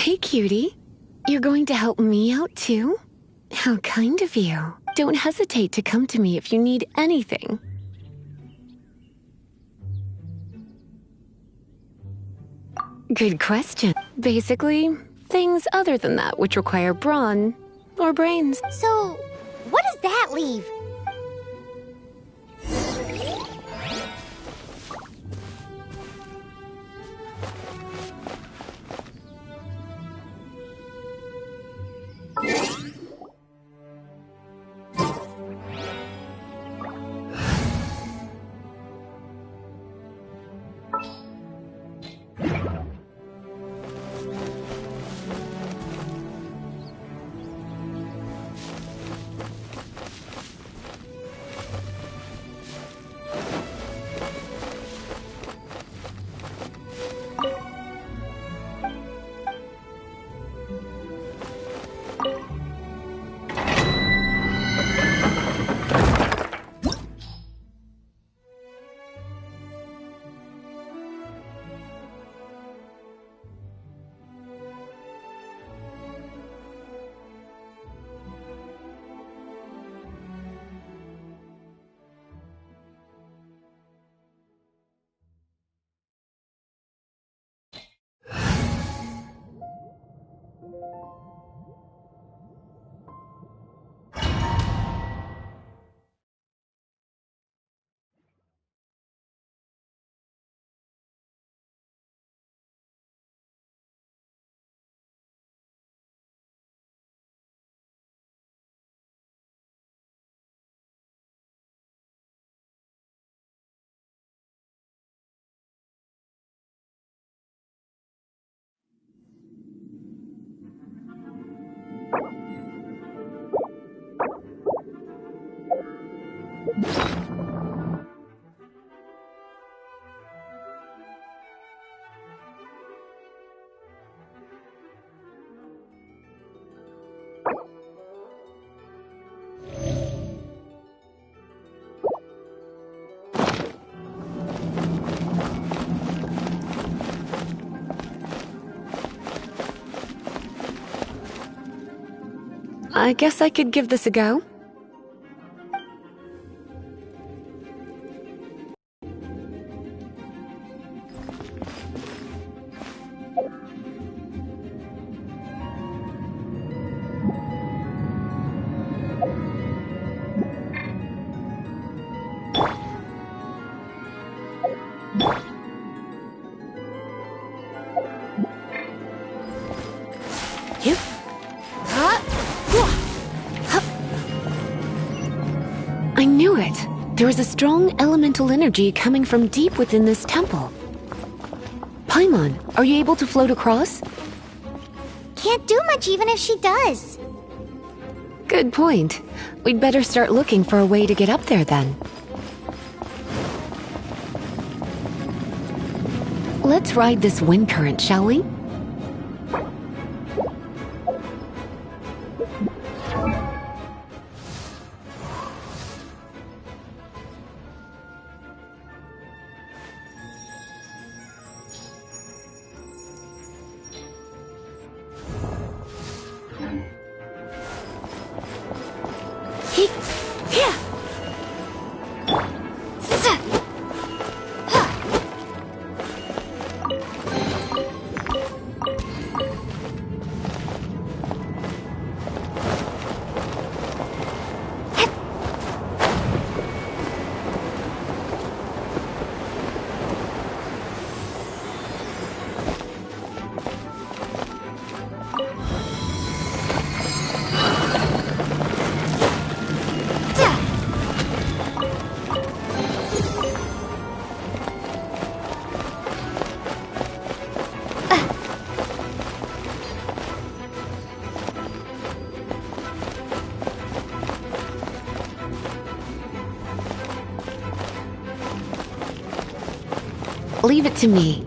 Hey, cutie. You're going to help me out, too? How kind of you. Don't hesitate to come to me if you need anything. Good question. Basically, things other than that which require brawn or brains. So, what does that leave? I guess I could give this a go. Yep. I knew it. There is a strong elemental energy coming from deep within this temple. Paimon, are you able to float across? Can't do much even if she does. Good point. We'd better start looking for a way to get up there then. Let's ride this wind current, shall we? Leave it to me.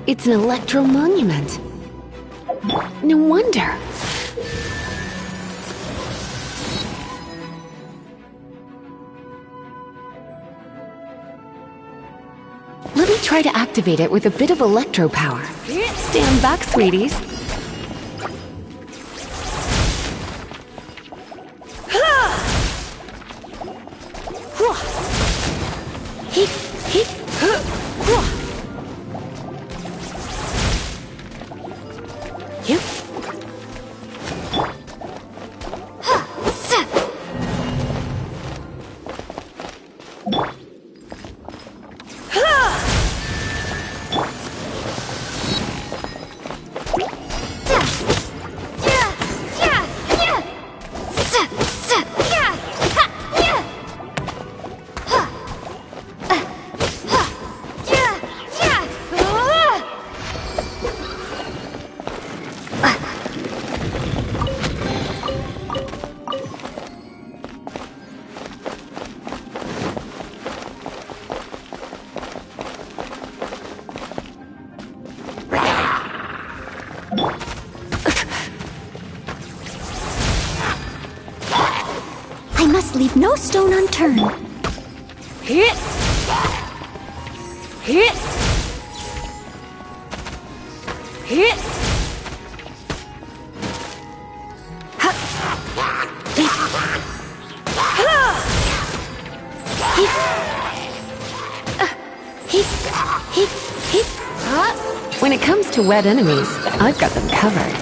It's an electro monument. No wonder. Let me try to activate it with a bit of electro power. Stand back, sweeties. I must leave no stone unturned. Hit! Hit! Hit! When it comes to wet enemies, I've got them covered.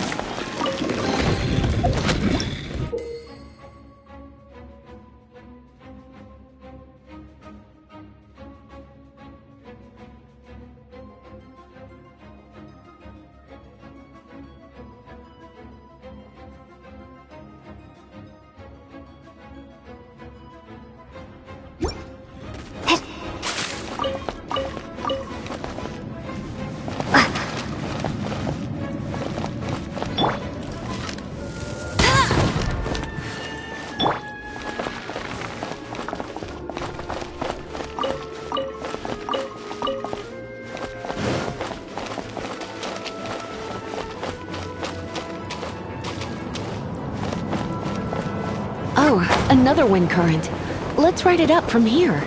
Oh, another wind current. Let's ride it up from here.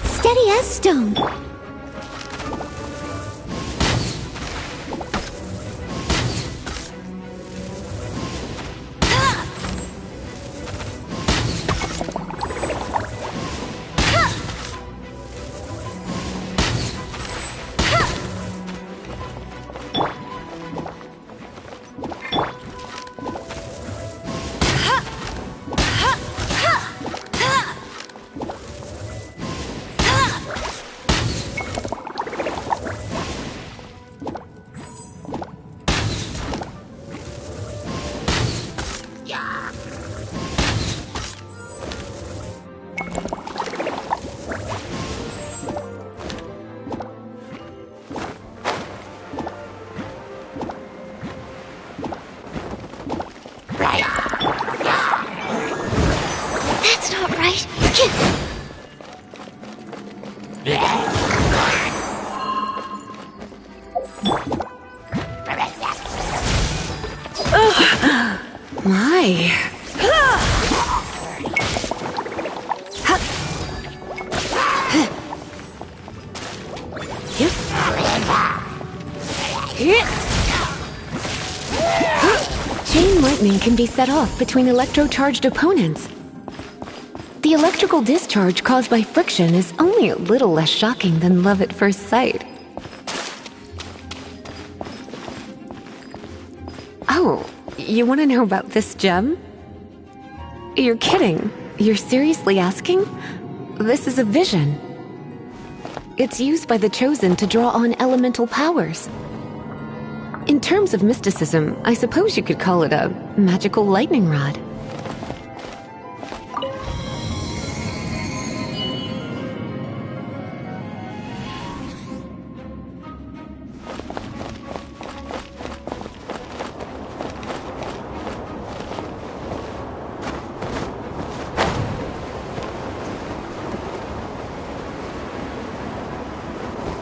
Steady as stone. That's not right. My. Chain lightning can be set off between electro-charged opponents. The electrical discharge caused by friction is only a little less shocking than love at first sight. Oh, you want to know about this gem? You're kidding. You're seriously asking? This is a vision. It's used by the Chosen to draw on elemental powers. In terms of mysticism, I suppose you could call it a magical lightning rod.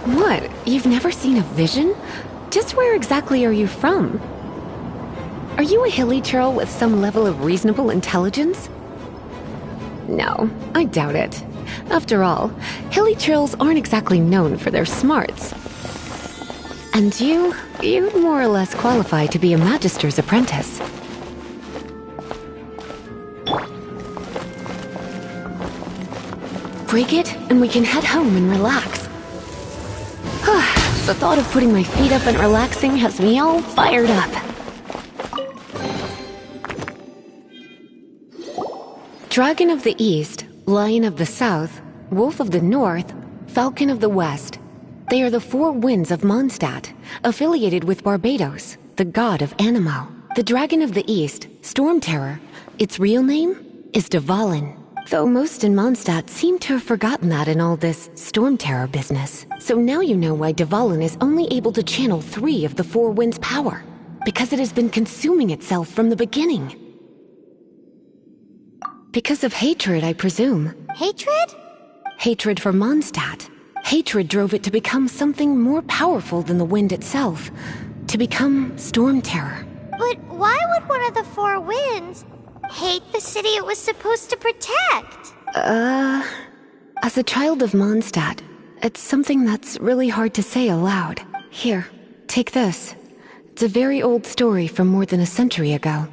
What? You've never seen a vision? Just where exactly are you from? Are you a hilly churl with some level of reasonable intelligence? No, I doubt it. After all, hilly churls aren't exactly known for their smarts. And you'd more or less qualify to be a magister's apprentice. Break it, and we can head home and relax. The thought of putting my feet up and relaxing has me all fired up. Dragon of the East, Lion of the South, Wolf of the North, Falcon of the West. They are the four winds of Mondstadt, affiliated with Barbados, the god of Anemo. The Dragon of the East, Storm Terror, its real name is Dvalin. Though most in Mondstadt seem to have forgotten that in all this Storm Terror business. So now you know why Dvalin is only able to channel 3 of the 4 winds' power. Because it has been consuming itself from the beginning. Because of hatred, I presume. Hatred? Hatred for Mondstadt. Hatred drove it to become something more powerful than the wind itself. To become Storm Terror. But why would one of the 4 winds hate the city it was supposed to protect? As a child of Mondstadt, it's something that's really hard to say aloud. Here, take this. It's a very old story from more than a century ago.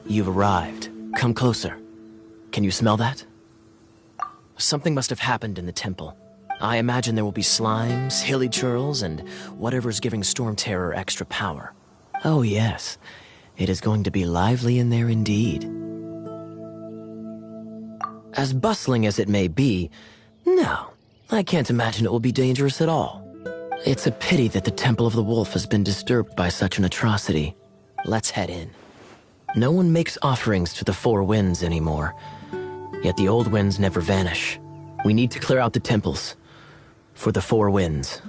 You've arrived. Come closer. Can you smell that? Something must have happened in the temple. I imagine there will be slimes, hilly churls, and whatever's giving Storm Terror extra power. Oh yes, it is going to be lively in there indeed. As bustling as it may be, no, I can't imagine it will be dangerous at all. It's a pity that the Temple of the Wolf has been disturbed by such an atrocity. Let's head in. No one makes offerings to the Four Winds anymore, yet the old winds never vanish. We need to clear out the temples for the Four Winds.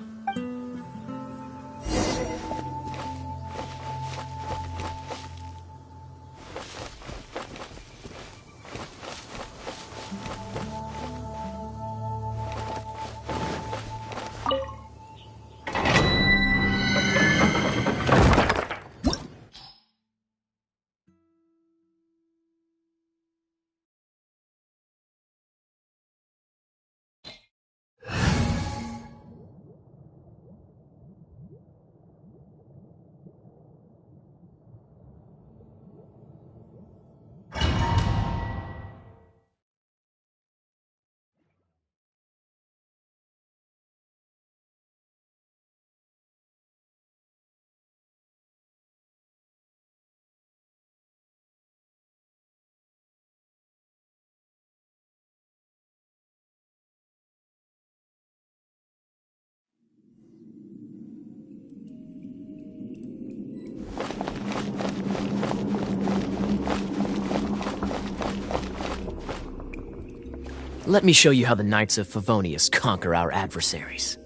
Let me show you how the Knights of Favonius conquer our adversaries.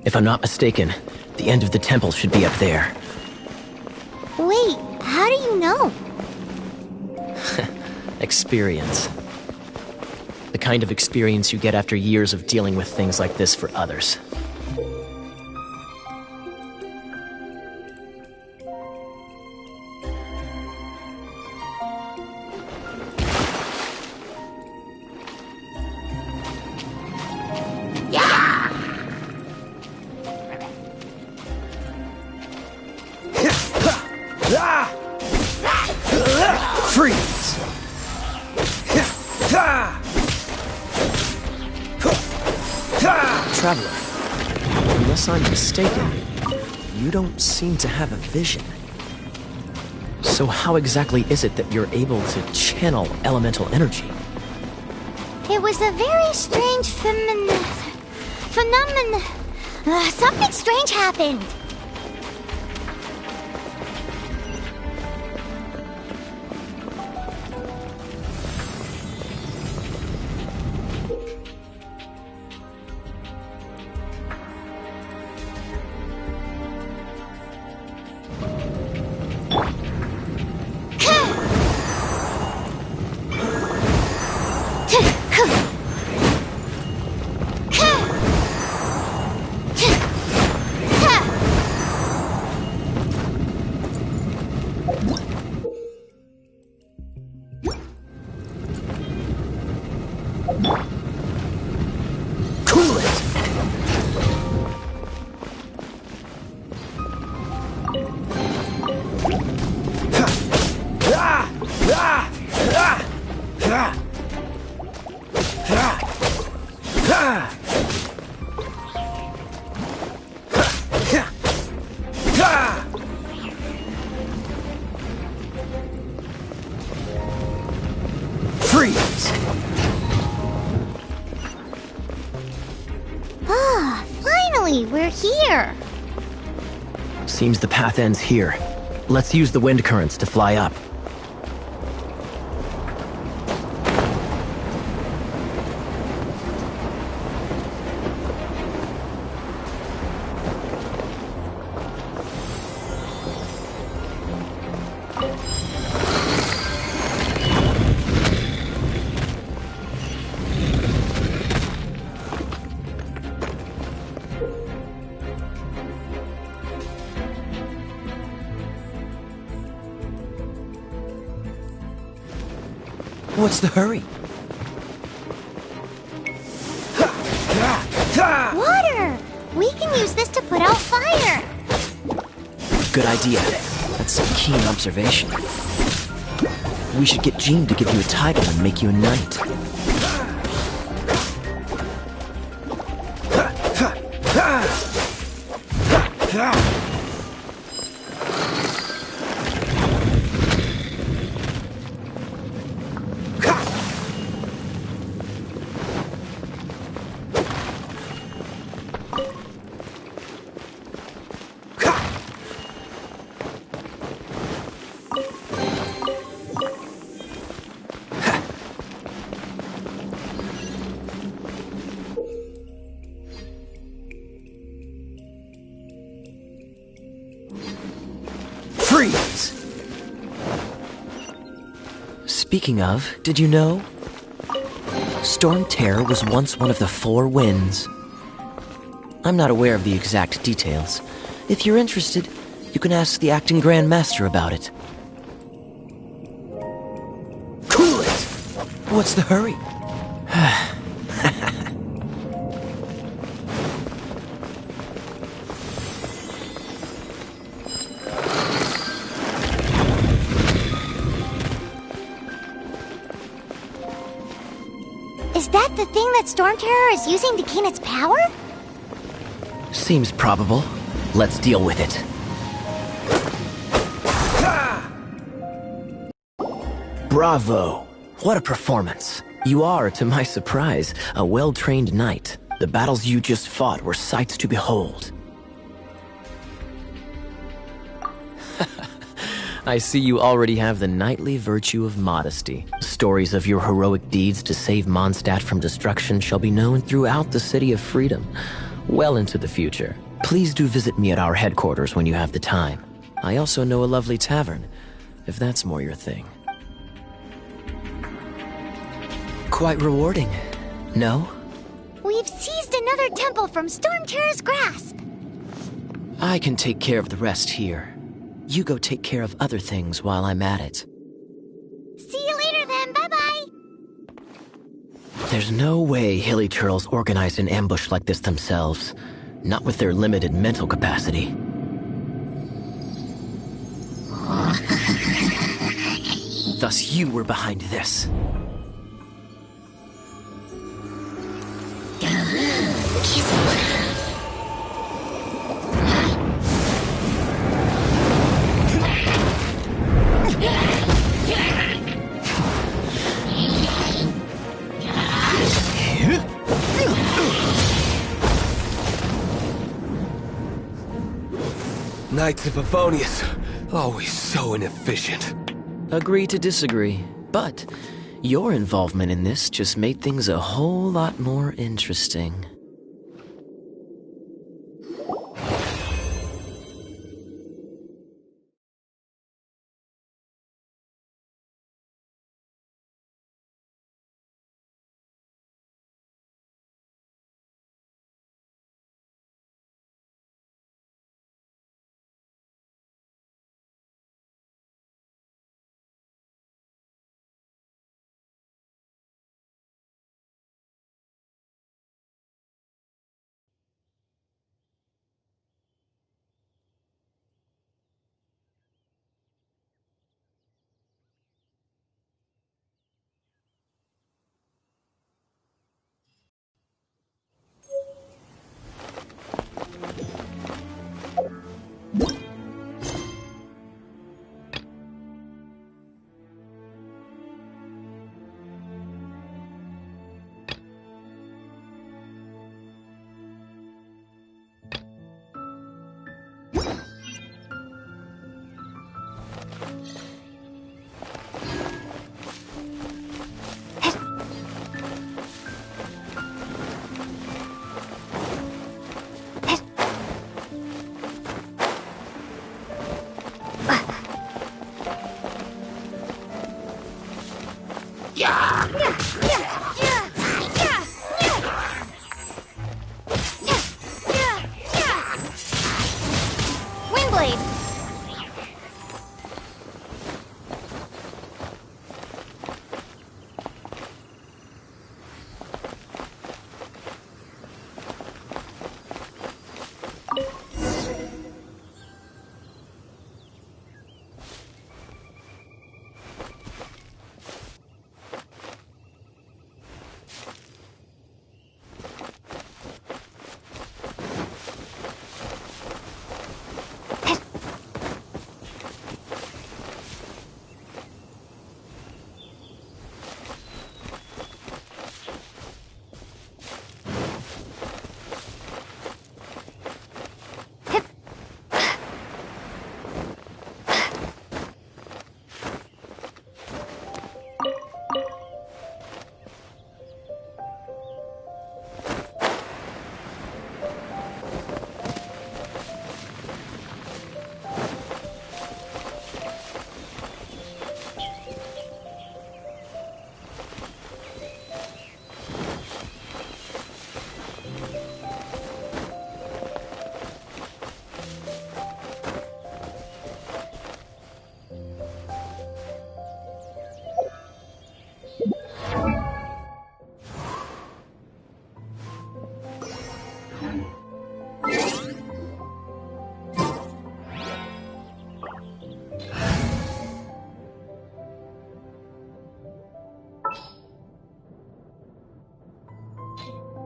If I'm not mistaken, the end of the temple should be up there. Wait, how do you know? Experience. The kind of experience you get after years of dealing with things like this for others. Freeze! Traveler, unless I'm mistaken, you don't seem to have a vision. So how exactly is it that you're able to channel elemental energy? It was a very strange phenomenon. Something strange happened. Freeze! Ah, finally, we're here. Seems the path ends here. Let's use the wind currents to fly up. What's the hurry? Water! We can use this to put out fire! Good idea. That's some keen observation. We should get Jean to give you a title and make you a knight. Freeze! Speaking of, did you know? Storm Terror was once one of the 4 winds. I'm not aware of the exact details. If you're interested, you can ask the acting Grand Master about it. Cool it! What's the hurry? Is that the thing that Storm Terror is using to gain its power? Seems probable. Let's deal with it. Bravo! What a performance. You are, to my surprise, a well-trained knight. The battles you just fought were sights to behold. I see you already have the knightly virtue of modesty. Stories of your heroic deeds to save Mondstadt from destruction shall be known throughout the City of Freedom, well into the future. Please do visit me at our headquarters when you have the time. I also know a lovely tavern, if that's more your thing. Quite rewarding, no? We've seized another temple from Storm Terror's grasp. I can take care of the rest here. You go take care of other things while I'm at it. See you later then, bye-bye! There's no way Hilly Turtles organized an ambush like this themselves. Not with their limited mental capacity. Thus you were behind this. Knights of Favonius, always so inefficient. Agree to disagree, but your involvement in this just made things a whole lot more interesting. Windblade!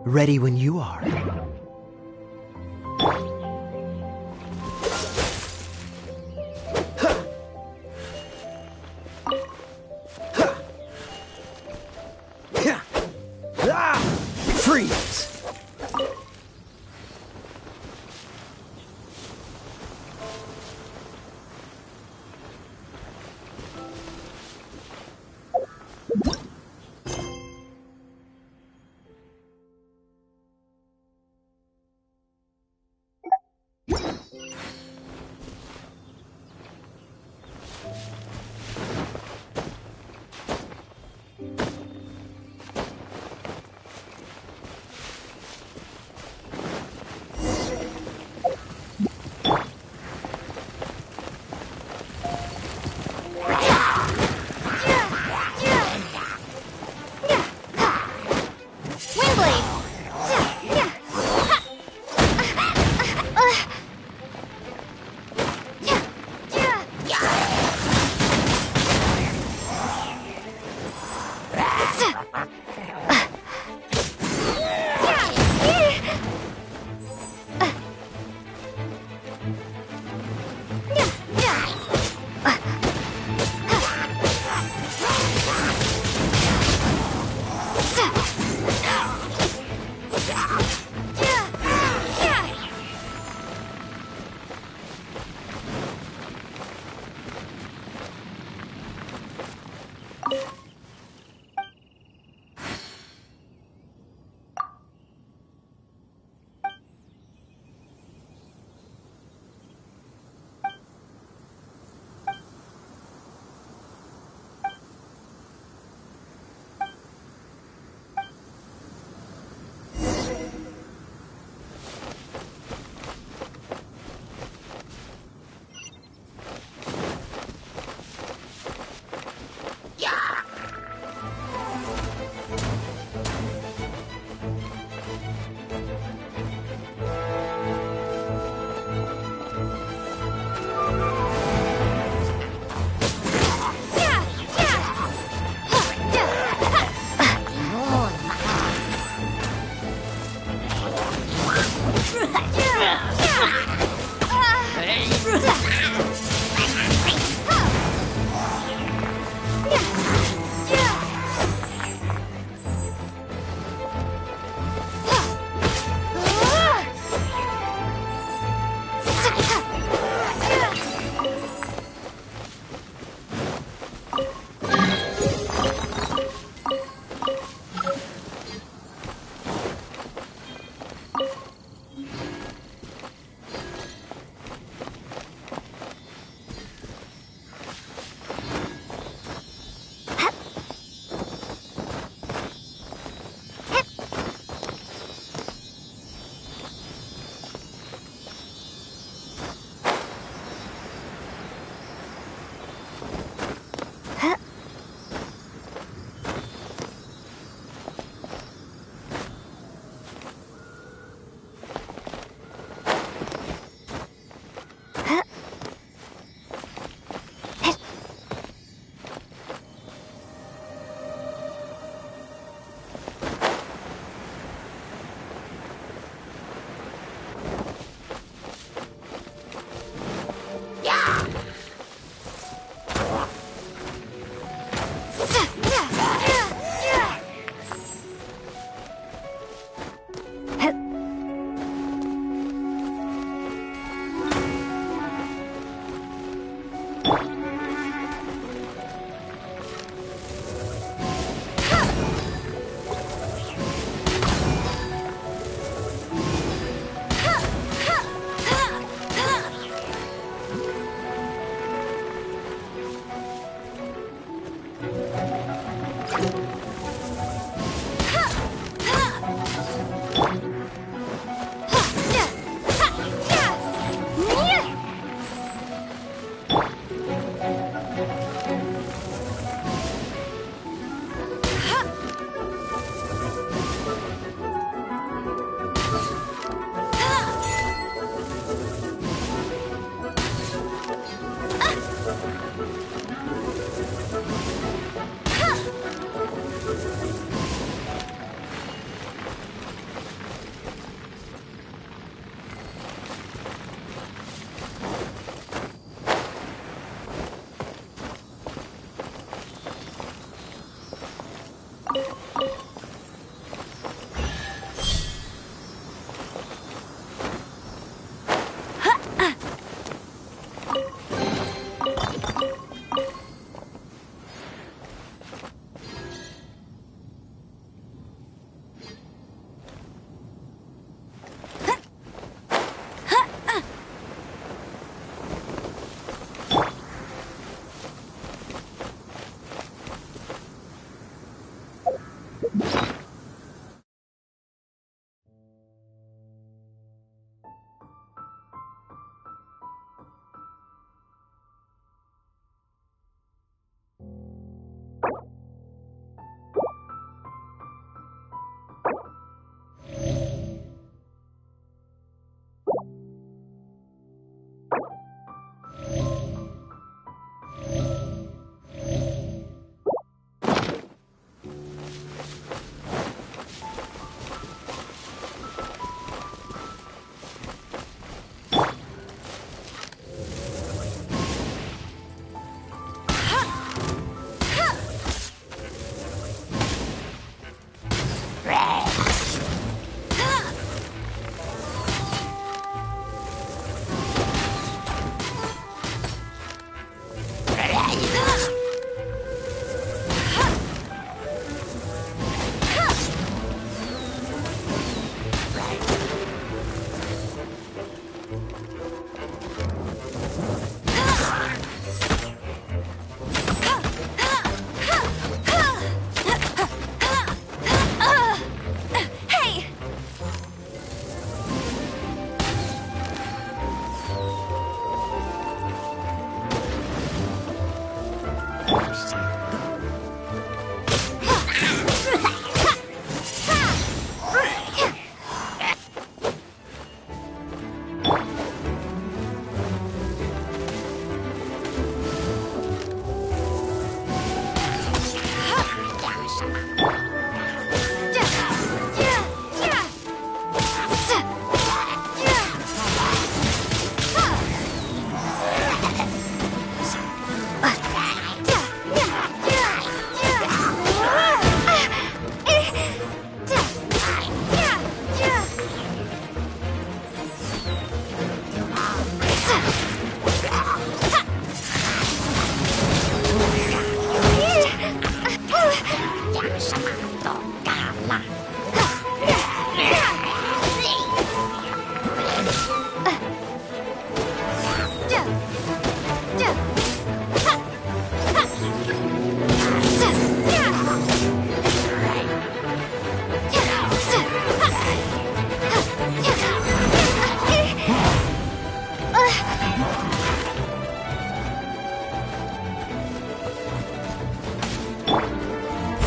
Ready when you are. Freeze!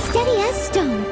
Steady as stone.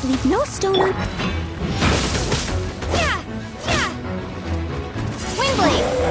Leave no stone un... Windblade!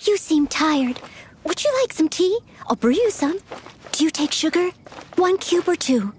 You seem tired. Would you like some tea? I'll brew you some. Do you take sugar? 1 cube or 2?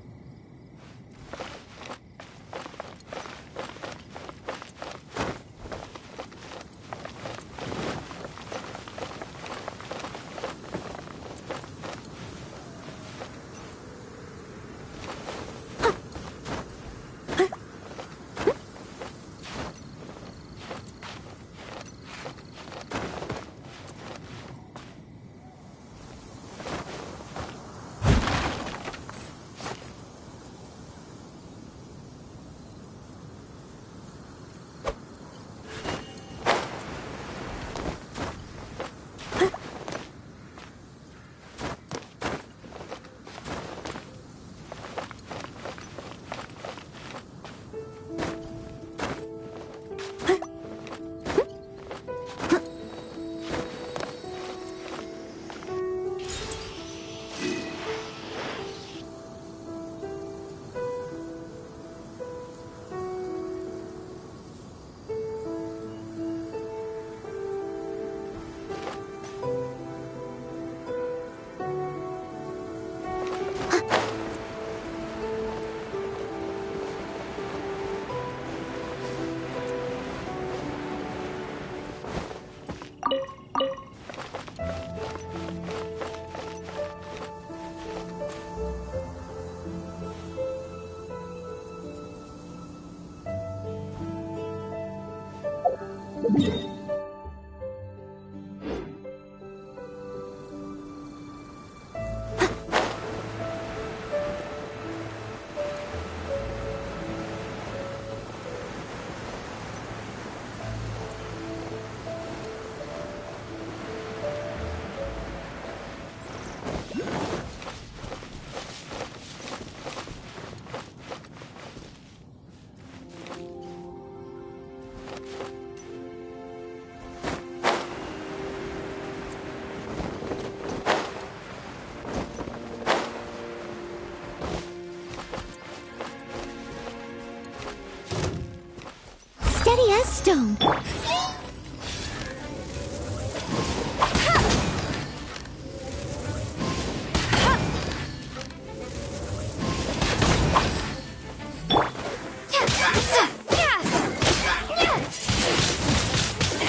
steady as stone.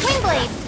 Wingblade!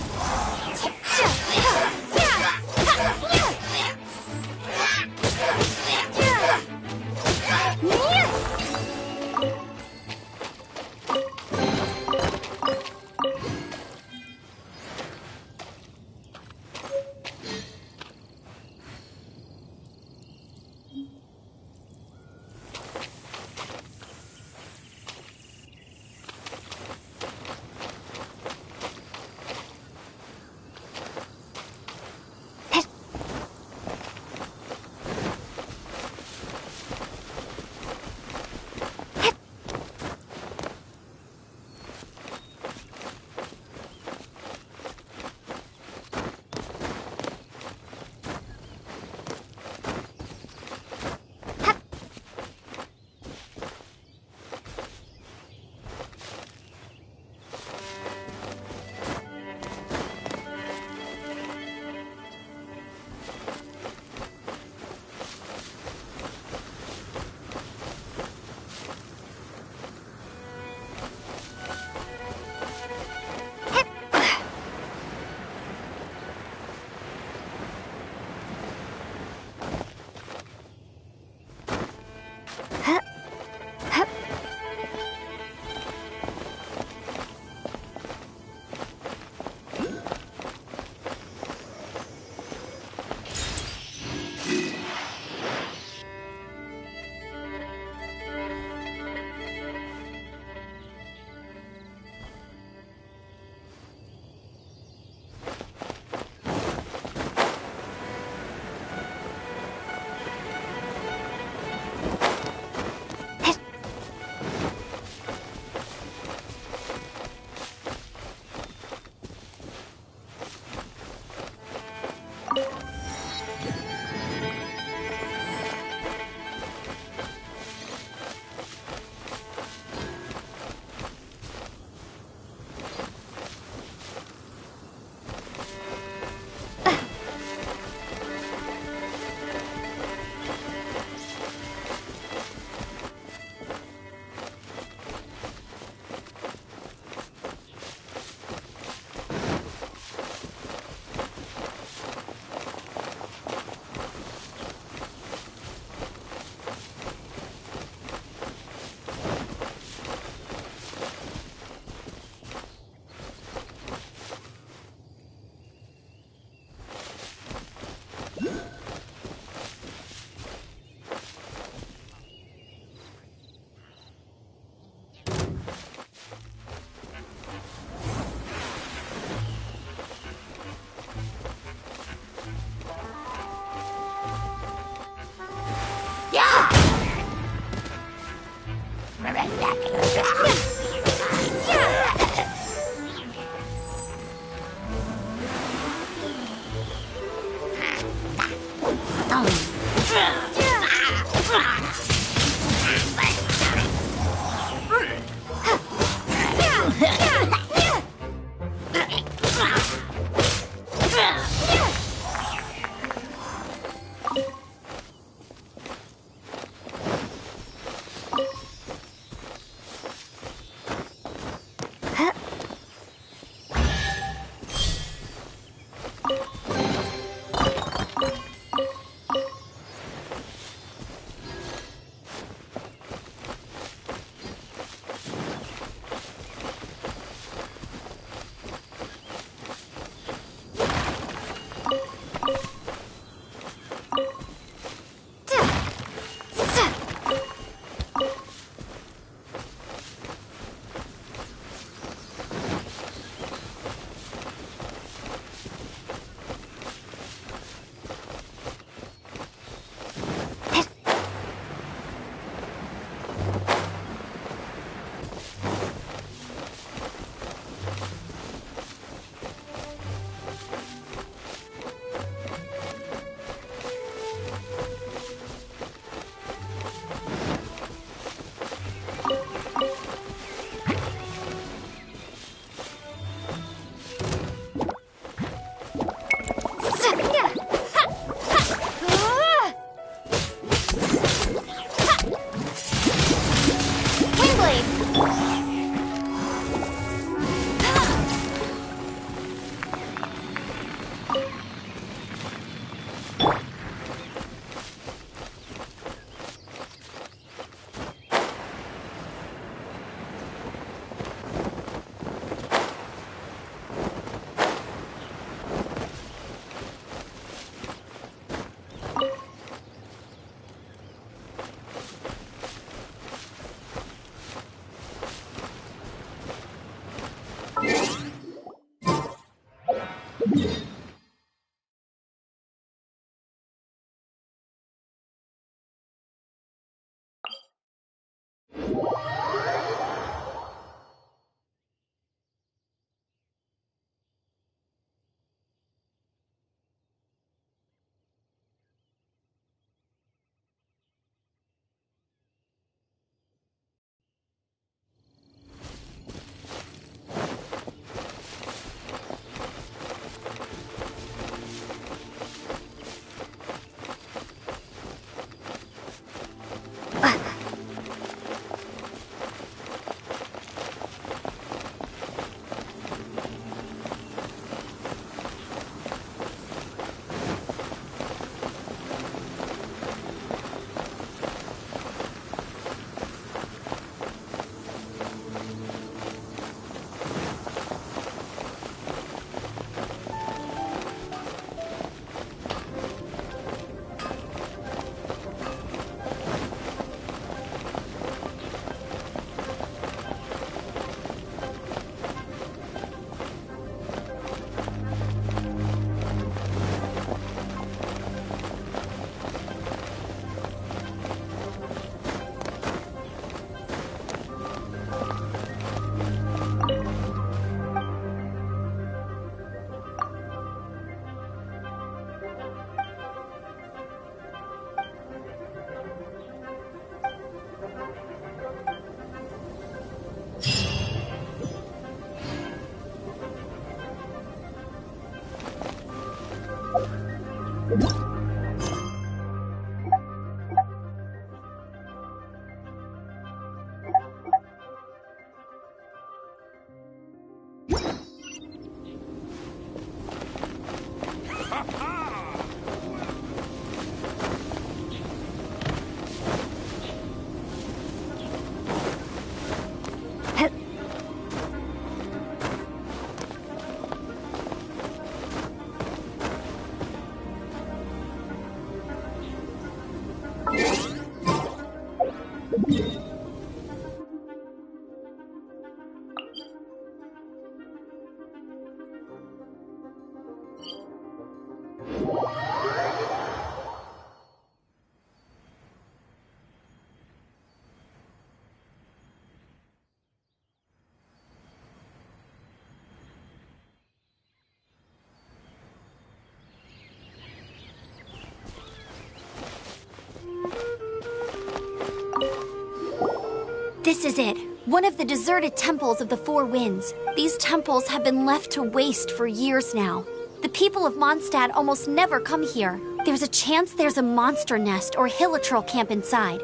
This is it. One of the deserted temples of the Four Winds. These temples have been left to waste for years now. The people of Mondstadt almost never come here. There's a chance there's a monster nest or hilitrol camp inside.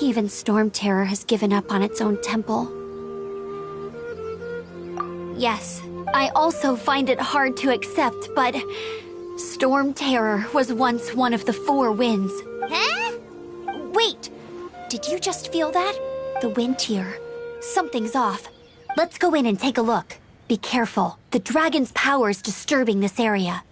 Even Storm Terror has given up on its own temple. Yes, I also find it hard to accept, but Storm Terror was once one of the Four Winds. Huh? Wait! Did you just feel that? The wind here. Something's off. Let's go in and take a look. Be careful. The dragon's power is disturbing this area.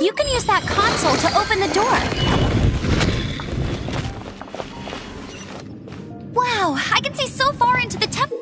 You can use that console to open the door. Wow, I can see so far into the temple.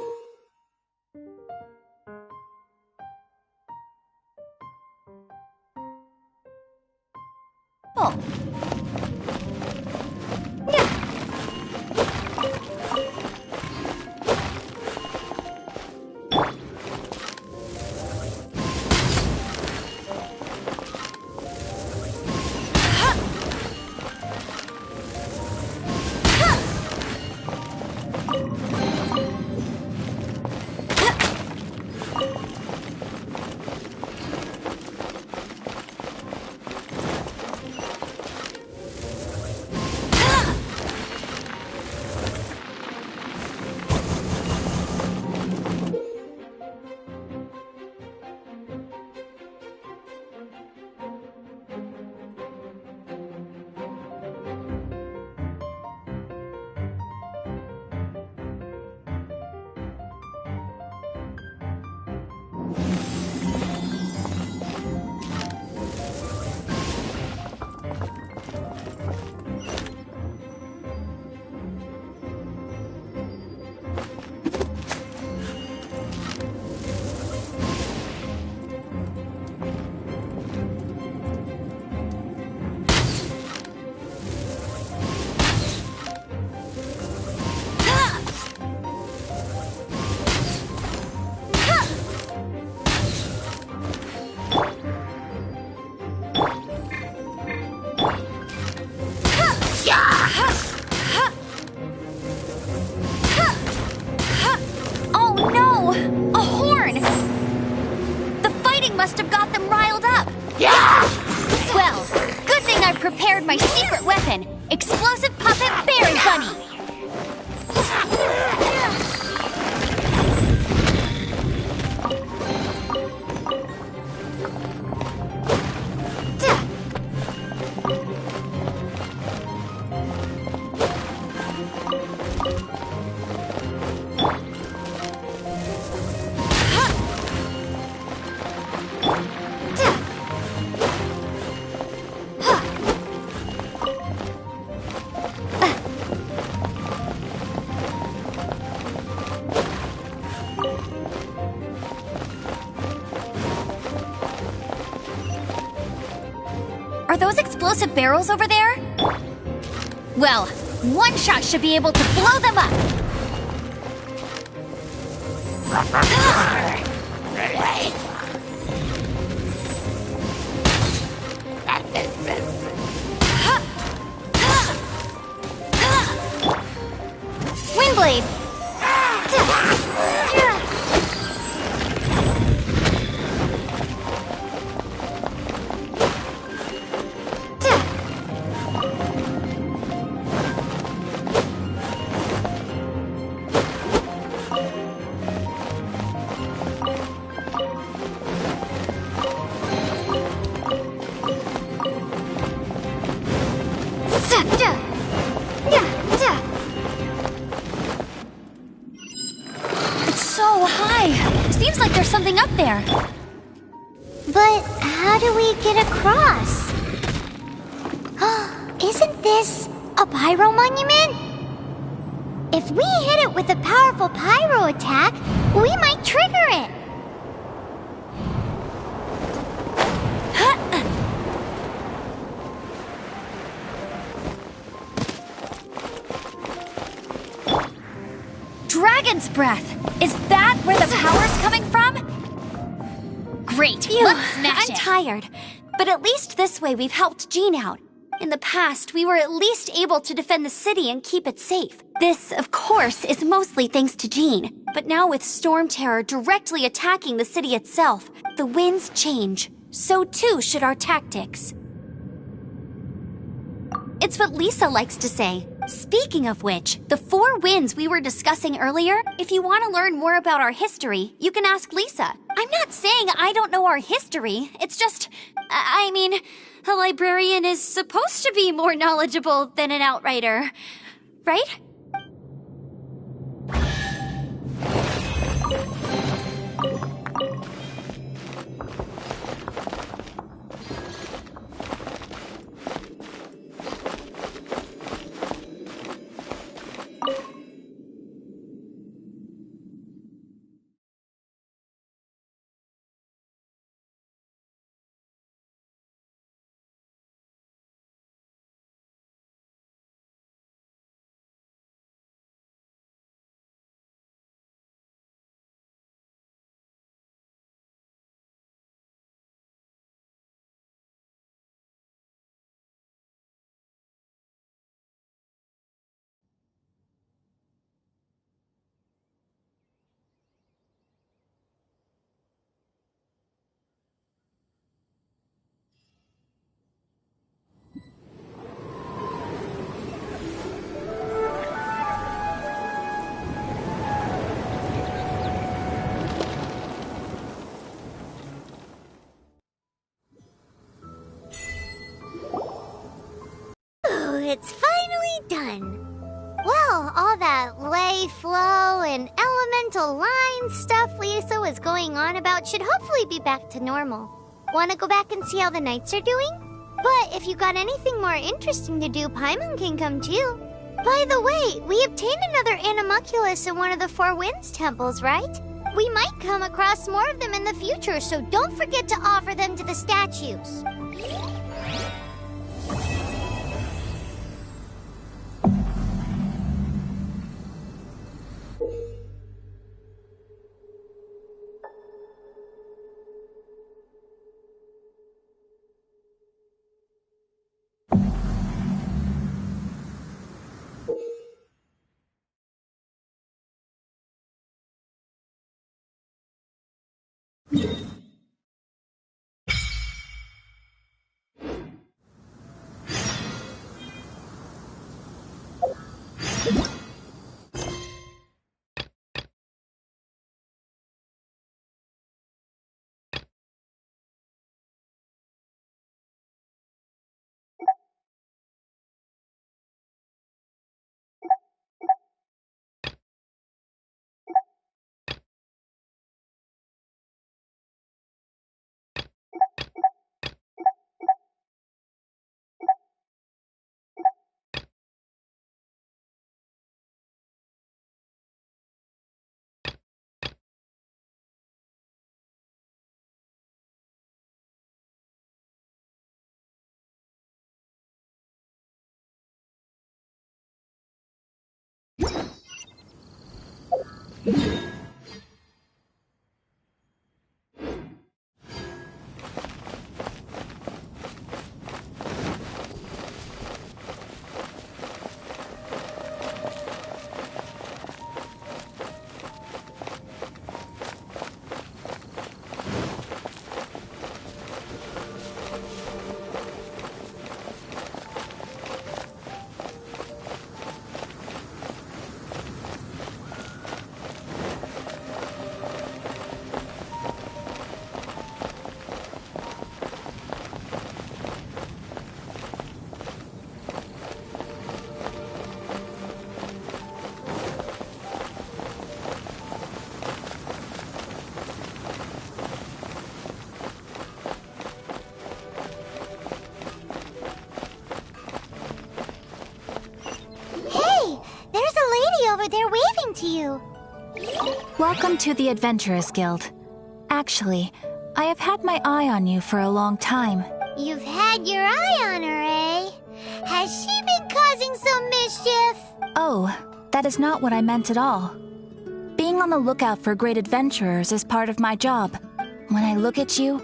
Must have got them riled up. Yeah! Well, good thing I prepared my secret weapon, Explosive Puppet Berry Bunny. Are those explosive barrels over there? Well, one shot should be able to blow them up. Windblade! It's so high. Seems like there's something up there. But how do we get across? Isn't this a pyro monument? If we hit it with a powerful pyro attack, we might trigger it. Dragon's breath! Is that where the power's coming from? Great, let's smash it! I'm tired, but at least this way we've helped Jean out. In the past, we were at least able to defend the city and keep it safe. This, of course, is mostly thanks to Jean. But now with Storm Terror directly attacking the city itself, the winds change. So too should our tactics. It's what Lisa likes to say. Speaking of which, the 4 winds we were discussing earlier, if you want to learn more about our history, you can ask Lisa. I'm not saying I don't know our history. It's just, I mean, a librarian is supposed to be more knowledgeable than an outrider, right? energy flow and elemental line stuff Lisa was going on about should hopefully be back to normal. Wanna go back and see how the knights are doing? But if you got anything more interesting to do, Paimon can come too. By the way, we obtained another animalculus in one of the Four Winds temples, right? We might come across more of them in the future, so don't forget to offer them to the statues. They're waving to you. Welcome to the Adventurers Guild. Actually, I have had my eye on you for a long time. You've had your eye on her, eh? Has she been causing some mischief? Oh, that is not what I meant at all. Being on the lookout for great adventurers is part of my job. When I look at you,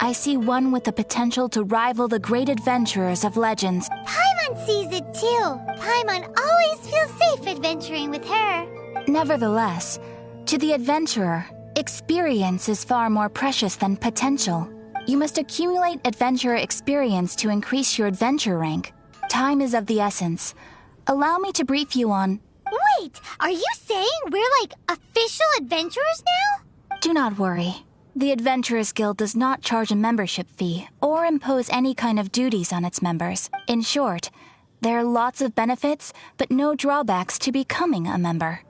I see one with the potential to rival the great adventurers of legends. Paimon sees it too. Paimon always feels safe adventuring with her. Nevertheless, to the adventurer, experience is far more precious than potential. You must accumulate adventurer experience to increase your adventure rank. Time is of the essence. Allow me to brief you on... Wait, are you saying we're like official adventurers now? Do not worry. The Adventurers Guild does not charge a membership fee or impose any kind of duties on its members. In short, there are lots of benefits, but no drawbacks to becoming a member.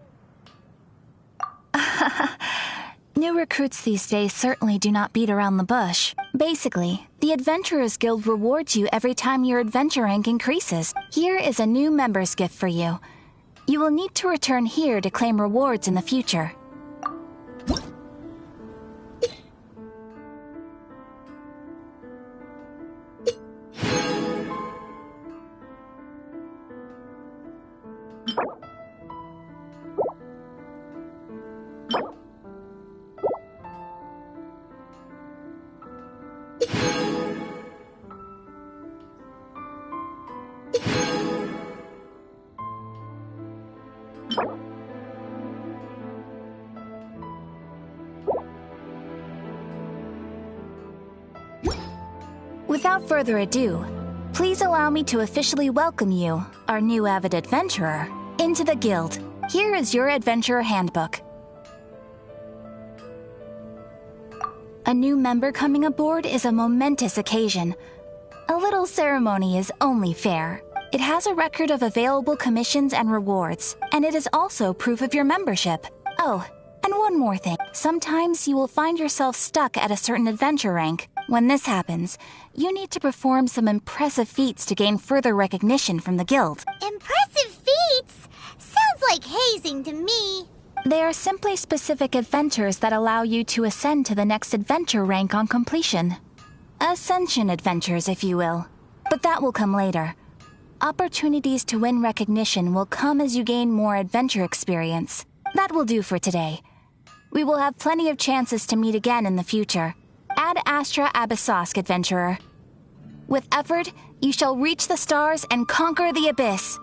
New recruits these days certainly do not beat around the bush. Basically, the Adventurers Guild rewards you every time your adventure rank increases. Here is a new member's gift for you. You will need to return here to claim rewards in the future. Without further ado, please allow me to officially welcome you, our new avid adventurer, into the guild. Here is your adventurer handbook. A new member coming aboard is a momentous occasion. A little ceremony is only fair. It has a record of available commissions and rewards, and it is also proof of your membership. Oh, and one more thing. Sometimes you will find yourself stuck at a certain adventure rank. When this happens, you need to perform some impressive feats to gain further recognition from the guild. Impressive feats? Sounds like hazing to me. They are simply specific adventures that allow you to ascend to the next adventure rank on completion. Ascension adventures, if you will. But that will come later. Opportunities to win recognition will come as you gain more adventure experience. That will do for today. We will have plenty of chances to meet again in the future. Ad Astra Abyssosk, adventurer. With effort, you shall reach the stars and conquer the abyss.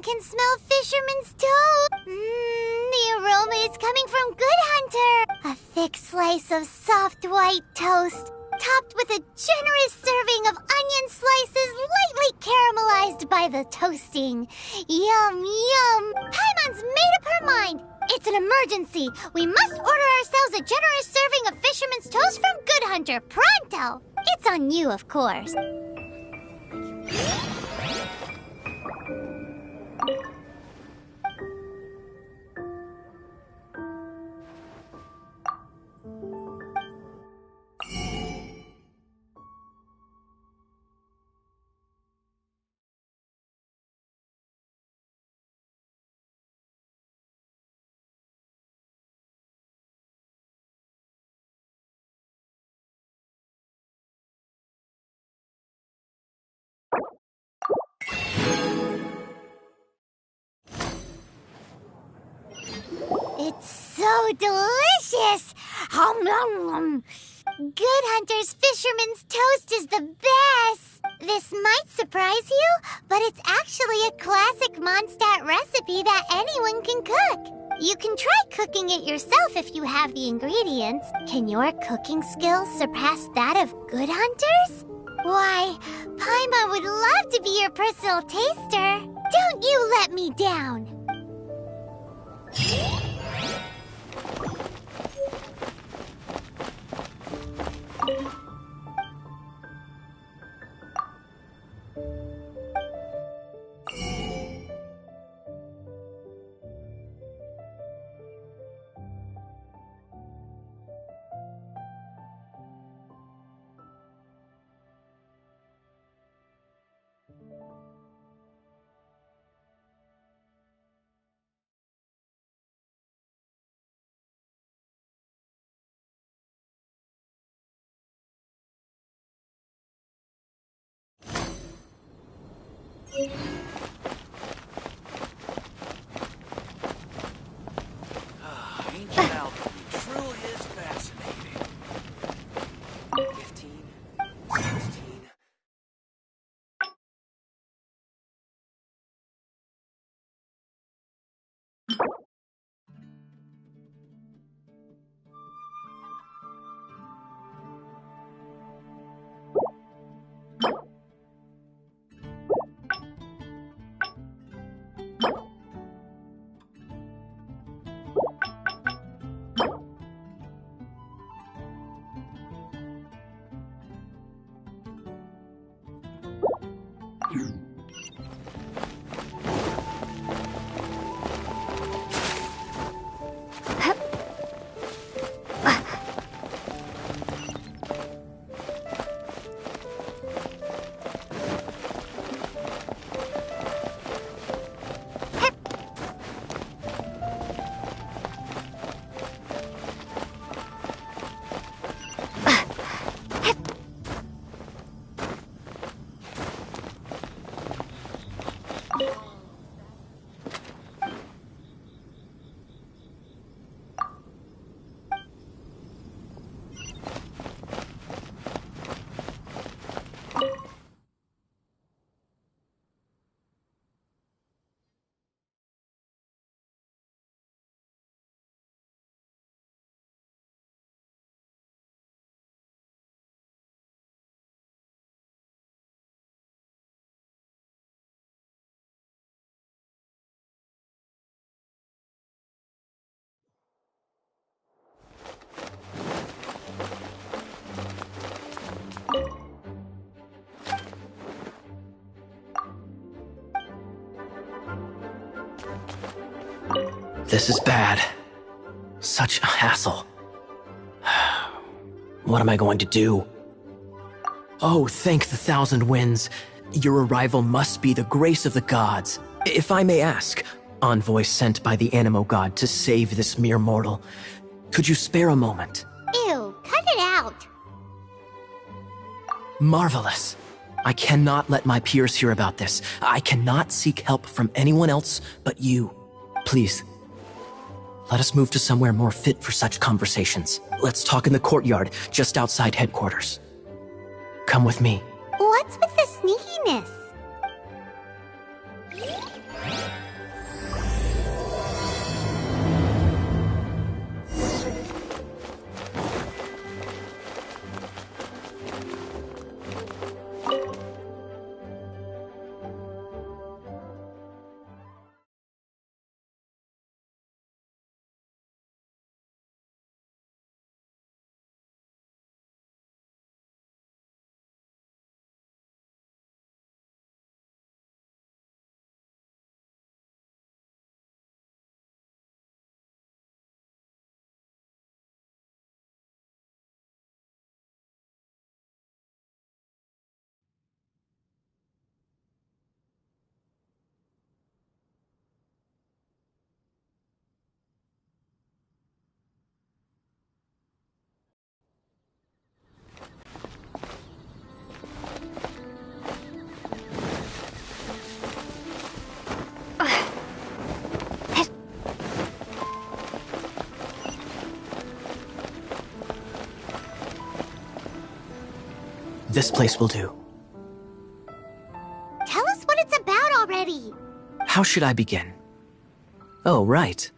Can smell fisherman's toast. The aroma is coming from Good Hunter. A thick slice of soft white toast, topped with a generous serving of onion slices lightly caramelized by the toasting. Yum, yum. Paimon's made up her mind. It's an emergency. We must order ourselves a generous serving of fisherman's toast from Good Hunter, pronto. It's on you, of course. It's so delicious! Good Hunter's Fisherman's Toast is the best! This might surprise you, but it's actually a classic Mondstadt recipe that anyone can cook. You can try cooking it yourself if you have the ingredients. Can your cooking skills surpass that of Good Hunter's? Why, Paimon would love to be your personal taster. Don't you let me down! Ancient alchemy truly is fascinating. 15, 16. This is bad. Such a hassle. What am I going to do? Oh, thank the thousand winds. Your arrival must be the grace of the gods. If I may ask, envoy sent by the Animo god to save this mere mortal, could you spare a moment? Ew, cut it out. Marvelous. I cannot let my peers hear about this. I cannot seek help from anyone else but you. Please, let us move to somewhere more fit for such conversations. Let's talk in the courtyard, just outside headquarters. Come with me. What's with the sneakiness? This place will do. Tell us what it's about already. How should I begin? Oh, right.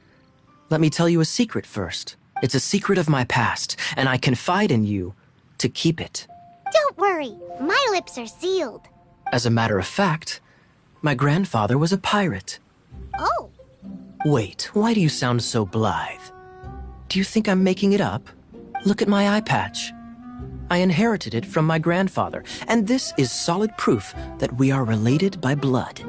Let me tell you a secret first. It's a secret of my past, and I confide in you to keep it. Don't worry, my lips are sealed. As a matter of fact, my grandfather was a pirate. Oh, Wait, why do you sound so blithe? Do you think I'm making it up? Look at my eye patch. I inherited it from my grandfather, and this is solid proof that we are related by blood.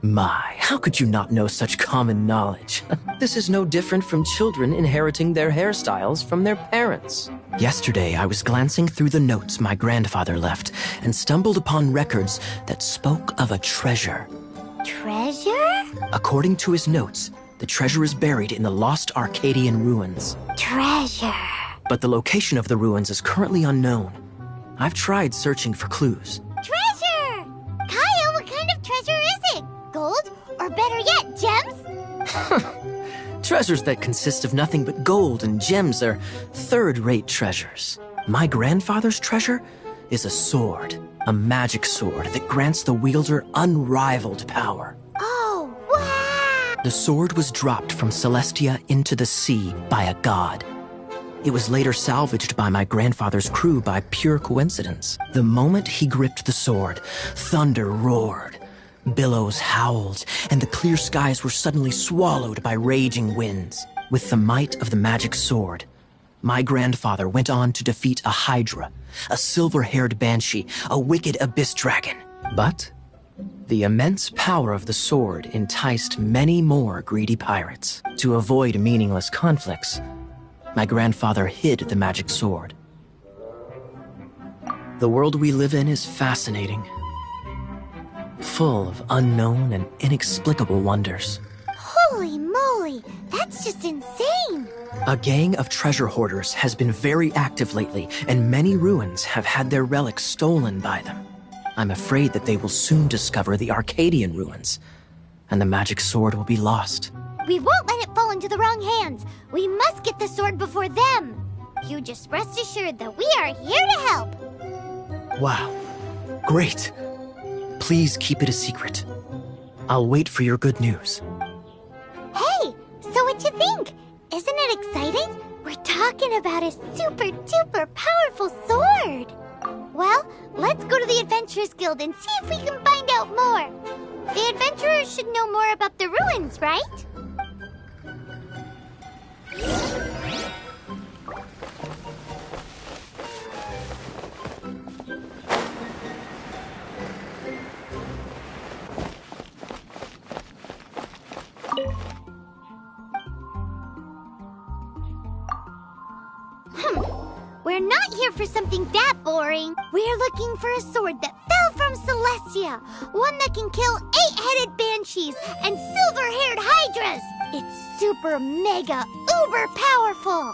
My, how could you not know such common knowledge? This is no different from children inheriting their hairstyles from their parents. Yesterday, I was glancing through the notes my grandfather left and stumbled upon records that spoke of a treasure. treasure? According to his notes, the treasure is buried in the lost Arcadian ruins. Treasure. But the location of the ruins is currently unknown. I've tried searching for clues. Treasure! Kyle, what kind of treasure is it? Gold? Or better yet, gems? Treasures that consist of nothing but gold and gems are third-rate treasures. My grandfather's treasure is a sword, a magic sword that grants the wielder unrivaled power. Oh, wow! The sword was dropped from Celestia into the sea by a god. It was later salvaged by my grandfather's crew by pure coincidence. The moment he gripped the sword, thunder roared, billows howled, and the clear skies were suddenly swallowed by raging winds. With the might of the magic sword, my grandfather went on to defeat a hydra, a silver-haired banshee, a wicked abyss dragon. But the immense power of the sword enticed many more greedy pirates. To avoid meaningless conflicts, my grandfather hid the magic sword. The world we live in is fascinating, full of unknown and inexplicable wonders. Holy moly, that's just insane! A gang of treasure hoarders has been very active lately, and many ruins have had their relics stolen by them. I'm afraid that they will soon discover the Arcadian ruins, and the magic sword will be lost. We won't let it fall into the wrong hands. We must get the sword before them. You just rest assured that we are here to help. Wow. Great. Please keep it a secret. I'll wait for your good news. Hey, so what you think? Isn't it exciting? We're talking about a super duper powerful sword. Well, let's go to the Adventurers Guild and see if we can find out more. The adventurers should know more about the ruins, right? we're not here for something that boring. We're looking for a sword that fell from Celestia. One that can kill 8-headed banshees and silver-haired hydras. It's super mega uber powerful.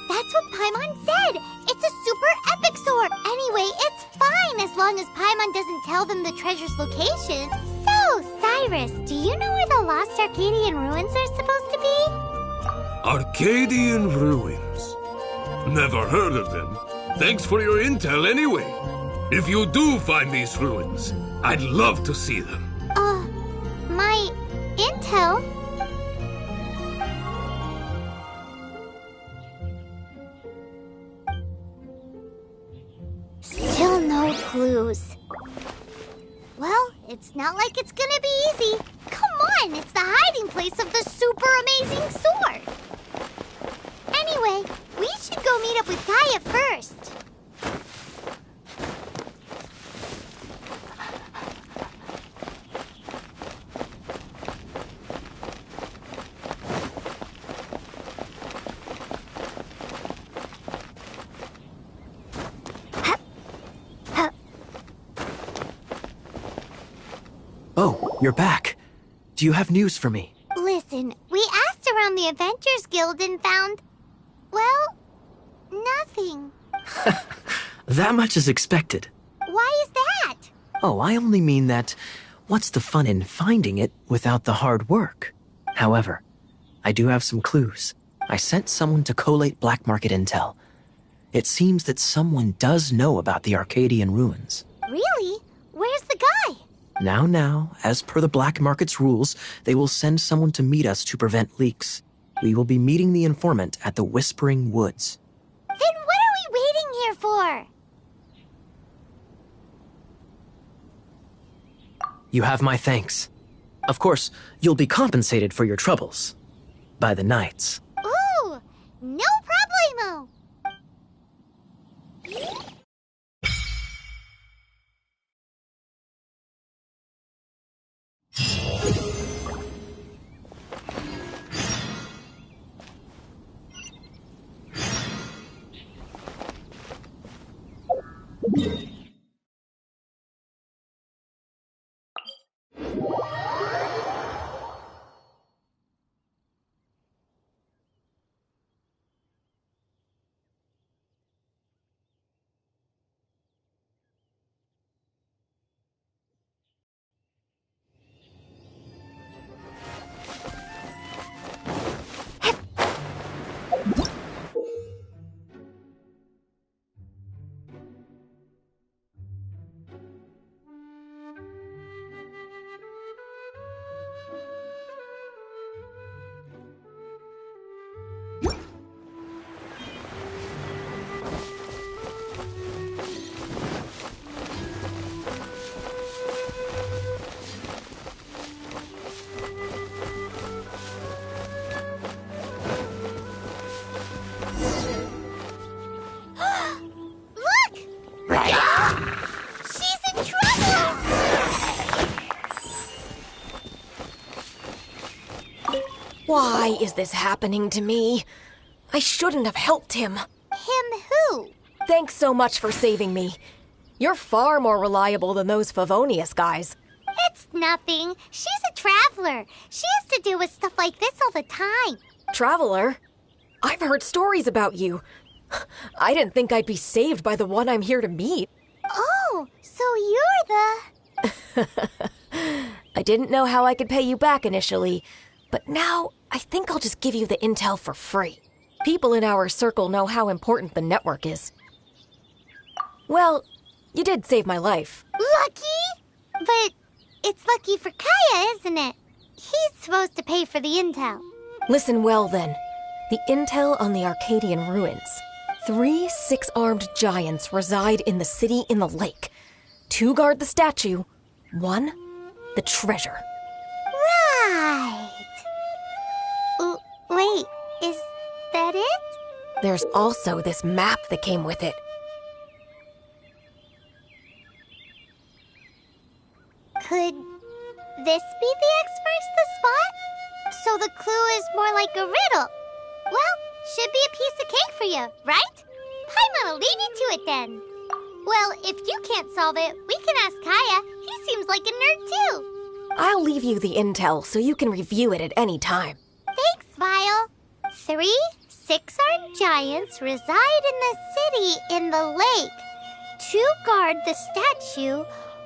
That's what Paimon said. It's a super epic sword. Anyway, it's fine as long as Paimon doesn't tell them the treasure's location. So, Cyrus, do you know where the lost Arcadian ruins are supposed to be? Arcadian ruins. Never heard of them. Thanks for your intel anyway. If you do find these ruins, I'd love to see them. My intel? Still no clues. Well, it's not like it's gonna be easy. Come on, it's the hiding place of the super amazing sword. Anyway, we should go meet up with Gaia first. Oh, you're back. Do you have news for me? Listen, we asked around the Adventures Guild and found, well, nothing. That much is expected. Why is that? Oh, I only mean that what's the fun in finding it without the hard work? However, I do have some clues. I sent someone to collate black market intel. It seems that someone does know about the Arcadian ruins. Really? Where's the guy? Now, as per the black market's rules, they will send someone to meet us to prevent leaks. We will be meeting the informant at the Whispering Woods. Then what are we waiting here for? You have my thanks. Of course, you'll be compensated for your troubles. By the knights. Ooh, no problemo. Why is this happening to me? I shouldn't have helped him. Him who? Thanks so much for saving me. You're far more reliable than those Favonius guys. It's nothing. She's a traveler. She has to deal with stuff like this all the time. Traveler? I've heard stories about you. I didn't think I'd be saved by the one I'm here to meet. Oh, so you're the... I didn't know how I could pay you back initially, but now I think I'll just give you the intel for free. People in our circle know how important the network is. Well, you did save my life. Lucky? But it's lucky for Kaya, isn't it? He's supposed to pay for the intel. Listen well then. The intel on the Arcadian ruins. 3 6-armed giants reside in the city in the lake. 2 guard the statue. 1, the treasure. Right. Wait, is that it? There's also this map that came with it. Could this be the X-First the spot? So the clue is more like a riddle. Well, should be a piece of cake for you, right? gonna leave you to it then. Well, if you can't solve it, we can ask Kaya. He seems like a nerd too. I'll leave you the intel so you can review it at any time. Thanks, Vile. 3 6-armed giants reside in the city in the lake. 2 guard the statue,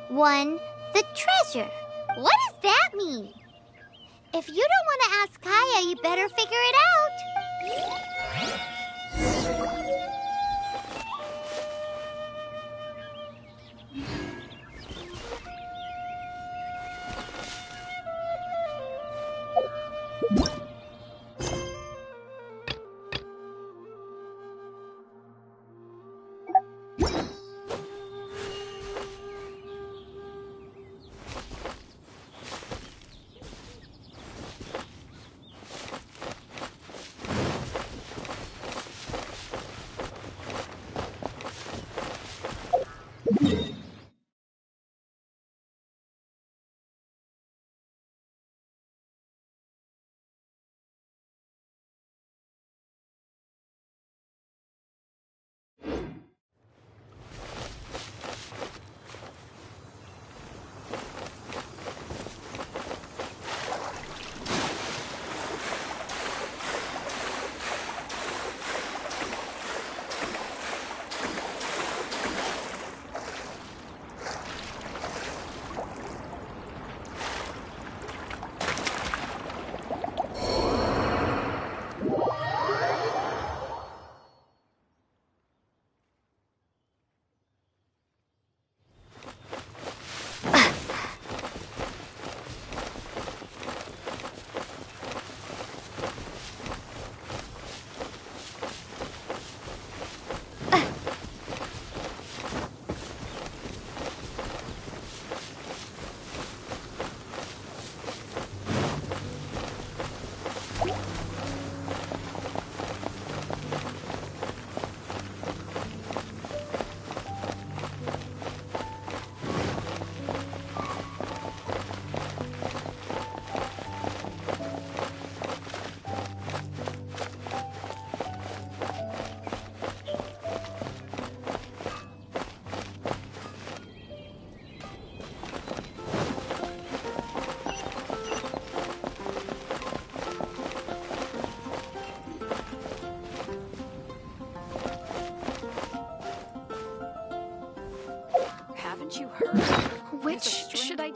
1 the treasure. What does that mean? If you don't want to ask Kaya, you better figure it out. Haven't you heard? Which should I...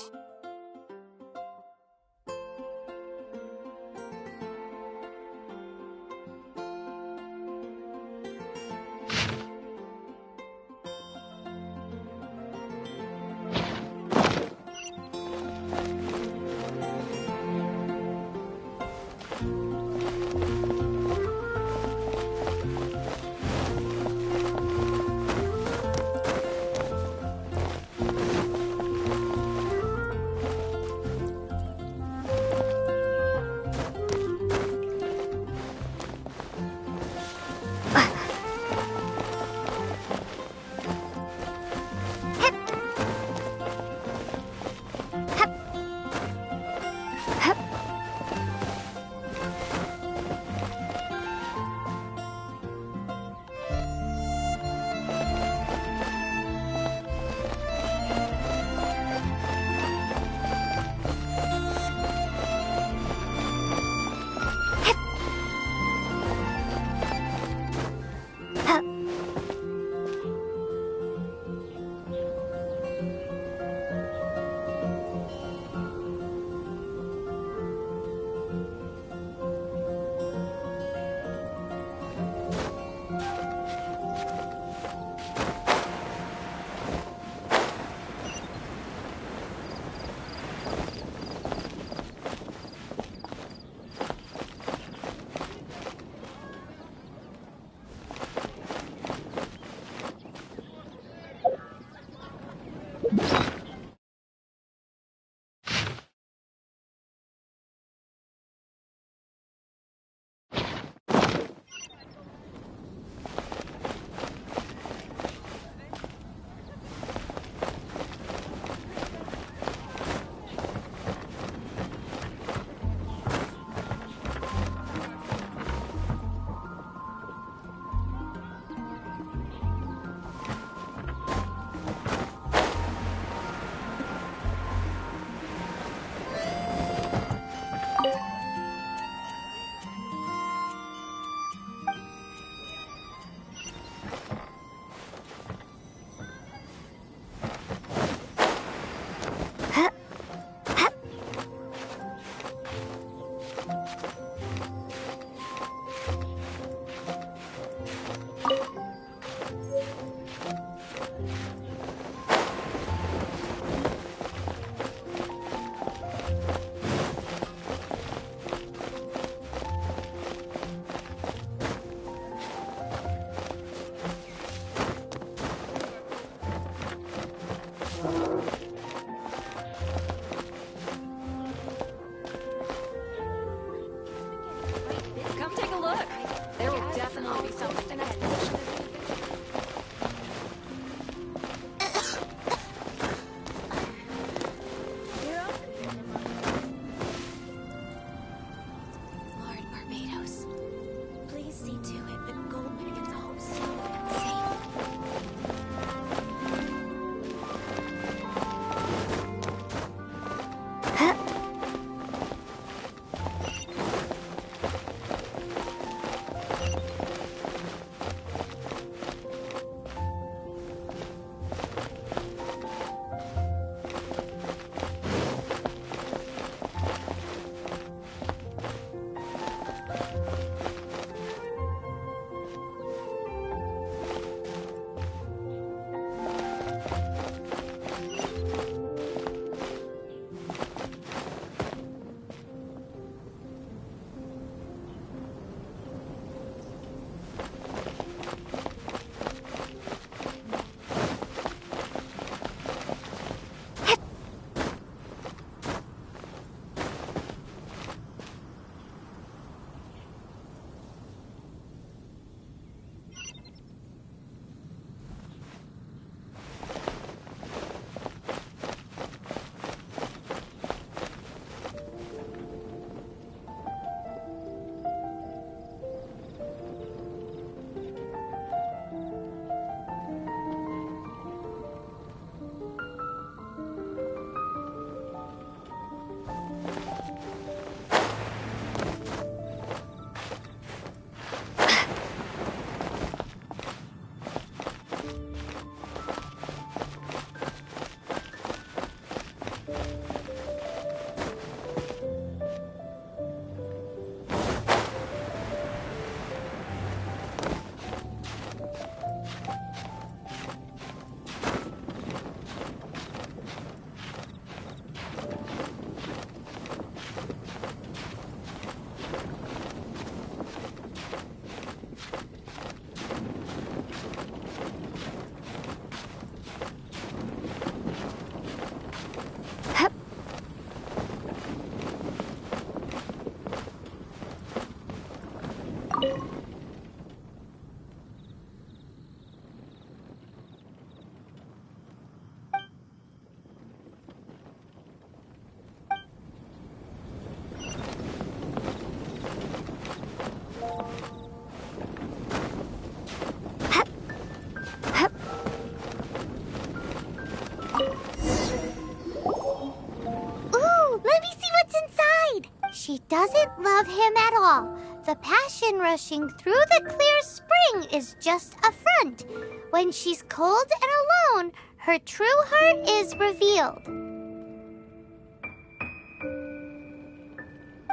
doesn't love him at all. The passion rushing through the clear spring is just a front. When she's cold and alone, her true heart is revealed.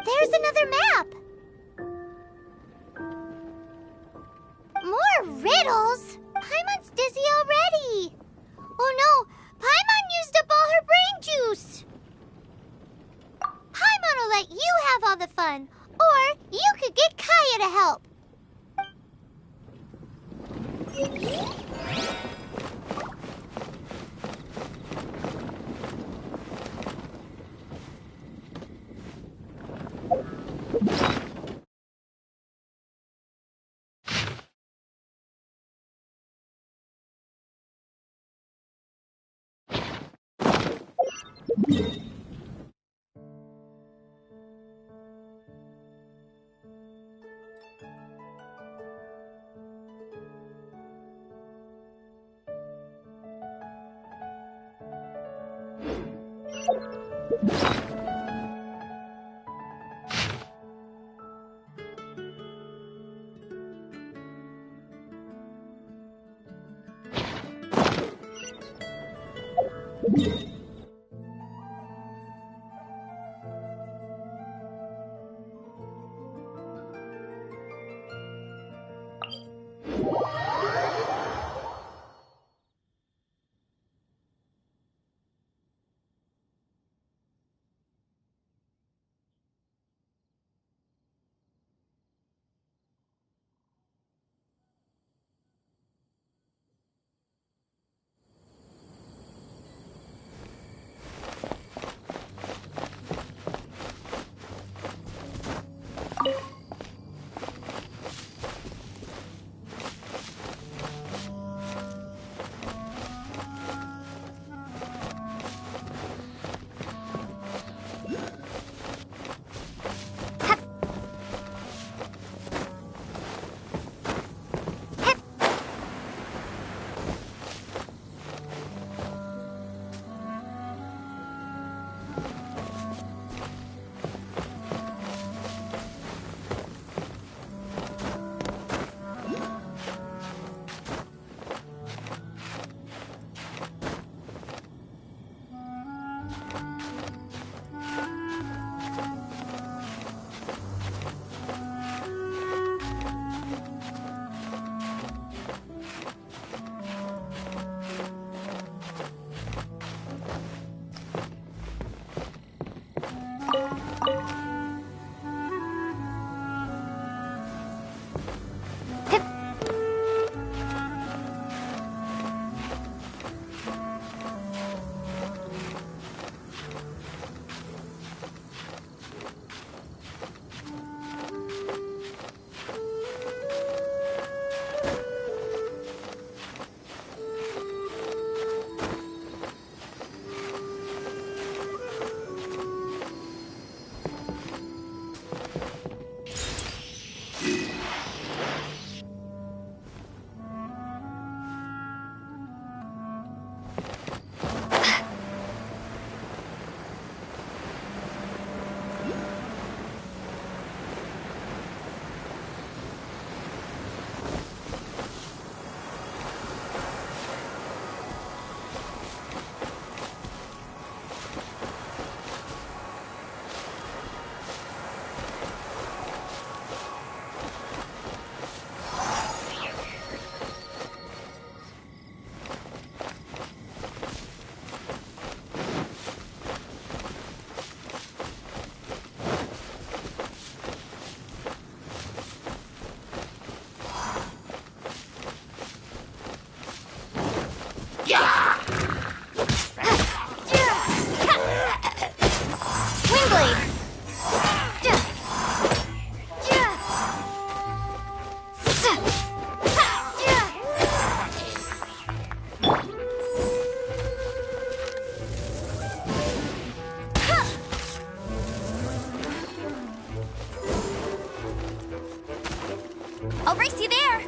There's another map! More riddles? Paimon's dizzy already! Oh no! Paimon used up all her brain juice! Paimon will let you have all the fun, or you could get Kaya to help. I'll race you there!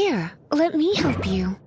Here, let me help you.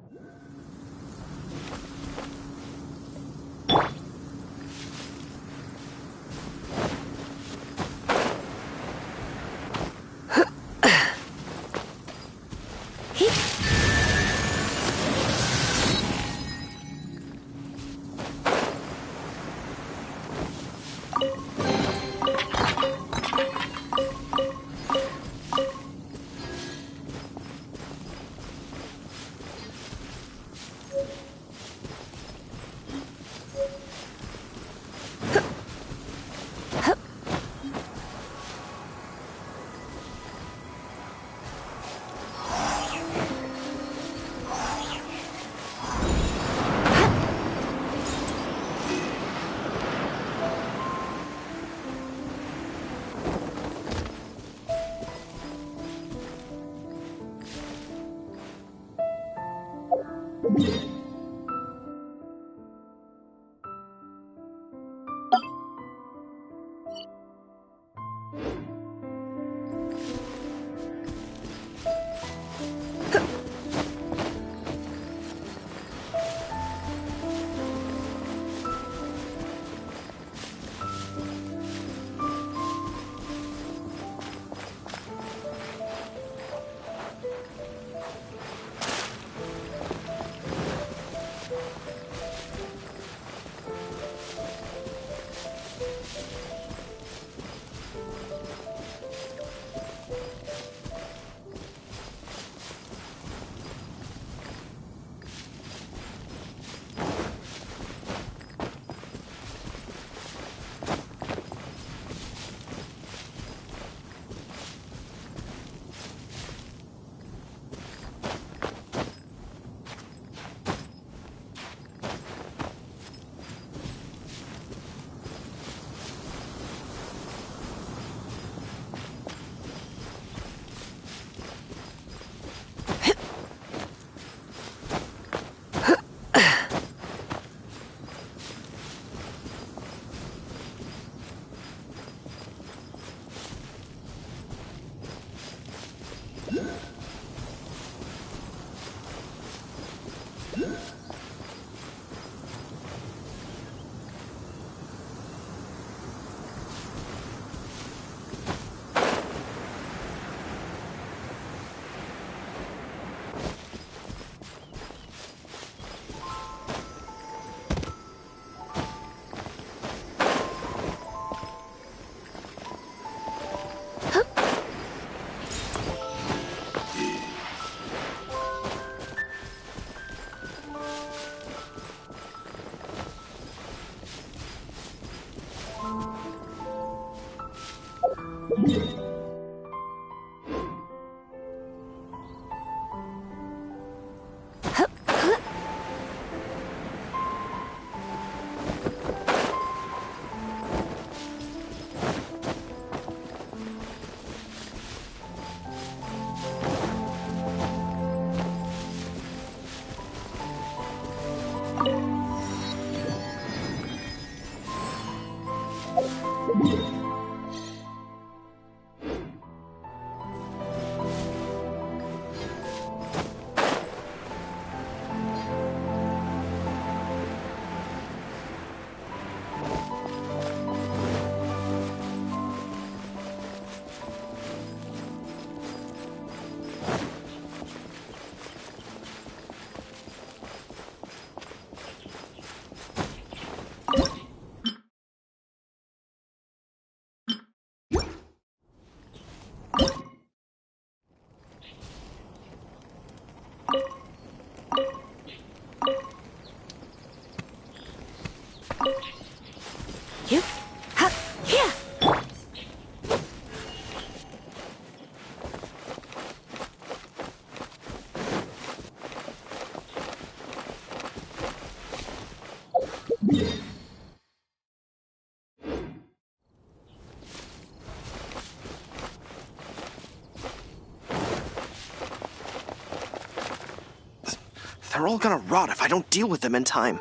They're all gonna rot if I don't deal with them in time.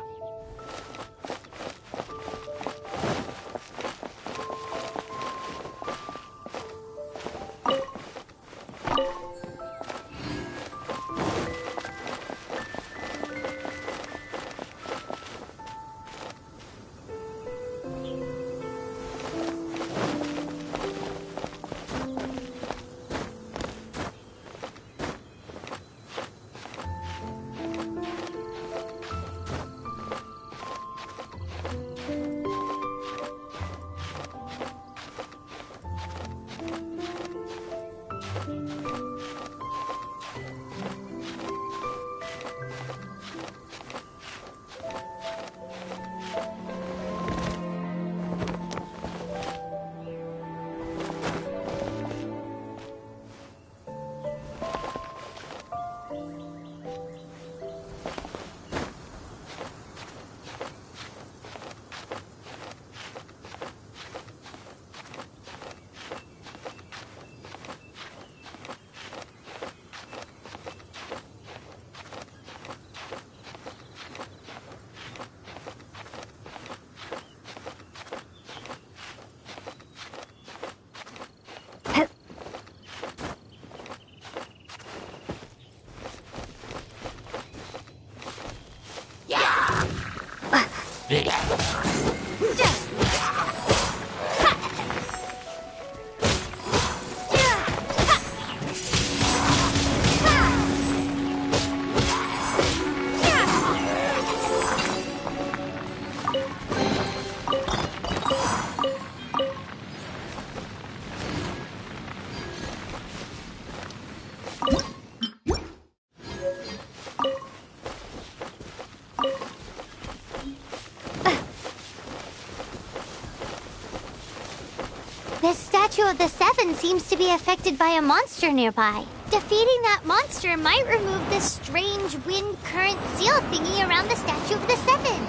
This statue of the Seven seems to be affected by a monster nearby. Defeating that monster might remove this strange wind current seal thingy around the statue of the Seven.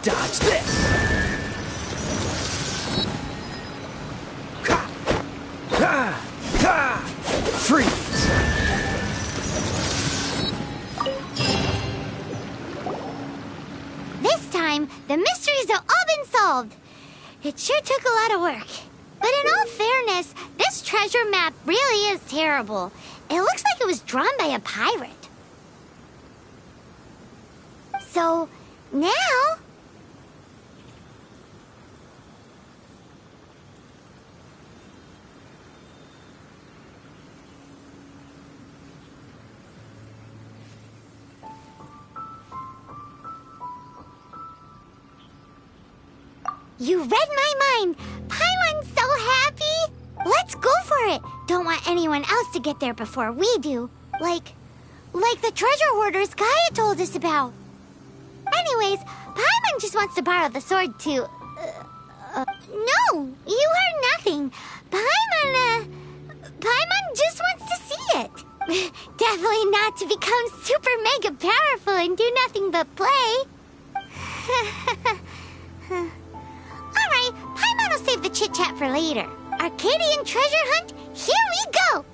Dodge this! Ha! Ha! Ha! Freeze! This time, the mysteries have all been solved. It sure took a lot of work. But in all fairness, this treasure map really is terrible. It looks like it was drawn by a pirate. So, now... You read my mind! Paimon's so happy! Let's go for it! Don't want anyone else to get there before we do. Like the treasure hoarders Gaia told us about. Anyways, Paimon just wants to borrow the sword to... No! You heard nothing! Paimon just wants to see it! Definitely not to become super mega powerful and do nothing but play. Alright, Paimon will save the chit-chat for later. Arcadian treasure hunt, here we go!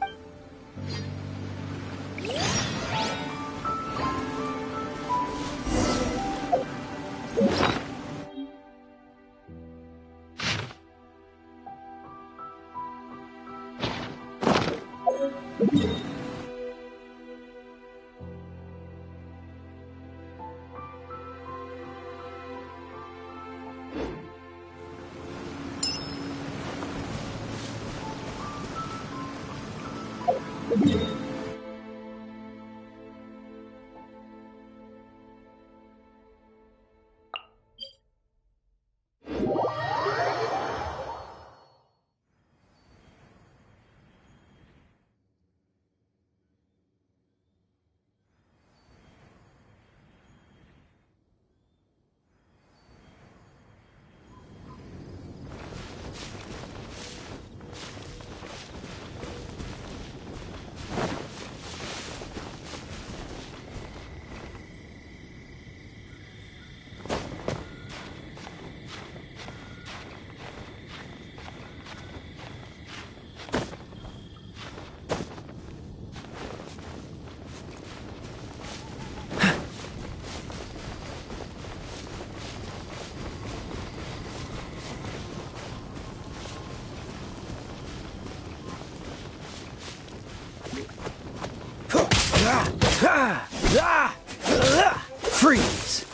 Freeze!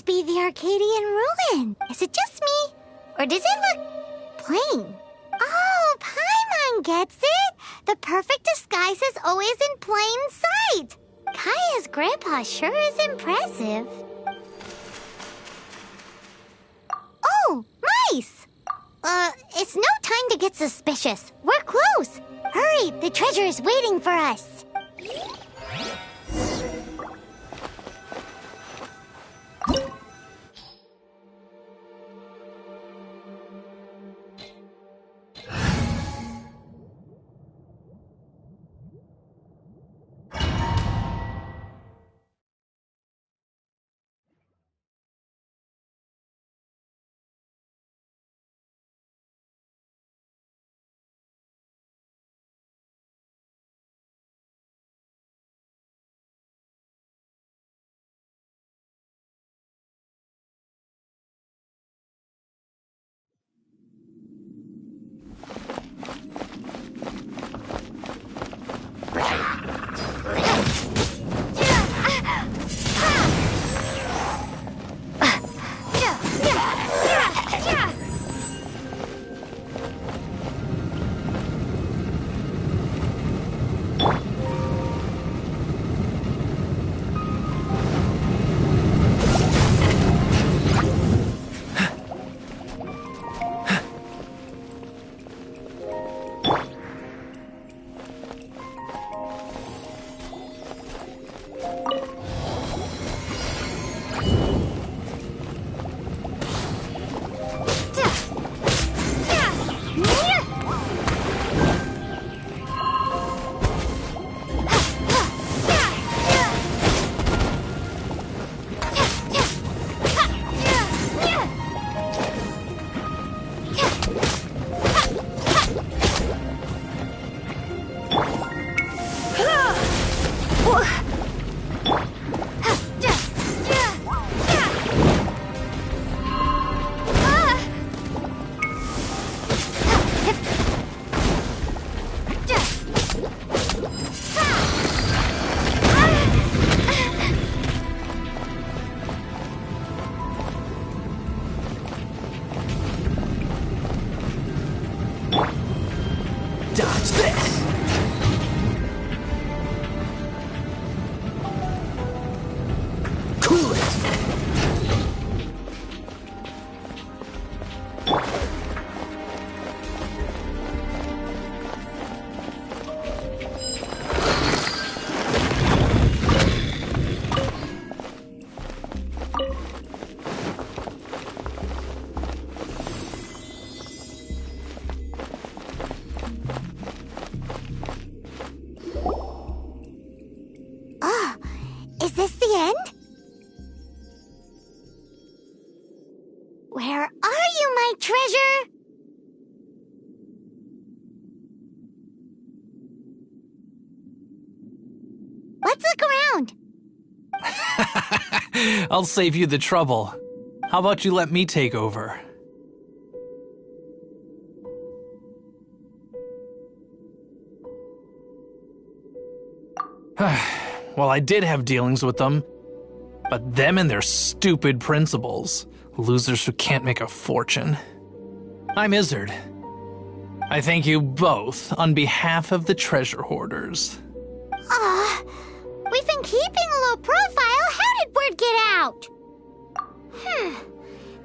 Be the Arcadian ruin. Is it just me? Or does it look plain? Oh, Paimon gets it. The perfect disguise is always in plain sight. Kaya's grandpa sure is impressive. Oh, mice! It's no time to get suspicious. We're close. Hurry, the treasure is waiting for us. Dodge this! Cool it! Is this the end? Where are you, my treasure? Let's look around. I'll save you the trouble. How about you let me take over? Well, I did have dealings with them, but them and their stupid principles. Losers who can't make a fortune. I'm Izzard. I thank you both on behalf of the treasure hoarders. We've been keeping a low profile. How did word get out?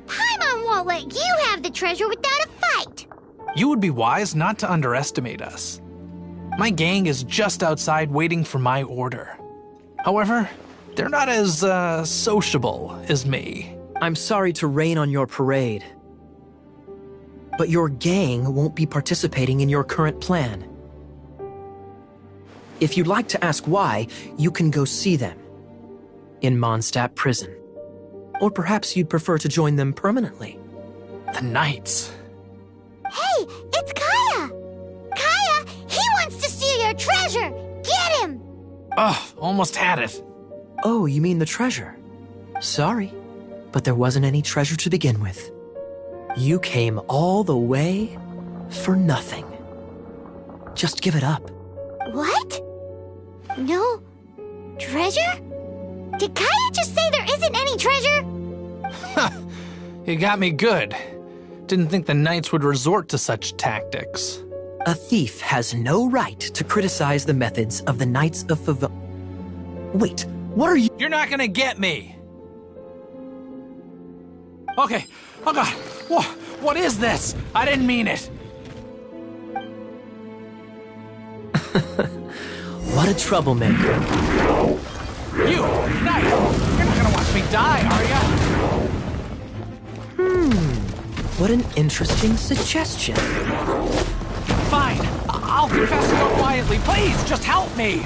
Paimon won't let you have the treasure without a fight. You would be wise not to underestimate us. My gang is just outside waiting for my order. However, they're not as, sociable as me. I'm sorry to rain on your parade, but your gang won't be participating in your current plan. If you'd like to ask why, you can go see them in Mondstadt prison. Or perhaps you'd prefer to join them permanently. The Knights. Hey, it's Kaya! Kaya, he wants to steal your treasure! Get him! Ugh, almost had it. Oh, you mean the treasure? Sorry, but there wasn't any treasure to begin with. You came all the way for nothing. Just give it up. What? No treasure? Did Kaya just say there isn't any treasure? You got me good. Didn't think the Knights would resort to such tactics. A thief has no right to criticize the methods of the Knights of Favonius. Wait, what are you— You're not gonna get me! Okay, oh god, what is this? I didn't mean it. What a troublemaker. You, Knight, you're not gonna watch me die, are ya? What an interesting suggestion. Fine, I'll confess to go quietly. Please, just help me.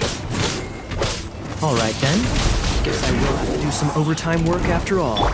All right then. Guess I will have to do some overtime work after all.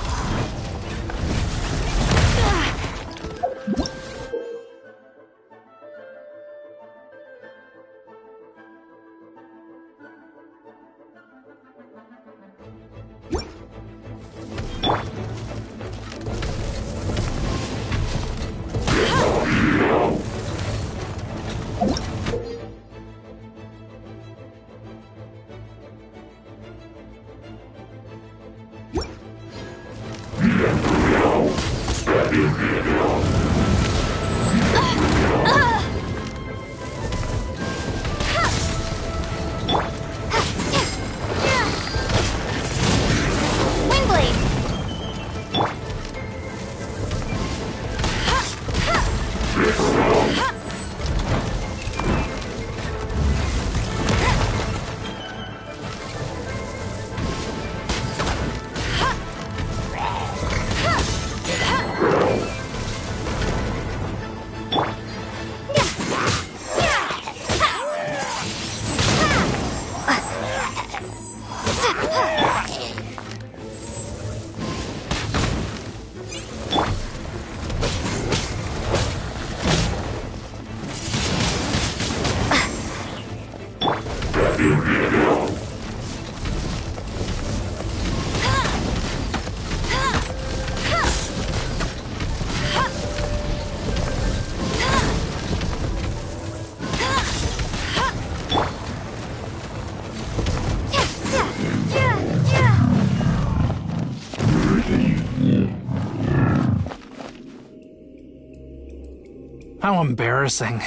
How embarrassing.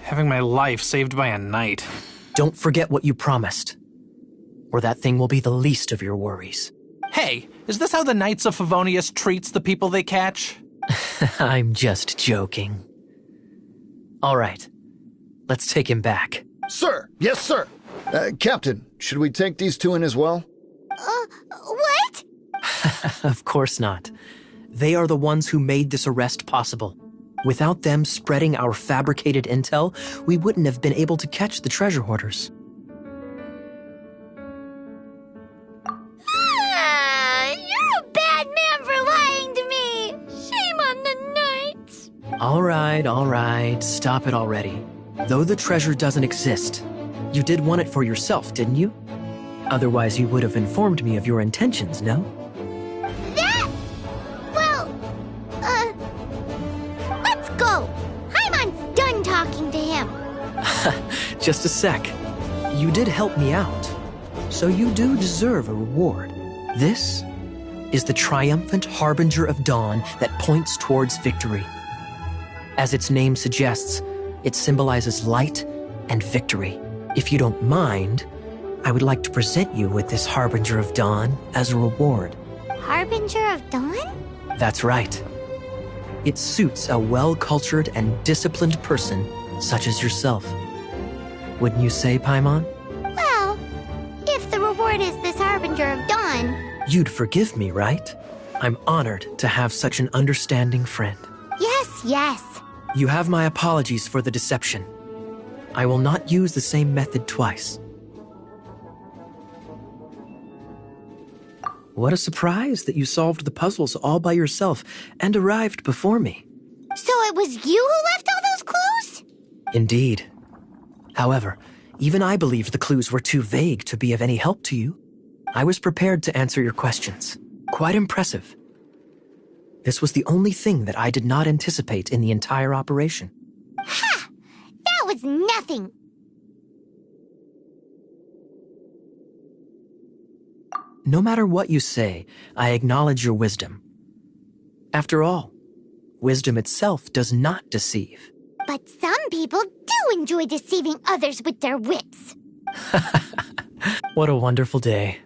having my life saved by a knight. Don't forget what you promised, or that thing will be the least of your worries. Hey, is this how the Knights of Favonius treats the people they catch? I'm just joking. All right, let's take him back. Sir! Yes, sir! Captain, should we take these two in as well? What? Of course not. They are the ones who made this arrest possible. Without them spreading our fabricated intel, we wouldn't have been able to catch the treasure hoarders. You're a bad man for lying to me! Shame on the Knights! All right, stop it already. Though the treasure doesn't exist, you did want it for yourself, didn't you? Otherwise, you would have informed me of your intentions, no? Let's go! Paimon's done talking to him. Just a sec. You did help me out, so you do deserve a reward. This is the triumphant harbinger of dawn that points towards victory. As its name suggests, it symbolizes light and victory. If you don't mind, I would like to present you with this harbinger of dawn as a reward. Harbinger of Dawn? That's right. It suits a well-cultured and disciplined person such as yourself. Wouldn't you say, Paimon? Well, if the reward is this Harbinger of Dawn... You'd forgive me, right? I'm honored to have such an understanding friend. Yes. You have my apologies for the deception. I will not use the same method twice. What a surprise that you solved the puzzles all by yourself and arrived before me. So it was you who left all those clues? Indeed. However, even I believed the clues were too vague to be of any help to you. I was prepared to answer your questions. Quite impressive. This was the only thing that I did not anticipate in the entire operation. Ha! That was nothing! No matter what you say, I acknowledge your wisdom. After all, wisdom itself does not deceive. But some people do enjoy deceiving others with their wits. What a wonderful day.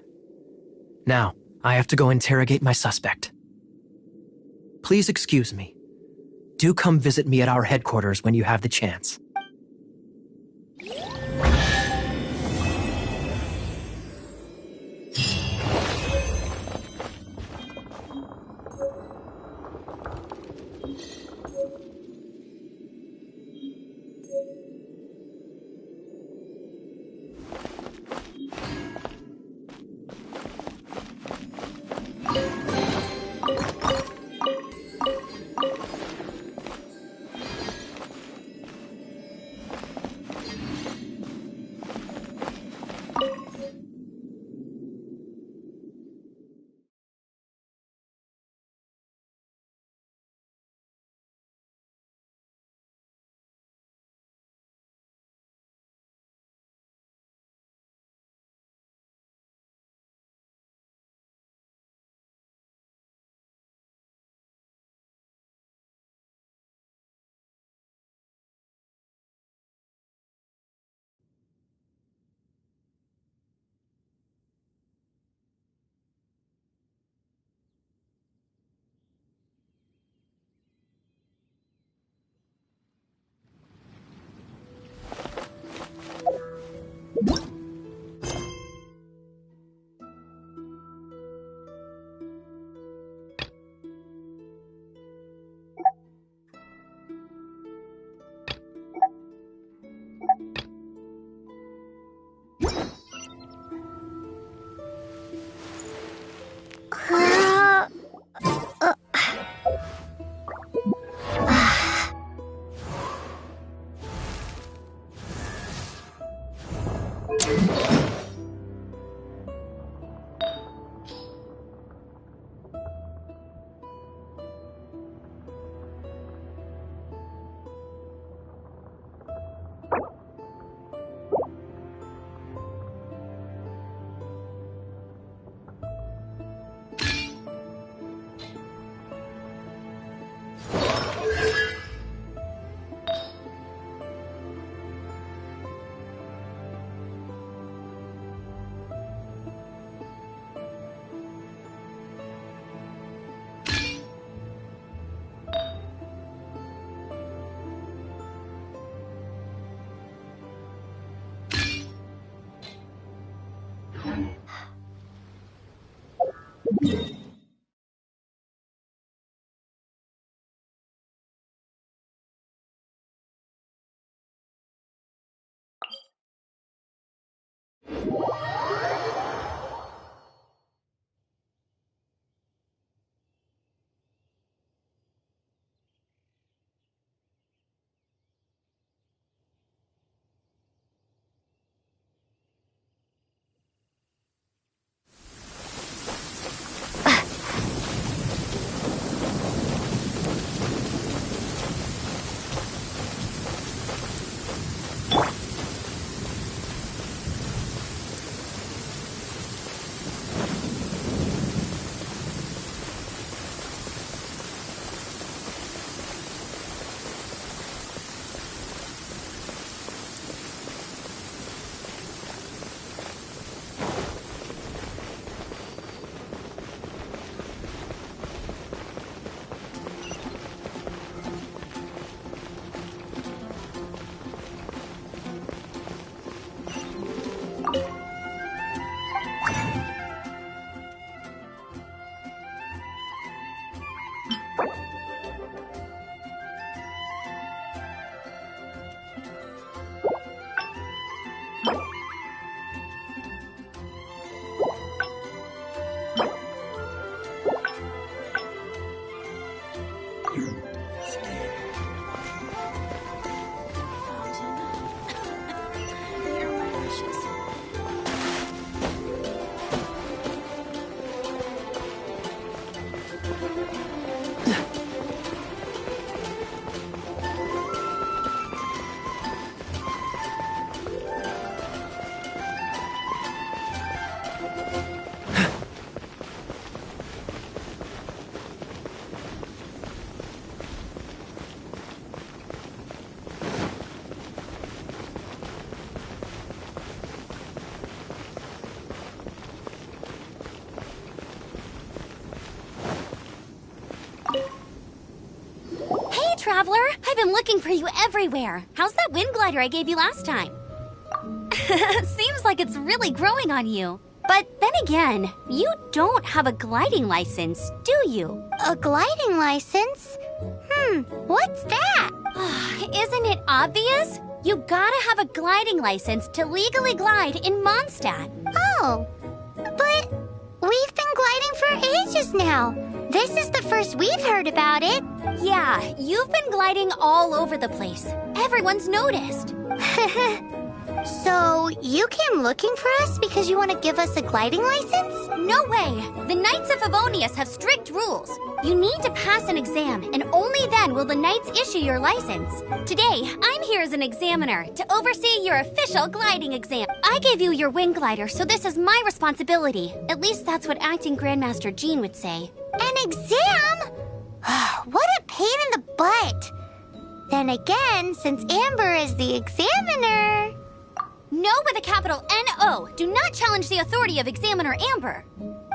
Now, I have to go interrogate my suspect. Please excuse me. Do come visit me at our headquarters when you have the chance. Traveler, I've been looking for you everywhere. How's that wind glider I gave you last time? Seems like it's really growing on you. But then again, you don't have a gliding license, do you? A gliding license? What's that? Isn't it obvious? You gotta have a gliding license to legally glide in Mondstadt. Oh, but we've been gliding for ages now. This is the first we've heard about it. Yeah, you've been gliding all over the place. Everyone's noticed. So, you came looking for us because you want to give us a gliding license? No way! The Knights of Favonius have strict rules. You need to pass an exam, and only then will the Knights issue your license. Today, I'm here as an examiner to oversee your official gliding exam. I gave you your wind glider, so this is my responsibility. At least that's what Acting Grandmaster Jean would say. An exam? What a pain in the butt. Then again, since Amber is the examiner... No with a capital N-O. Do not challenge the authority of Examiner Amber.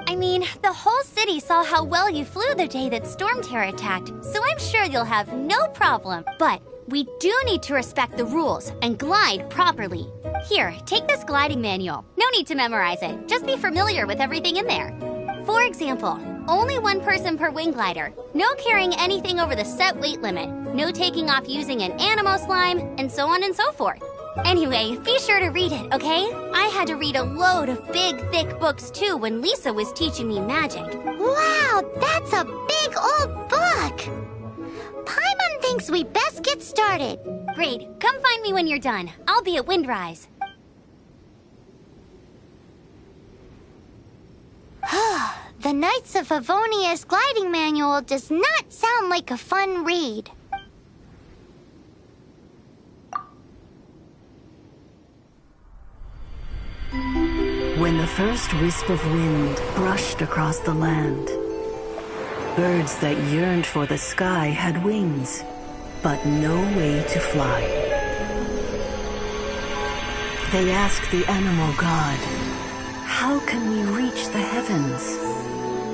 I mean, the whole city saw how well you flew the day that Storm Terror attacked, so I'm sure you'll have no problem. But we do need to respect the rules and glide properly. Here, take this gliding manual. No need to memorize it. Just be familiar with everything in there. For example, only one person per wing glider. No carrying anything over the set weight limit. No taking off using an animo slime, and so on and so forth. Anyway, be sure to read it, okay? I had to read a load of big, thick books too when Lisa was teaching me magic. Wow, that's a big old book! Paimon thinks we best get started. Great, come find me when you're done. I'll be at Windrise. The Knights of Favonius gliding manual does not sound like a fun read. When the first wisp of wind brushed across the land, birds that yearned for the sky had wings, but no way to fly. They asked the animal god, "How can we reach the heavens?"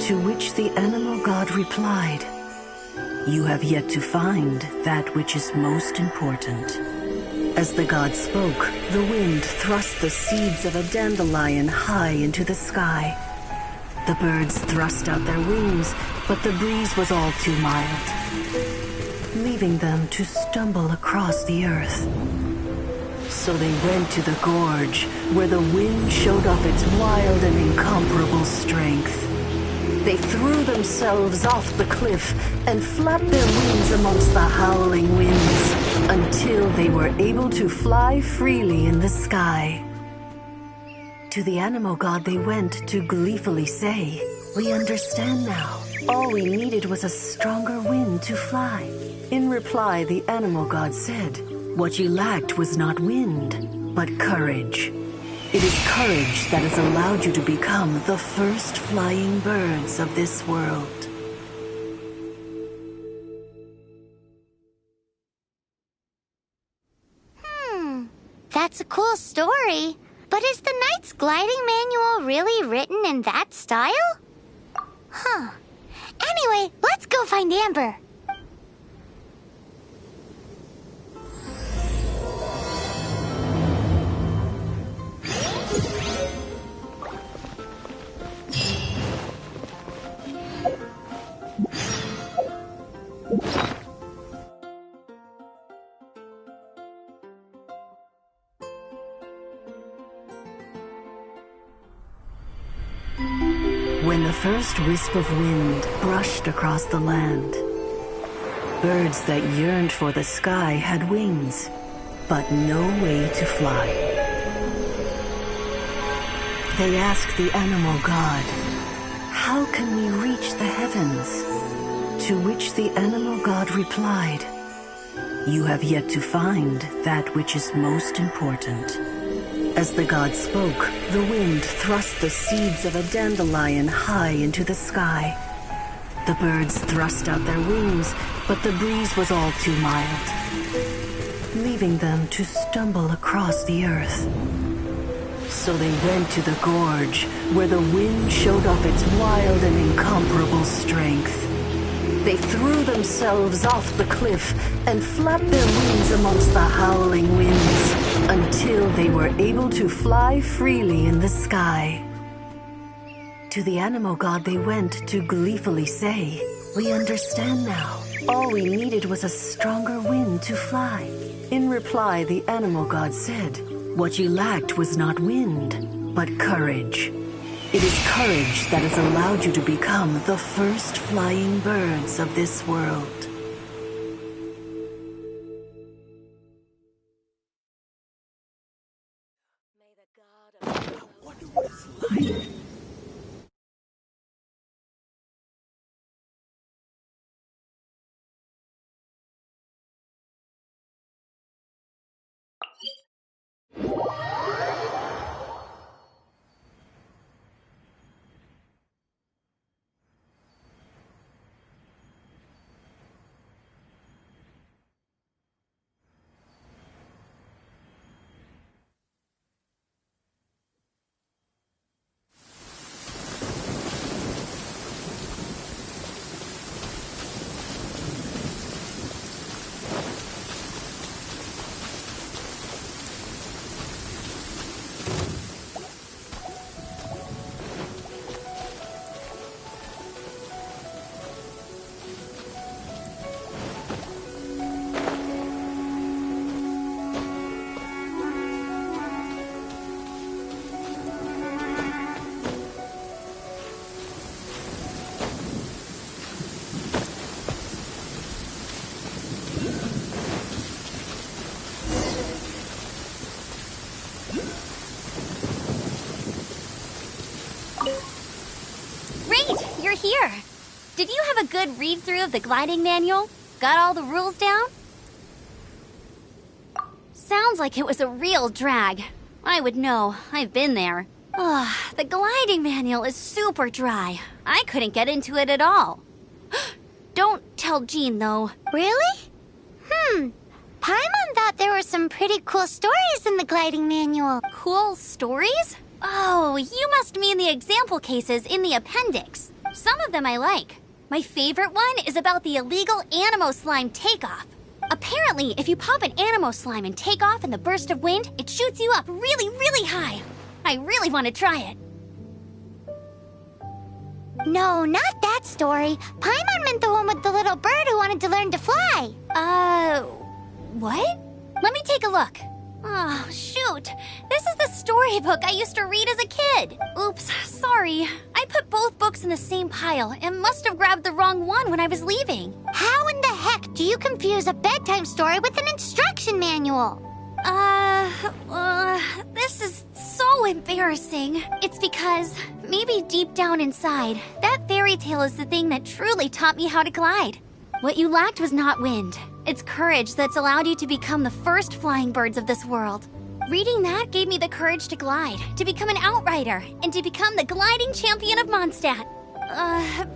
To which the animal god replied, "You have yet to find that which is most important." As the god spoke, the wind thrust the seeds of a dandelion high into the sky. The birds thrust out their wings, but the breeze was all too mild, leaving them to stumble across the earth. So they went to the gorge, where the wind showed off its wild and incomparable strength. They threw themselves off the cliff and flapped their wings amongst the howling winds until they were able to fly freely in the sky. To the animal god they went to gleefully say, "We understand now. All we needed was a stronger wind to fly." In reply, the animal god said, "What you lacked was not wind, but courage. It is courage that has allowed you to become the first flying birds of this world." That's a cool story. But is the Knight's gliding manual really written in that style? Anyway, let's go find Amber. When the first wisp of wind brushed across the land, birds that yearned for the sky had wings, but no way to fly. They asked the animal god, "How can we reach the heavens?" To which the animal god replied, "You have yet to find that which is most important." As the god spoke, the wind thrust the seeds of a dandelion high into the sky. The birds thrust out their wings, but the breeze was all too mild, leaving them to stumble across the earth. So they went to the gorge, where the wind showed off its wild and incomparable strength. They threw themselves off the cliff and flapped their wings amongst the howling winds until they were able to fly freely in the sky. To the animal god they went to gleefully say, "We understand now. All we needed was a stronger wind to fly." In reply, the animal god said, "What you lacked was not wind, but courage. It is courage that has allowed you to become the first flying birds of this world." You're here. Did you have a good read-through of the gliding manual? Got all the rules down? Sounds like it was a real drag. I would know. I've been there. The gliding manual is super dry. I couldn't get into it at all. Don't tell Jean, though. Really? Paimon thought there were some pretty cool stories in the gliding manual. Cool stories? Oh, you must mean the example cases in the appendix. Some of them I like. My favorite one is about the illegal Animo slime takeoff. Apparently, if you pop an Animo slime and take off in the burst of wind, it shoots you up really, really high. I really want to try it. No, not that story. Paimon meant the one with the little bird who wanted to learn to fly. What? Let me take a look. Oh, shoot. This is the storybook I used to read as a kid. Oops, sorry. I put both books in the same pile and must have grabbed the wrong one when I was leaving. How in the heck do you confuse a bedtime story with an instruction manual? This is so embarrassing. It's because, maybe deep down inside, that fairy tale is the thing that truly taught me how to glide. What you lacked was not wind. It's courage that's allowed you to become the first flying birds of this world. Reading that gave me the courage to glide, to become an outrider, and to become the gliding champion of Mondstadt.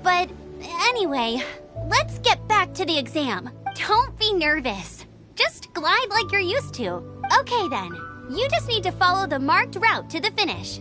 But anyway, let's get back to the exam. Don't be nervous. Just glide like you're used to. Okay then, you just need to follow the marked route to the finish.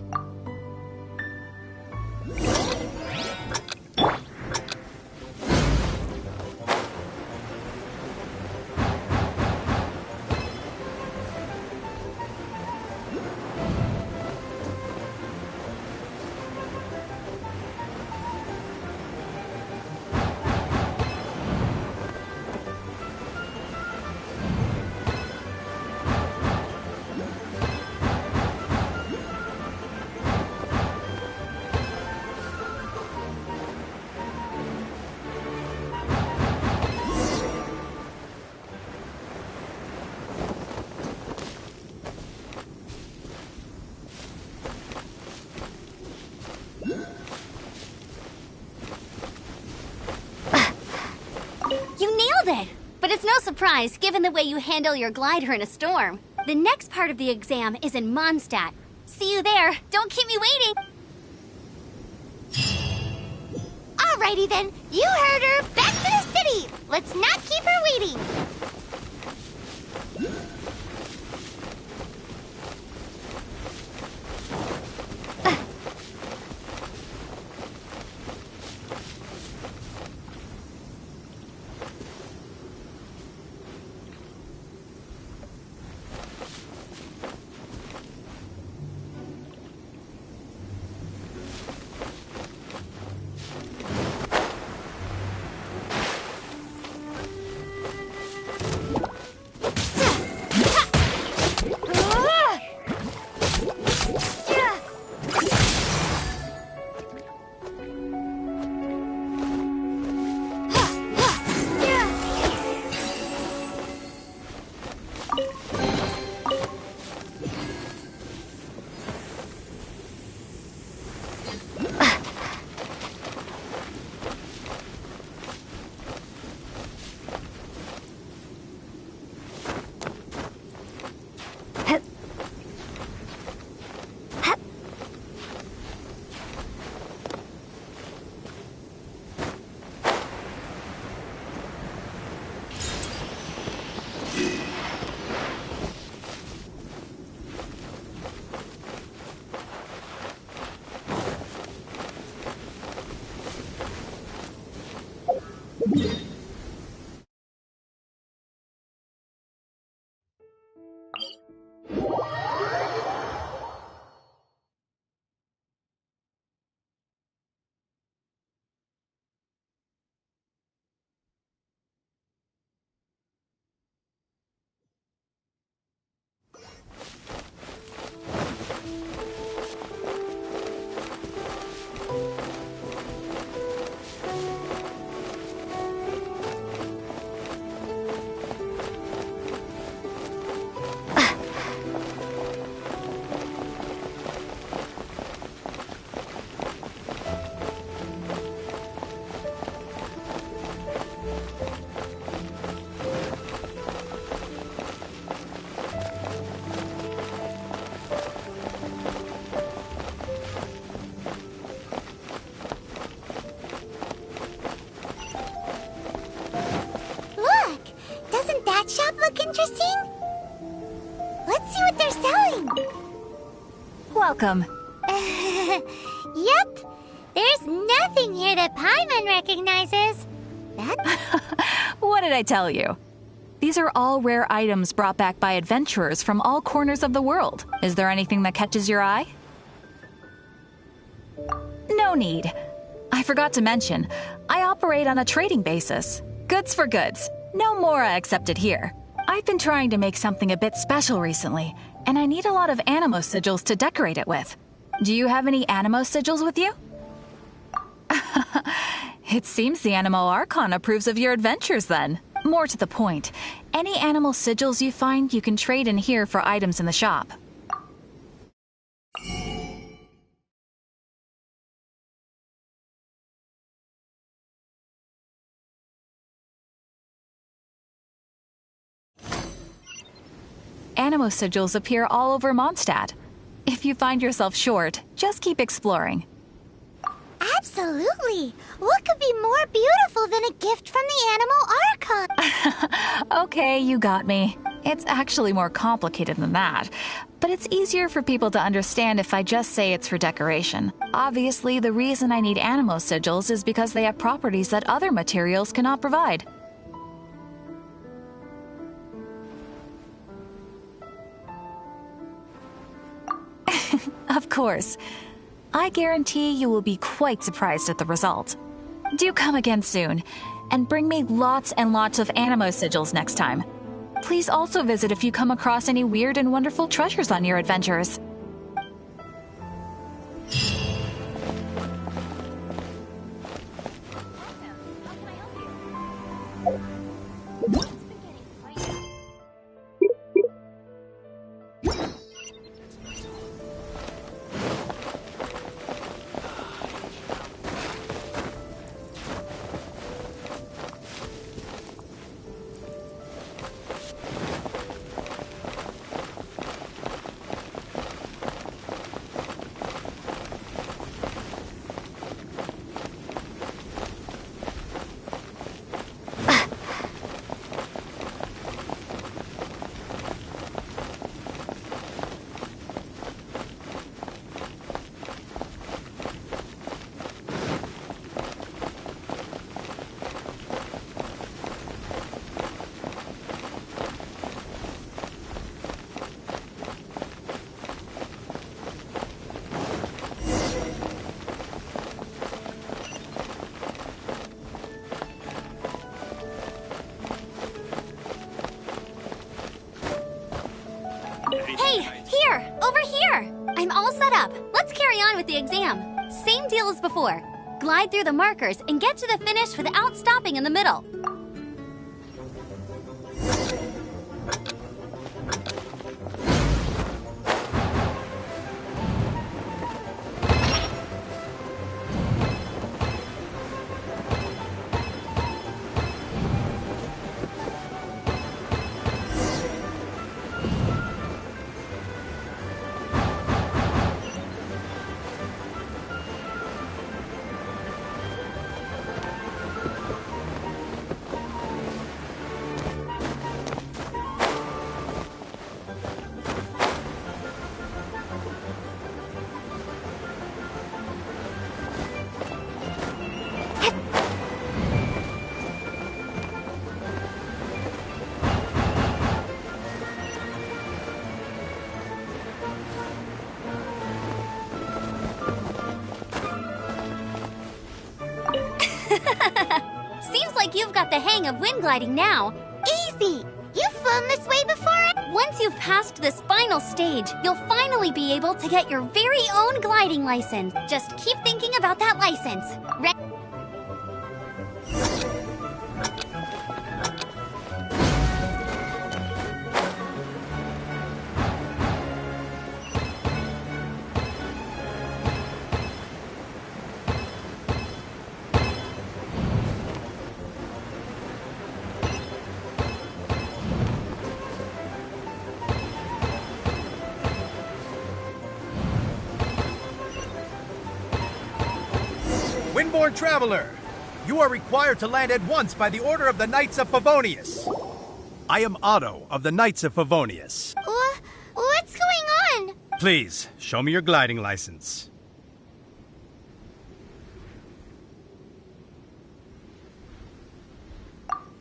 It's no surprise, given the way you handle your glider in a storm. The next part of the exam is in Mondstadt. See you there. Don't keep me waiting. Alrighty then, you heard her. Back to the city. Let's not keep her waiting. Interesting? Let's see what they're selling. Welcome. Yep. There's nothing here that Paimon recognizes. What did I tell you? These are all rare items brought back by adventurers from all corners of the world. Is there anything that catches your eye? No need. I forgot to mention, I operate on a trading basis. Goods for goods. No Mora accepted here. I've been trying to make something a bit special recently, and I need a lot of animo sigils to decorate it with. Do you have any animo sigils with you? It seems the Animo Archon approves of your adventures then. More to the point, any animal sigils you find you can trade in here for items in the shop. Animo sigils appear all over Mondstadt. If you find yourself short, just keep exploring. Absolutely! What could be more beautiful than a gift from the Animal Archon? Okay, you got me. It's actually more complicated than that. But it's easier for people to understand if I just say it's for decoration. Obviously, the reason I need animo sigils is because they have properties that other materials cannot provide. Of course. I guarantee you will be quite surprised at the result. Do come again soon, and bring me lots and lots of animo sigils next time. Please also visit if you come across any weird and wonderful treasures on your adventures. Hey, here! Over here! I'm all set up. Let's carry on with the exam. Same deal as before. Glide through the markers and get to the finish without stopping in the middle. Seems like you've got the hang of wind gliding now. Easy! You've flown this way before? Once you've passed this final stage, you'll finally be able to get your very own gliding license. Just keep thinking about that license. Windborne Traveler, you are required to land at once by the order of the Knights of Favonius. I am Otto of the Knights of Favonius. What's going on? Please, show me your gliding license.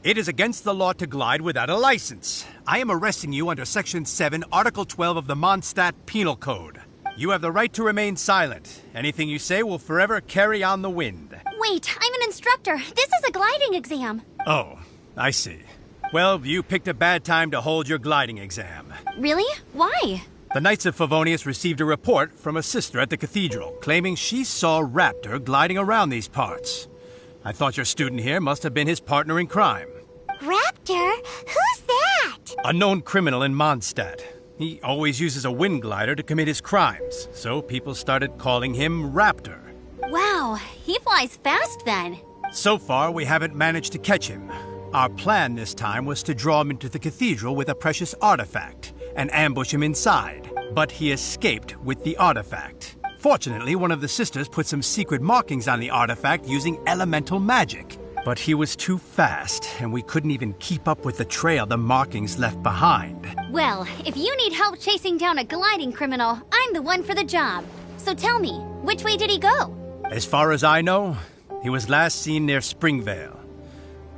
It is against the law to glide without a license. I am arresting you under Section 7, Article 12 of the Mondstadt Penal Code. You have the right to remain silent. Anything you say will forever carry on the wind. Wait, I'm an instructor. This is a gliding exam. Oh, I see. Well, you picked a bad time to hold your gliding exam. Really? Why? The Knights of Favonius received a report from a sister at the cathedral claiming she saw Raptor gliding around these parts. I thought your student here must have been his partner in crime. Raptor? Who's that? A known criminal in Mondstadt. He always uses a wind glider to commit his crimes, so people started calling him Raptor. Wow, he flies fast then. So far, we haven't managed to catch him. Our plan this time was to draw him into the cathedral with a precious artifact and ambush him inside, but he escaped with the artifact. Fortunately, one of the sisters put some secret markings on the artifact using elemental magic. But he was too fast, and we couldn't even keep up with the trail the markings left behind. Well, if you need help chasing down a gliding criminal, I'm the one for the job. So tell me, which way did he go? As far as I know, he was last seen near Springvale.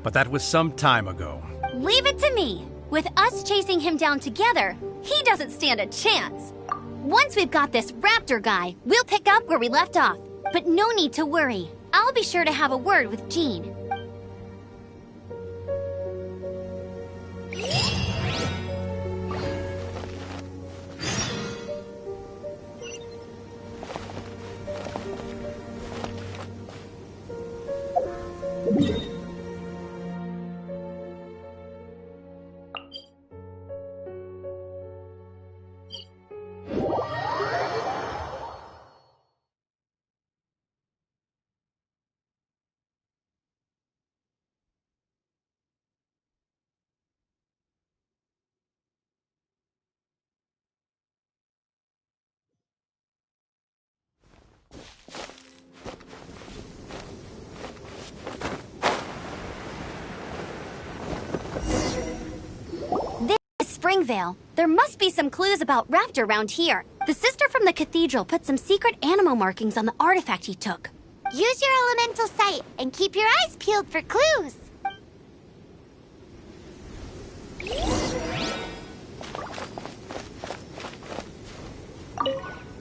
But that was some time ago. Leave it to me. With us chasing him down together, he doesn't stand a chance. Once we've got this Raptor guy, we'll pick up where we left off. But no need to worry. I'll be sure to have a word with Jean. Springvale. There must be some clues about Raptor around here. The sister from the cathedral put some secret animal markings on the artifact he took. Use your elemental sight and keep your eyes peeled for clues.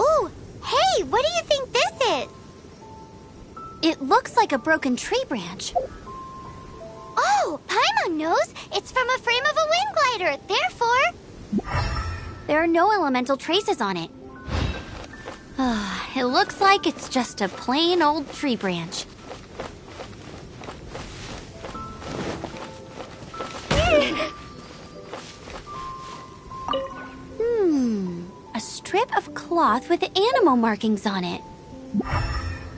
Ooh, hey, what do you think this is? It looks like a broken tree branch. Oh, Paimon knows. It's from a frame of a wind glider. Therefore... There are no elemental traces on it. It looks like it's just a plain old tree branch. A strip of cloth with animal markings on it.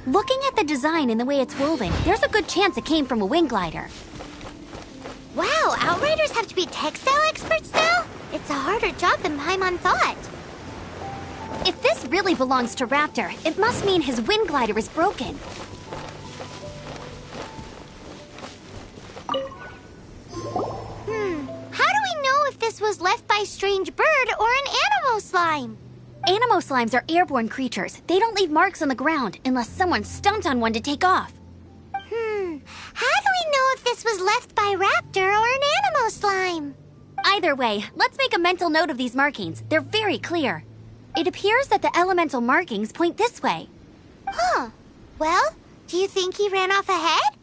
Looking at the design and the way it's woven, there's a good chance it came from a wing glider. Wow, Outriders have to be textile experts now? It's a harder job than Paimon thought. If this really belongs to Raptor, it must mean his wind glider is broken. How do we know if this was left by Strange Bird or an Animo Slime? Animo slimes are airborne creatures. They don't leave marks on the ground unless someone stomped on one to take off. How do we know if this was left by Raptor or an Animo Slime? Either way, let's make a mental note of these markings. They're very clear. It appears that the elemental markings point this way. Well, do you think he ran off ahead?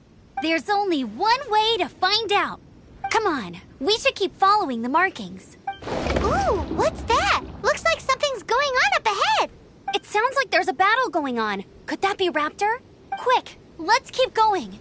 There's only one way to find out. Come on, we should keep following the markings. Ooh, what's that? Looks like something's going on up ahead. It sounds like there's a battle going on. Could that be Raptor? Quick, let's keep going.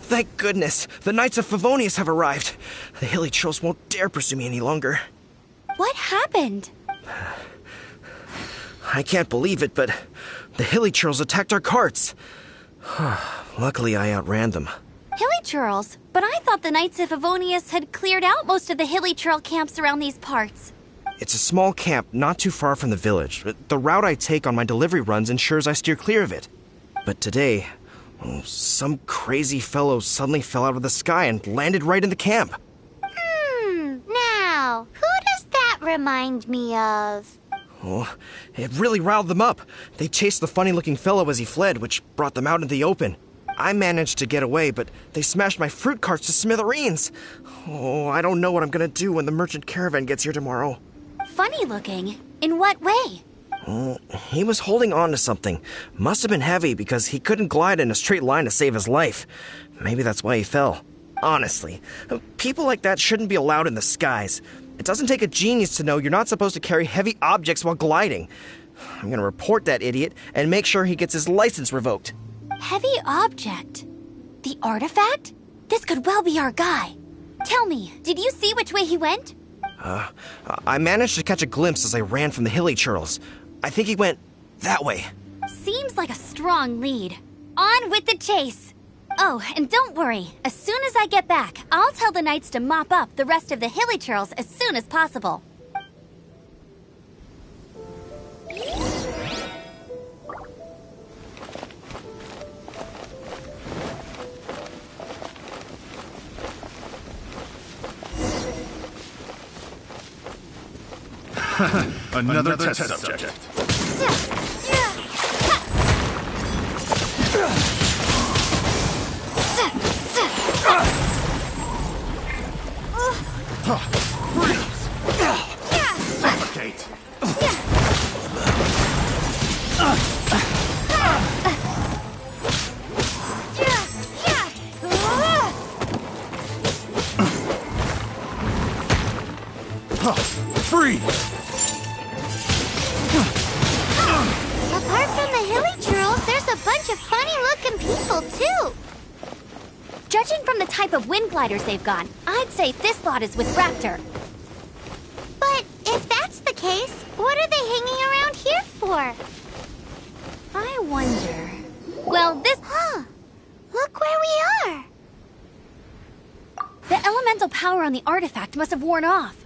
Thank goodness, the Knights of Favonius have arrived. The hilly trolls won't dare pursue me any longer. What happened? I can't believe it, but the hilly trolls attacked our carts. Luckily, I outran them. Hilly Churls? But I thought the Knights of Favonius had cleared out most of the Hilly Churl camps around these parts. It's a small camp not too far from the village. The route I take on my delivery runs ensures I steer clear of it. But today, some crazy fellow suddenly fell out of the sky and landed right in the camp. Now, who does that remind me of? Oh, it really riled them up. They chased the funny-looking fellow as he fled, which brought them out into the open. I managed to get away, but they smashed my fruit carts to smithereens. Oh, I don't know what I'm gonna do when the merchant caravan gets here tomorrow. Funny looking? In what way? He was holding on to something. Must have been heavy because he couldn't glide in a straight line to save his life. Maybe that's why he fell. Honestly, people like that shouldn't be allowed in the skies. It doesn't take a genius to know you're not supposed to carry heavy objects while gliding. I'm gonna report that idiot and make sure he gets his license revoked. Heavy object? The artifact? This could well be our guy. Tell me, did you see which way he went? I managed to catch a glimpse as I ran from the hilly churls. I think he went that way. Seems like a strong lead. On with the chase! Oh, and don't worry. As soon as I get back, I'll tell the knights to mop up the rest of the hilly churls as soon as possible. Another test subject. Freeze! Suffocate! Freeze! Apart from the hilly churls, there's a bunch of funny-looking people, too. Judging from the type of wind gliders they've got, I'd say this lot is with Raptor. But if that's the case, what are they hanging around here for? I wonder... Well, this... Look where we are. The elemental power on the artifact must have worn off.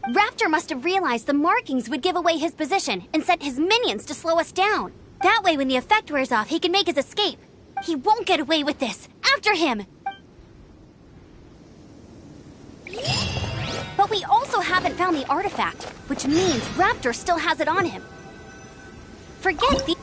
Raptor must have realized the markings would give away his position and sent his minions to slow us down. That way when the effect wears off, he can make his escape. He won't get away with this. After him! But we also haven't found the artifact, which means Raptor still has it on him. Forget the...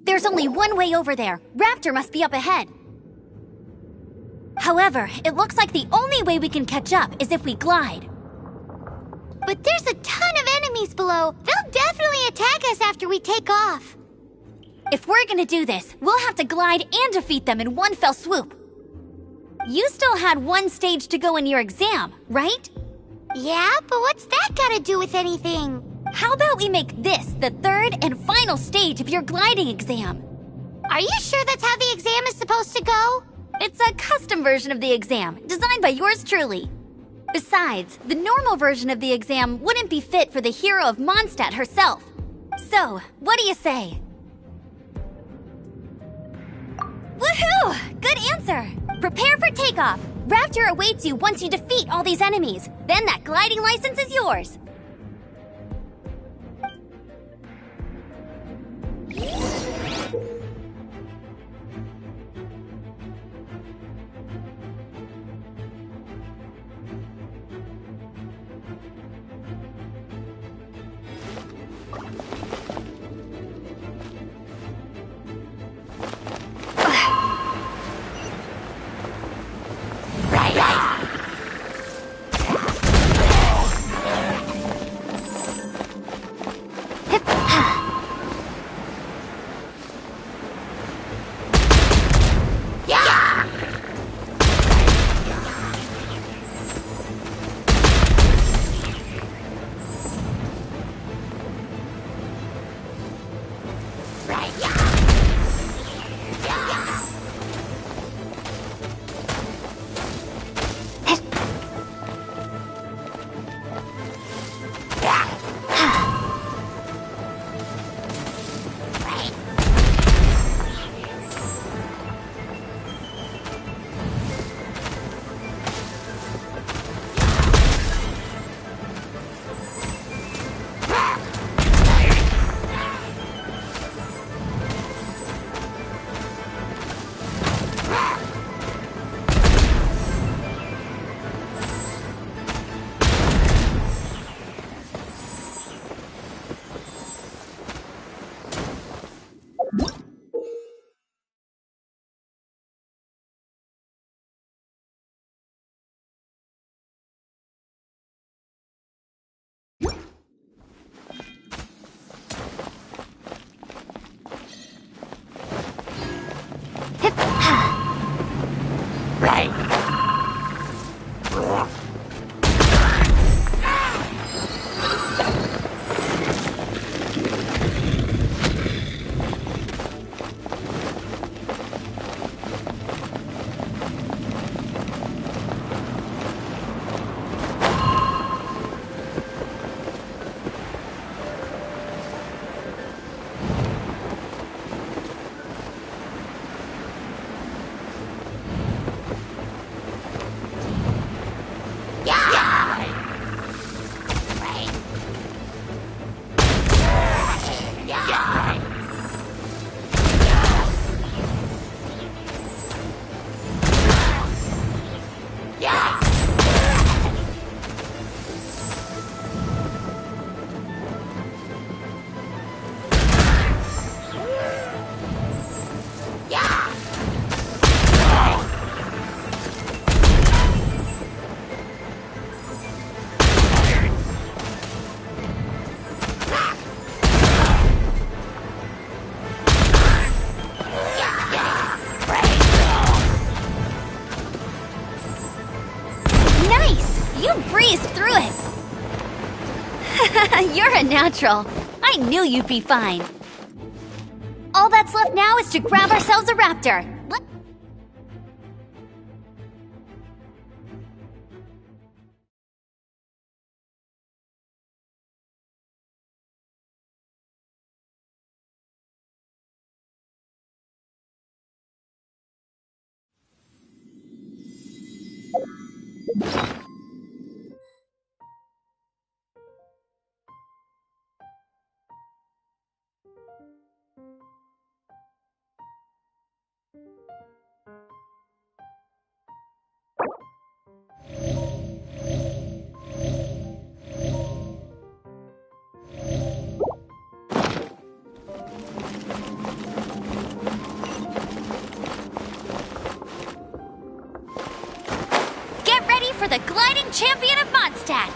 There's only one way over there. Raptor must be up ahead. However, it looks like the only way we can catch up is if we glide. But there's a ton of enemies below. They'll definitely attack us after we take off. If we're gonna do this, we'll have to glide and defeat them in one fell swoop. You still had one stage to go in your exam, right? Yeah, but what's that gotta do with anything? How about we make this the third and final stage of your gliding exam? Are you sure that's how the exam is supposed to go? It's a custom version of the exam, designed by yours truly. Besides, the normal version of the exam wouldn't be fit for the hero of Mondstadt herself. So, what do you say? Woohoo! Good answer! Prepare for takeoff! Raptor awaits you once you defeat all these enemies. Then that gliding license is yours. You're a natural. I knew you'd be fine. All that's left now is to grab ourselves a raptor. Get ready for the gliding champion of Mondstadt!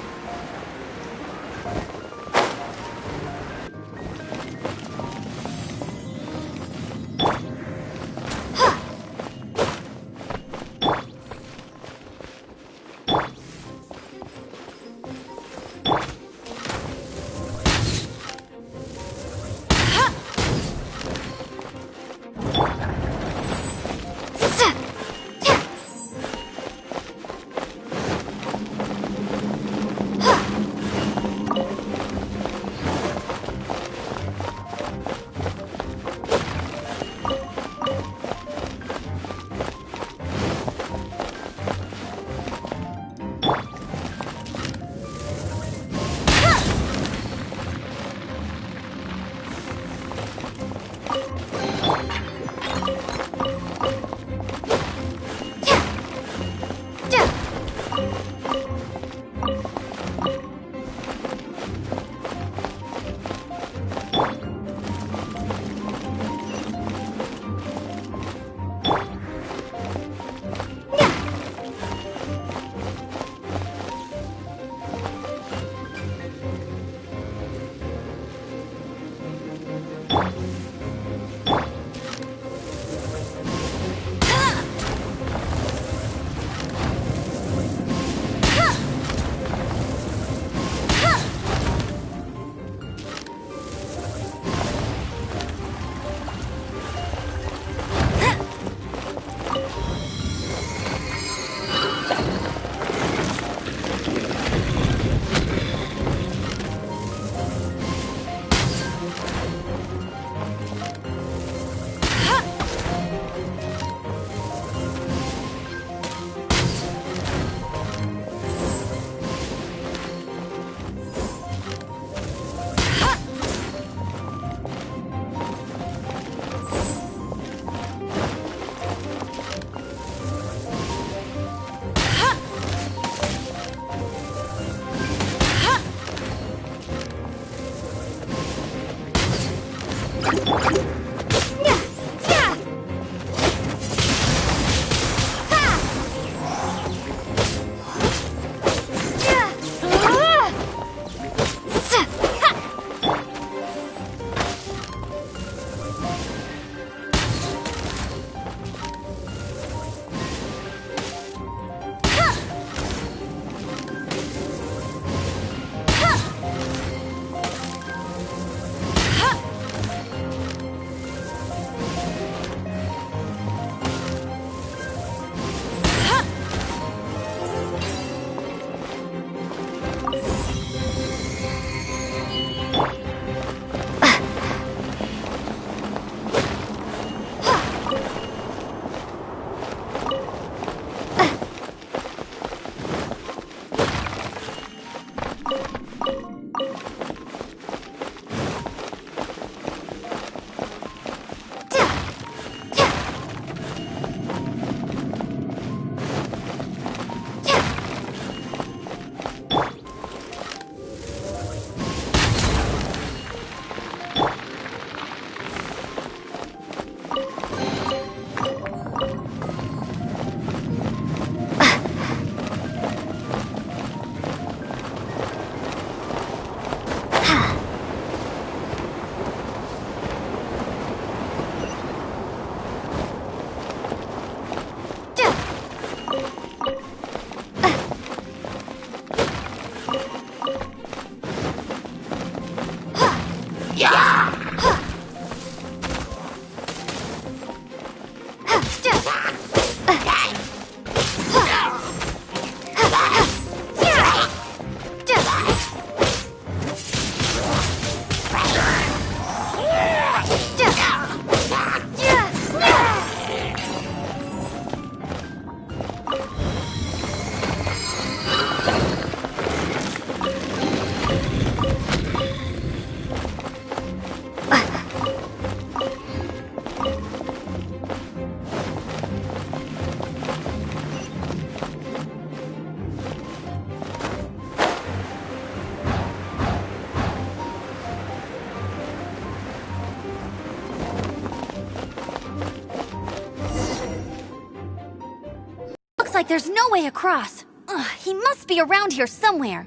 Like there's no way across. Ugh, he must be around here somewhere.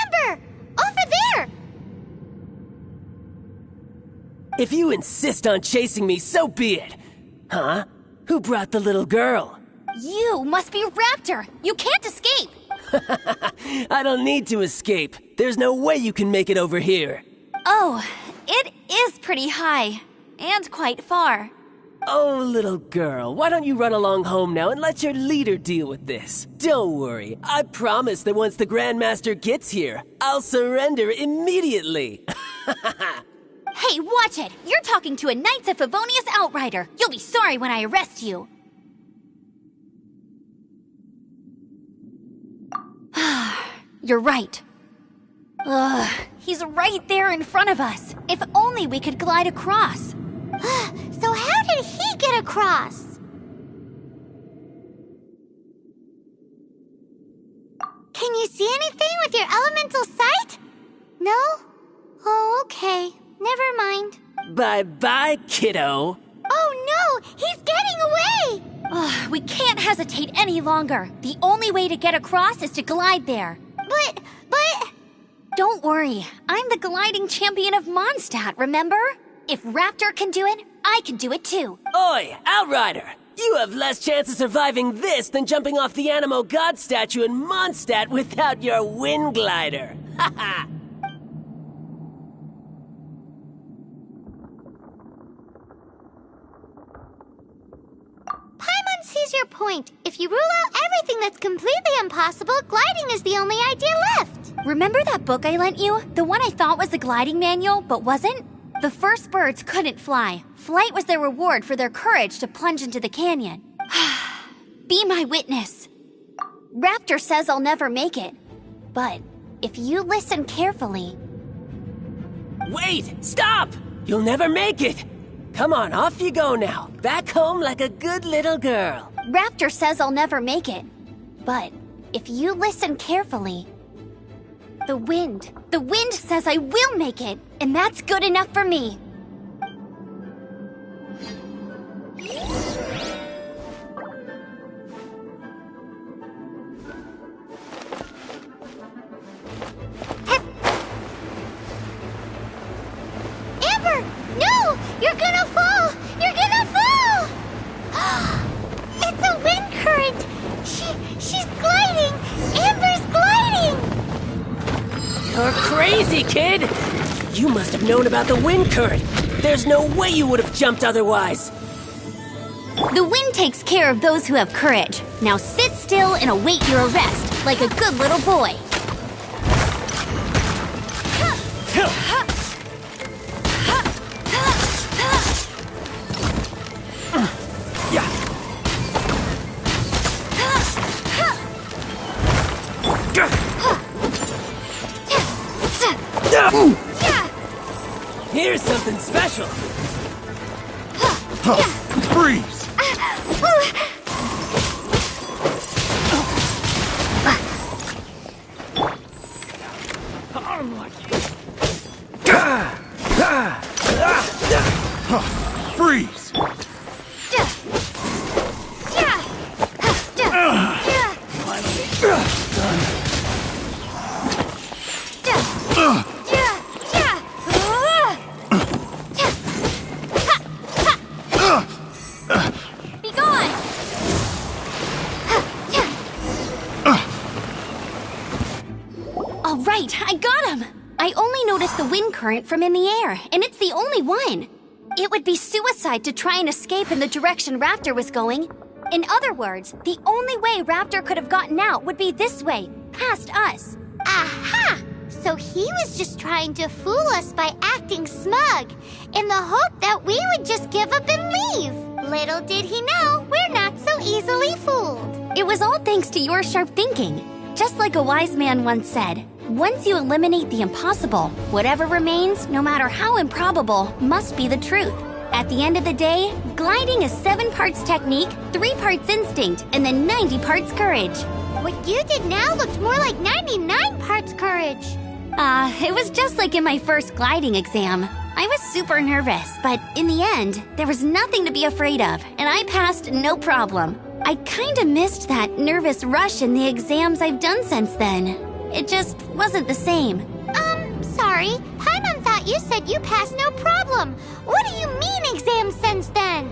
Amber! Over there! If you insist on chasing me, so be it. Huh? Who brought the little girl? You must be Raptor. You can't escape. I don't need to escape. There's no way you can make it over here. Oh, it is pretty high. And quite far. Oh, little girl, why don't you run along home now and let your leader deal with this? Don't worry, I promise that once the Grandmaster gets here, I'll surrender immediately. Hey, watch it! You're talking to a Knights of Favonius outrider. You'll be sorry when I arrest you. You're right. Ugh, he's right there in front of us. If only we could glide across. So how did he get across? Can you see anything with your elemental sight? No? Oh, okay. Never mind. Bye-bye, kiddo. Oh no! He's getting away! Ugh, we can't hesitate any longer. The only way to get across is to glide there. But... Don't worry. I'm the gliding champion of Mondstadt, remember? If Raptor can do it, I can do it too. Oi, Outrider! You have less chance of surviving this than jumping off the Animo God statue in Mondstadt without your wind glider. Haha! Paimon sees your point. If you rule out everything that's completely impossible, gliding is the only idea left. Remember that book I lent you? The one I thought was the gliding manual, but wasn't? The first birds couldn't fly. Flight was their reward for their courage to plunge into the canyon. Be my witness. Raptor says I'll never make it. But if you listen carefully... Wait! Stop! You'll never make it! Come on, off you go now. Back home like a good little girl. Raptor says I'll never make it. But if you listen carefully... The wind says I will make it, and that's good enough for me. You're gonna fall! You're gonna fall! It's a wind current! She's gliding! Amber's gliding! You're crazy, kid! You must have known about the wind current. There's no way you would have jumped otherwise. The wind takes care of those who have courage. Now sit still and await your arrest, like a good little boy. Here's something special. Freeze! Freeze! Be gone! All right, I got him! I only noticed the wind current from in the air, and it's the only one. It would be suicide to try and escape in the direction Raptor was going. In other words, the only way Raptor could have gotten out would be this way, past us. Aha! So he was just trying to fool us by acting smug, in the hope that we would just give up and leave. Little did he know, we're not so easily fooled. It was all thanks to your sharp thinking. Just like a wise man once said, once you eliminate the impossible, whatever remains, no matter how improbable, must be the truth. At the end of the day, gliding is 7 parts technique, 3 parts instinct, and then 90 parts courage. What you did now looked more like 99 parts courage. It was just like in my first gliding exam. I was super nervous, but in the end, there was nothing to be afraid of, and I passed no problem. I kinda missed that nervous rush in the exams I've done since then. It just wasn't the same. Sorry. Paimon thought you said you passed no problem. What do you mean exams since then?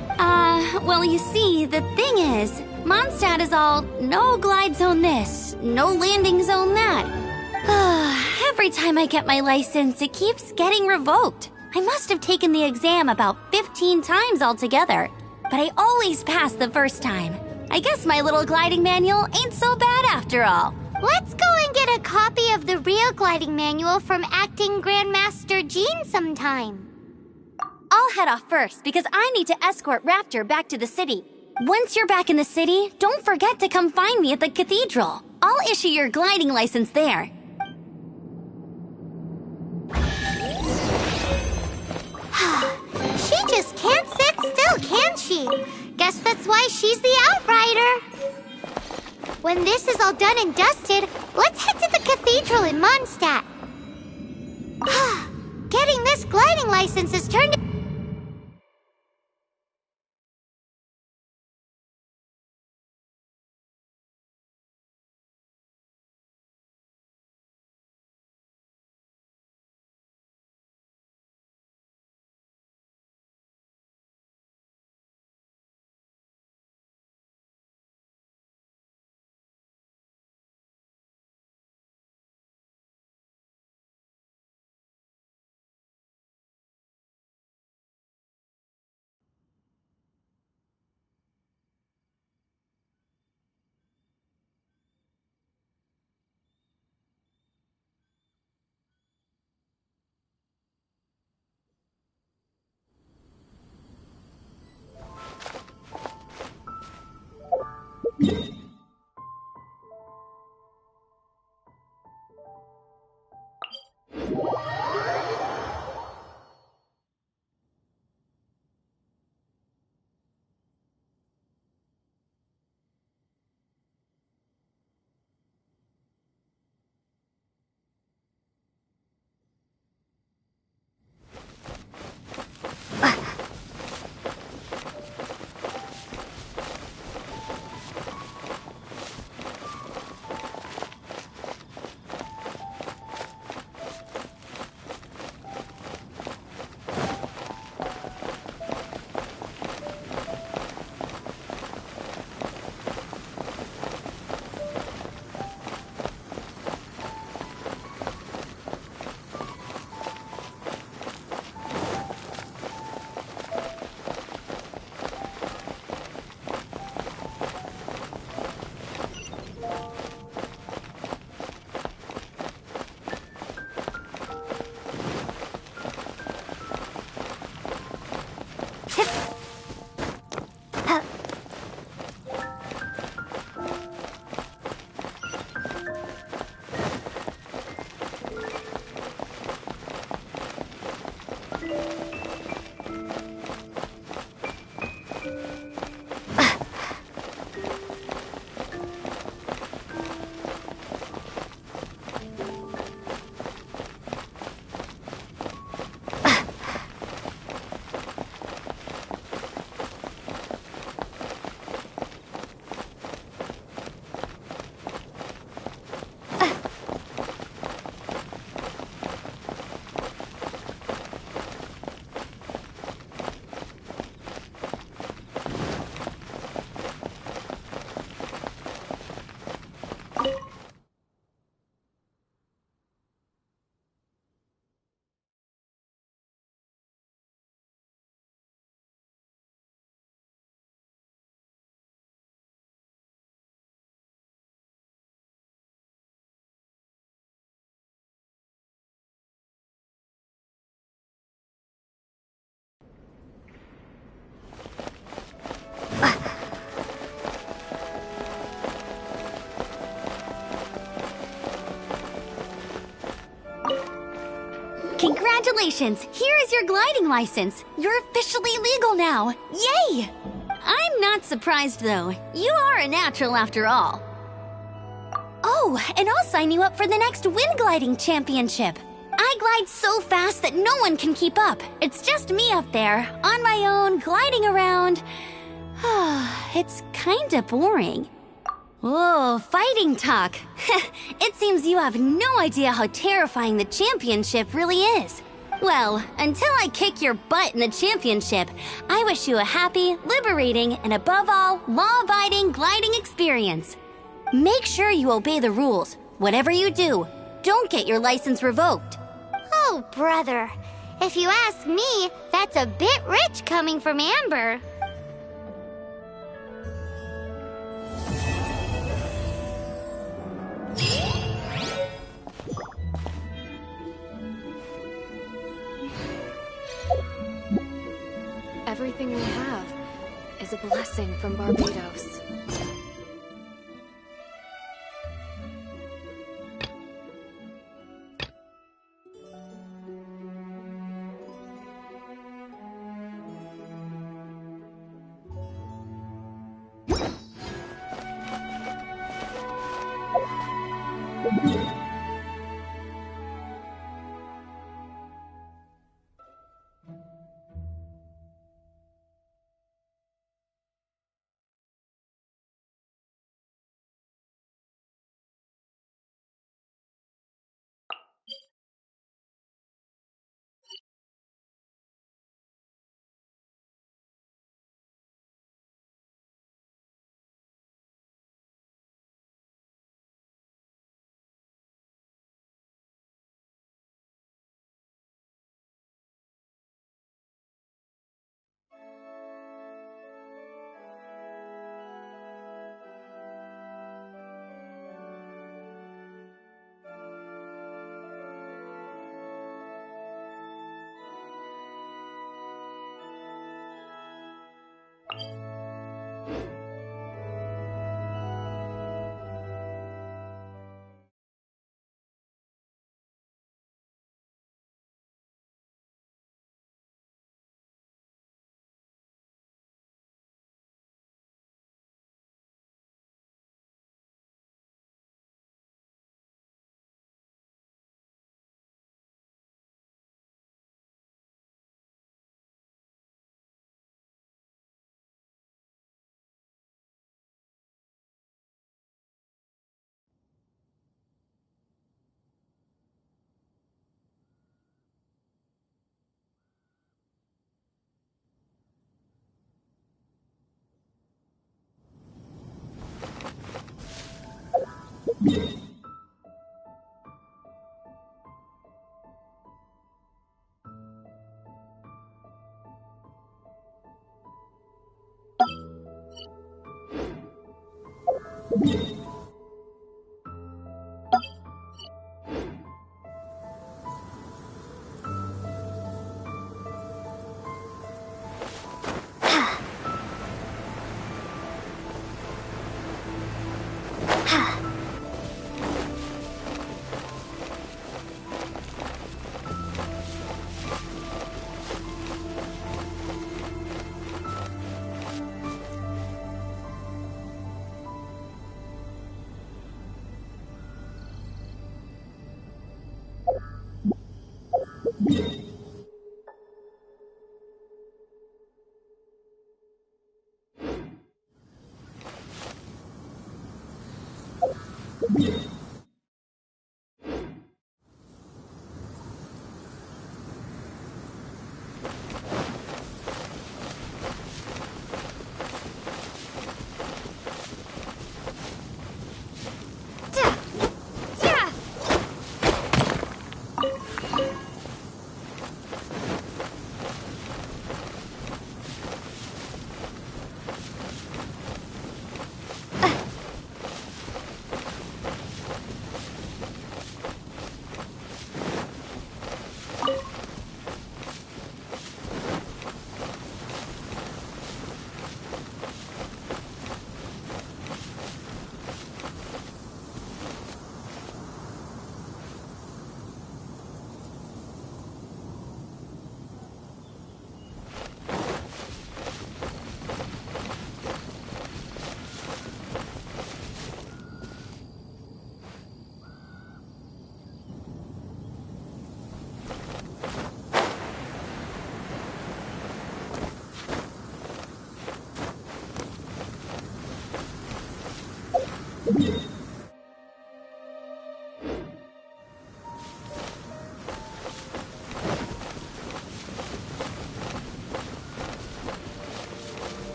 Well, you see, the thing is, Mondstadt is all no glide zone this, no landing zone that. Every time I get my license, it keeps getting revoked. I must have taken the exam about 15 times altogether, but I always pass the first time. I guess my little gliding manual ain't so bad after all. Let's go and get a copy of the real gliding manual from Acting Grandmaster Jean sometime. I'll head off first because I need to escort Raptor back to the city. Once you're back in the city, don't forget to come find me at the cathedral. I'll issue your gliding license there. She just can't sit still, can she? Guess that's why she's the outrider. When this is all done and dusted, let's head to the cathedral in Mondstadt. Getting this gliding license has turned Congratulations! Here is your gliding license. You're officially legal now. Yay! I'm not surprised, though. You are a natural after all. Oh, and I'll sign you up for the next wind gliding championship. I glide so fast that no one can keep up. It's just me up there, on my own, gliding around. It's kinda boring. Oh, fighting talk. It seems you have no idea how terrifying the championship really is. Well, until I kick your butt in the championship, I wish you a happy, liberating, and above all, law-abiding gliding experience. Make sure you obey the rules. Whatever you do, don't get your license revoked. Oh, brother. If you ask me, that's a bit rich coming from Amber. Everything we have is a blessing from Barbados.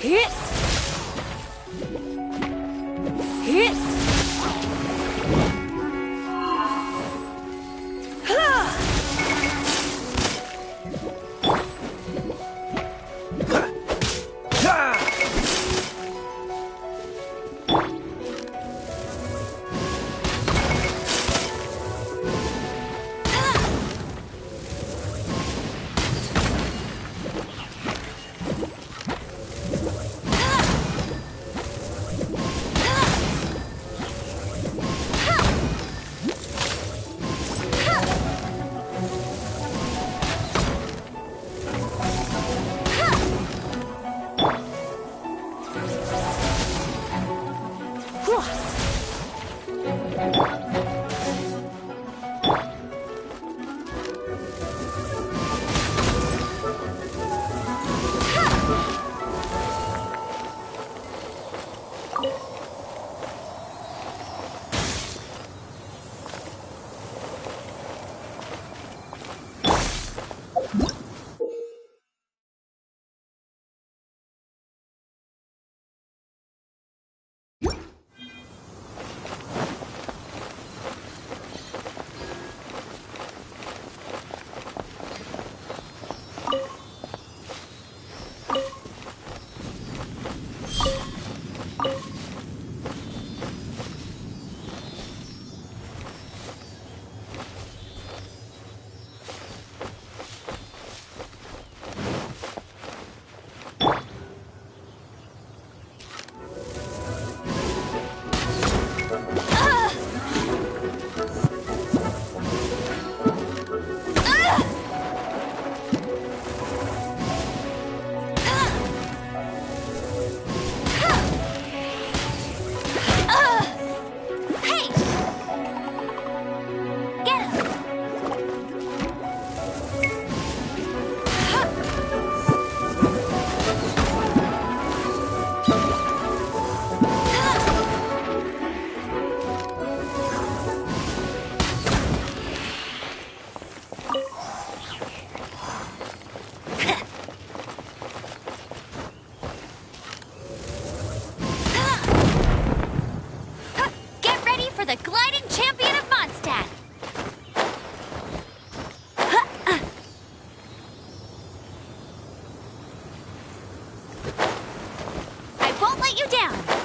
Hit! Hit! The gliding champion of Mondstadt! I won't let you down!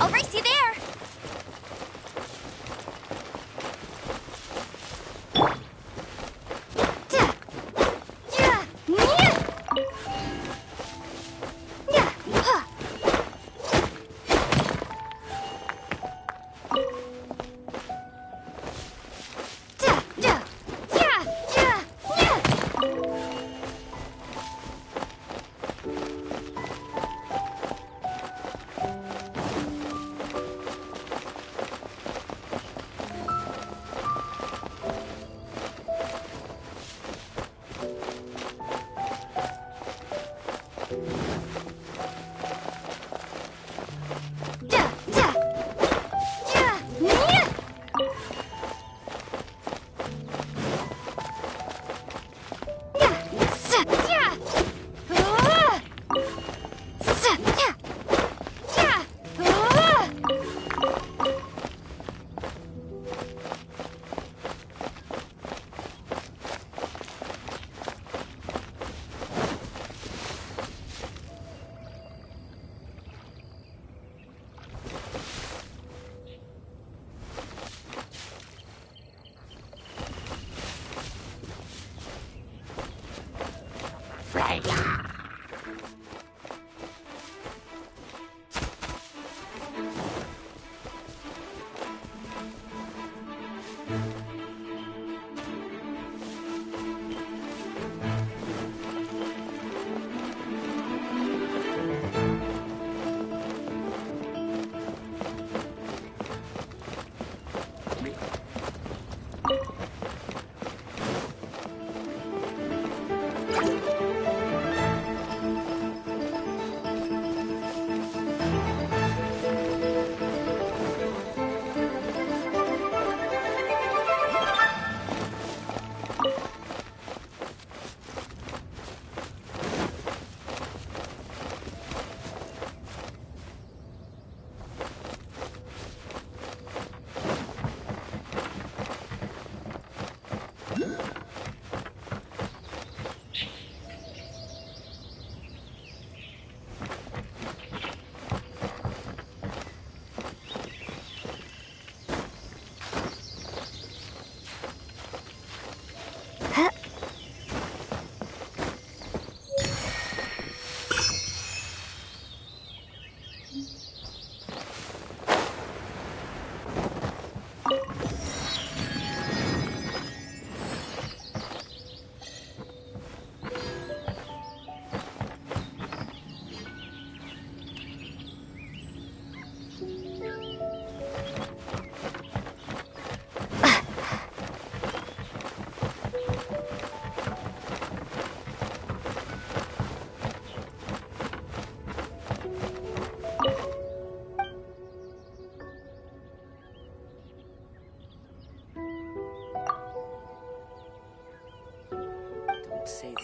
I'll race you there! say.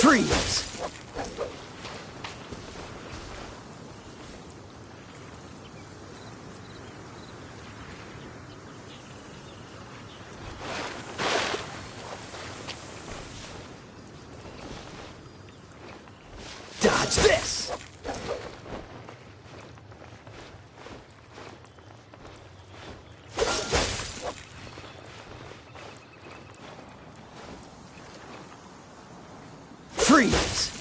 Freeze! Watch this! Freeze!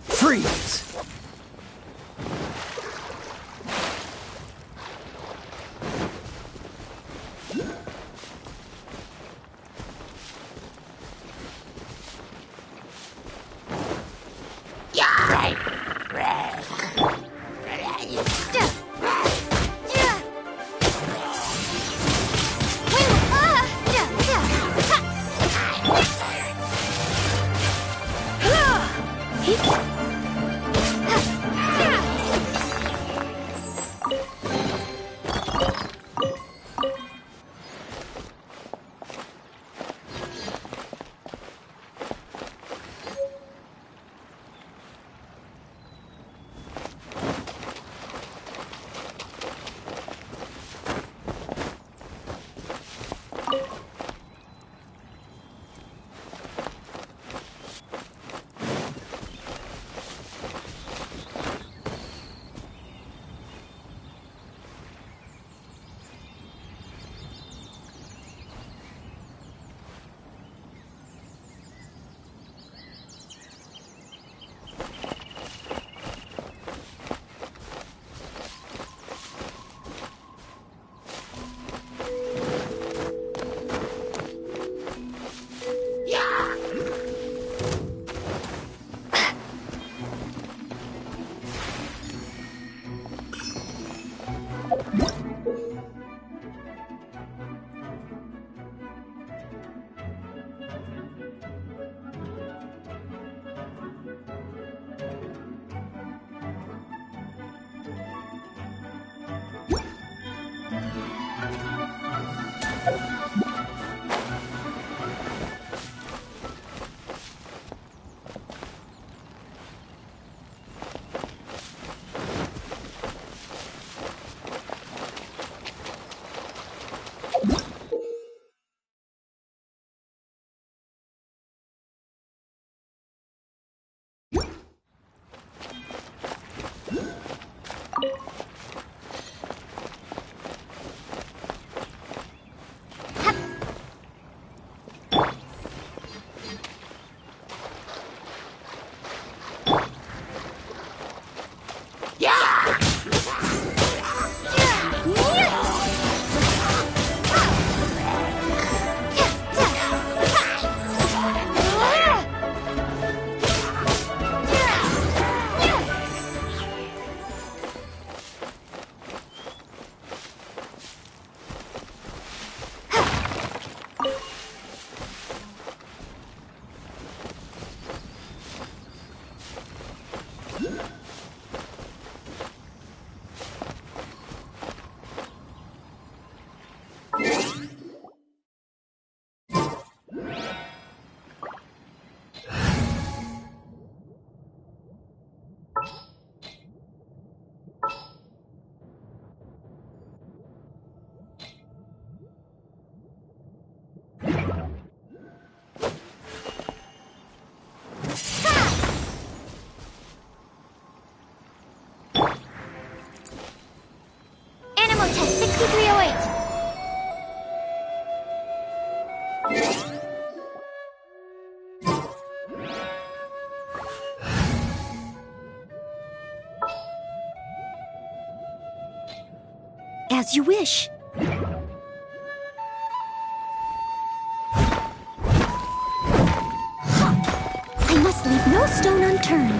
Freeze! As you wish. I must leave no stone unturned.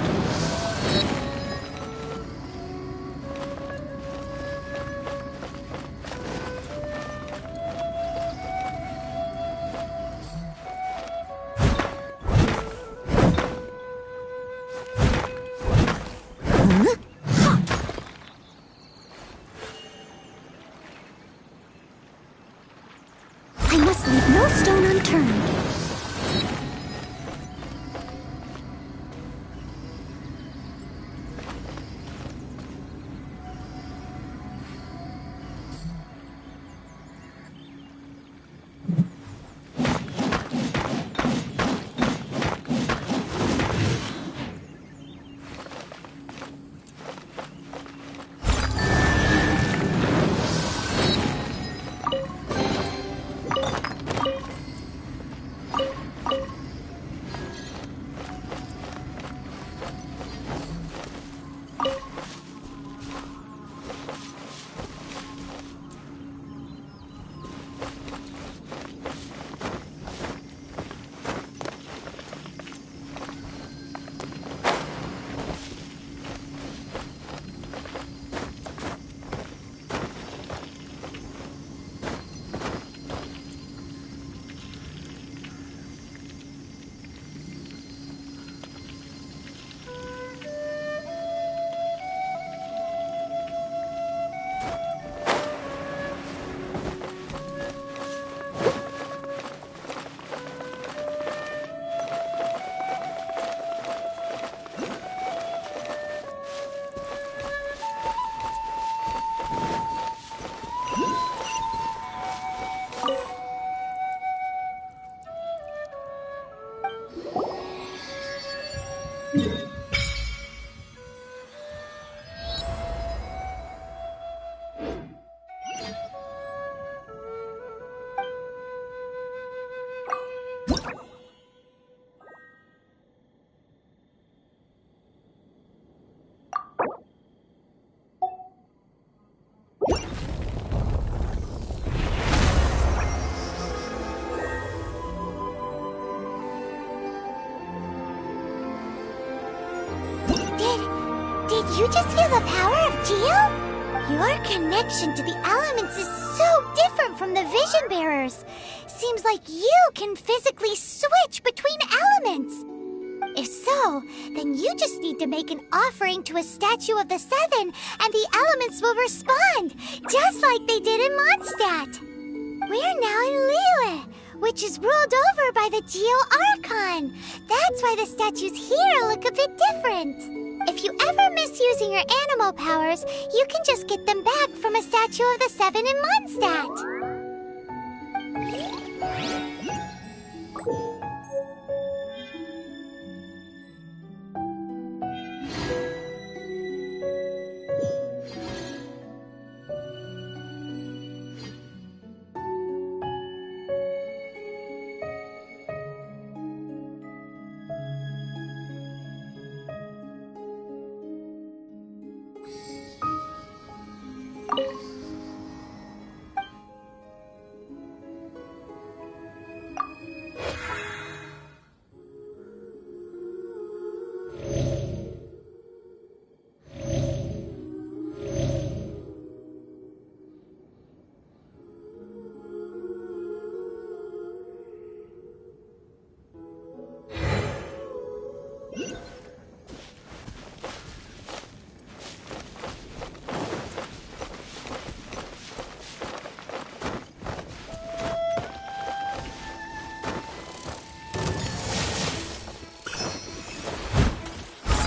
I must leave no stone unturned. you just feel the power of Geo? Your connection to the elements is so different from the Vision Bearers. Seems like you can physically switch between elements. If so, then you just need to make an offering to a statue of the Seven, and the elements will respond, just like they did in Mondstadt. We're now in Liyue, which is ruled over by the Geo Archon. That's why the statues here look a bit different. If you ever miss using your animal powers, you can just get them back from a statue of the Seven in Mondstadt.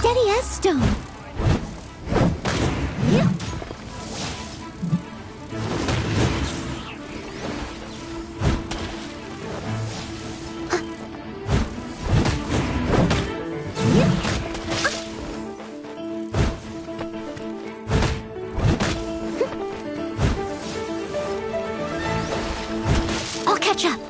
Steady as stone. I'll catch up.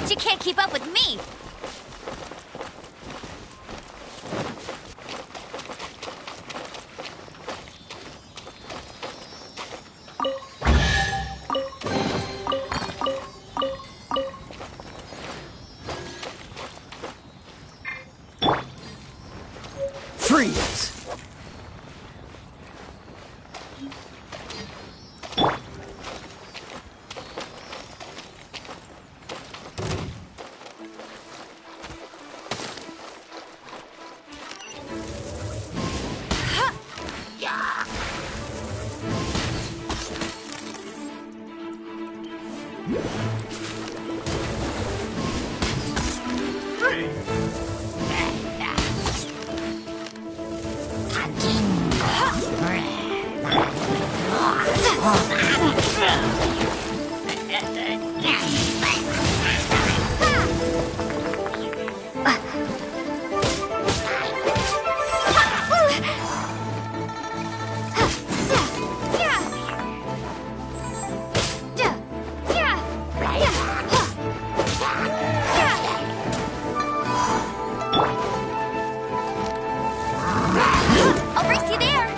Bet you can't keep up with me! Freeze! I'll race you there!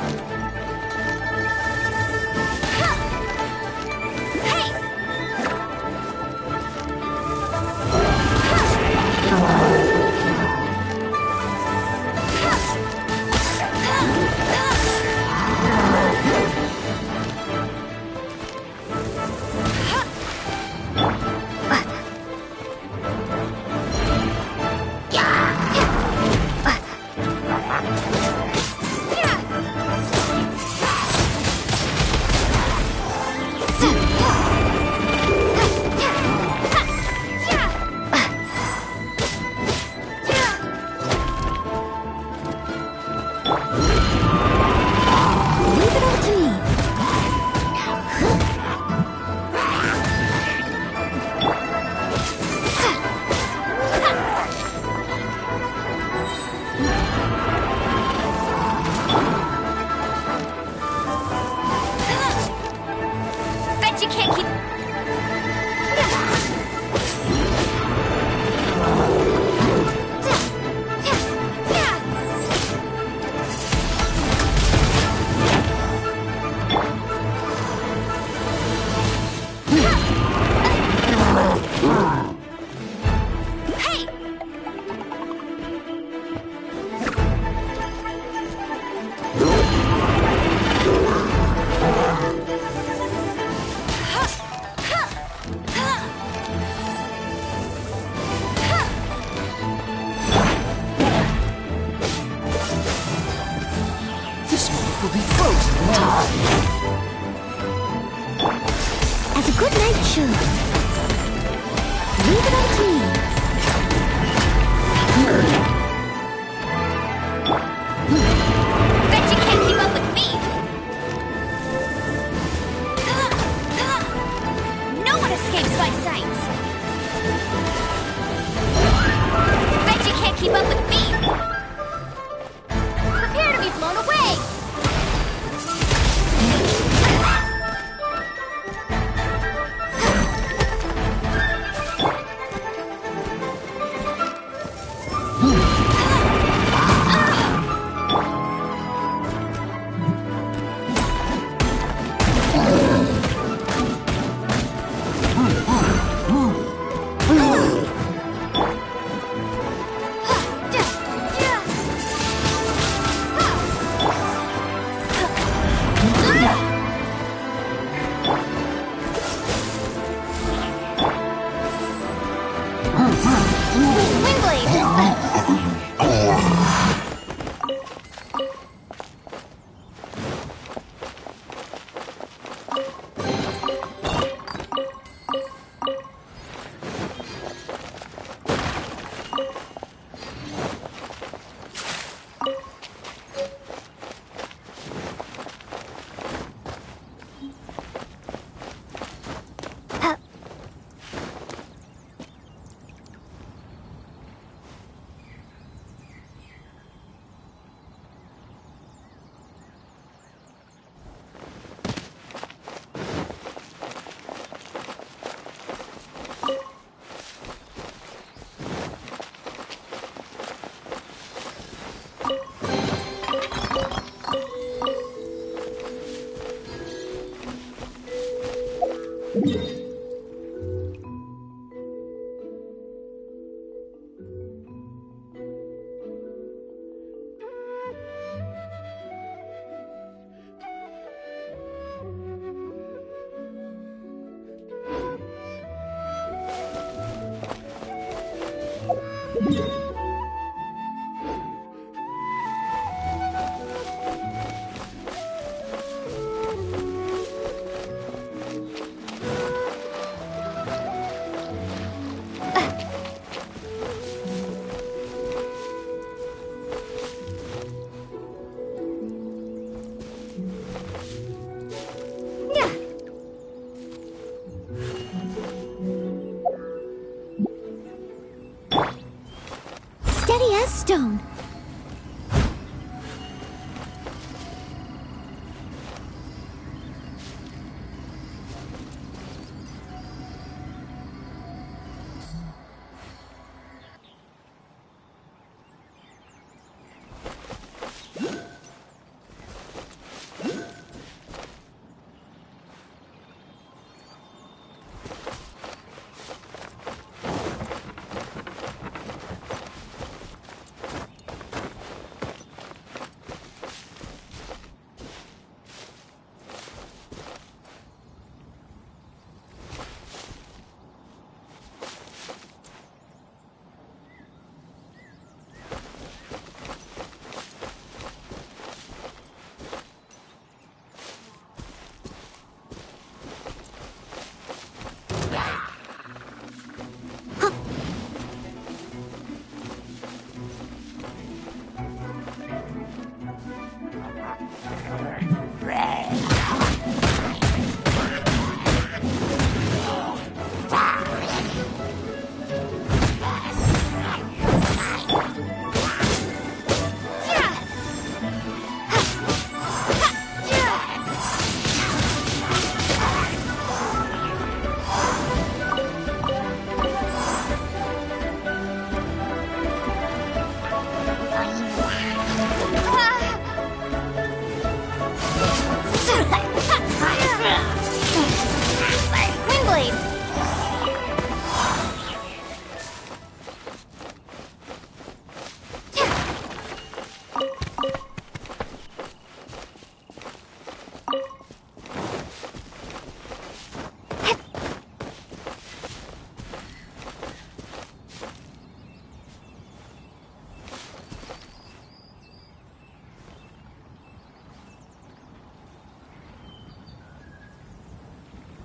As a good night should. Leave it up to me. Bet you can't keep up with me! No one escapes my sights! Bet you can't keep up with me! Prepare to be blown away! stone.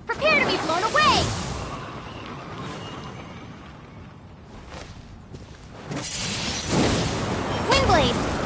Prepare to be blown away! Windblade!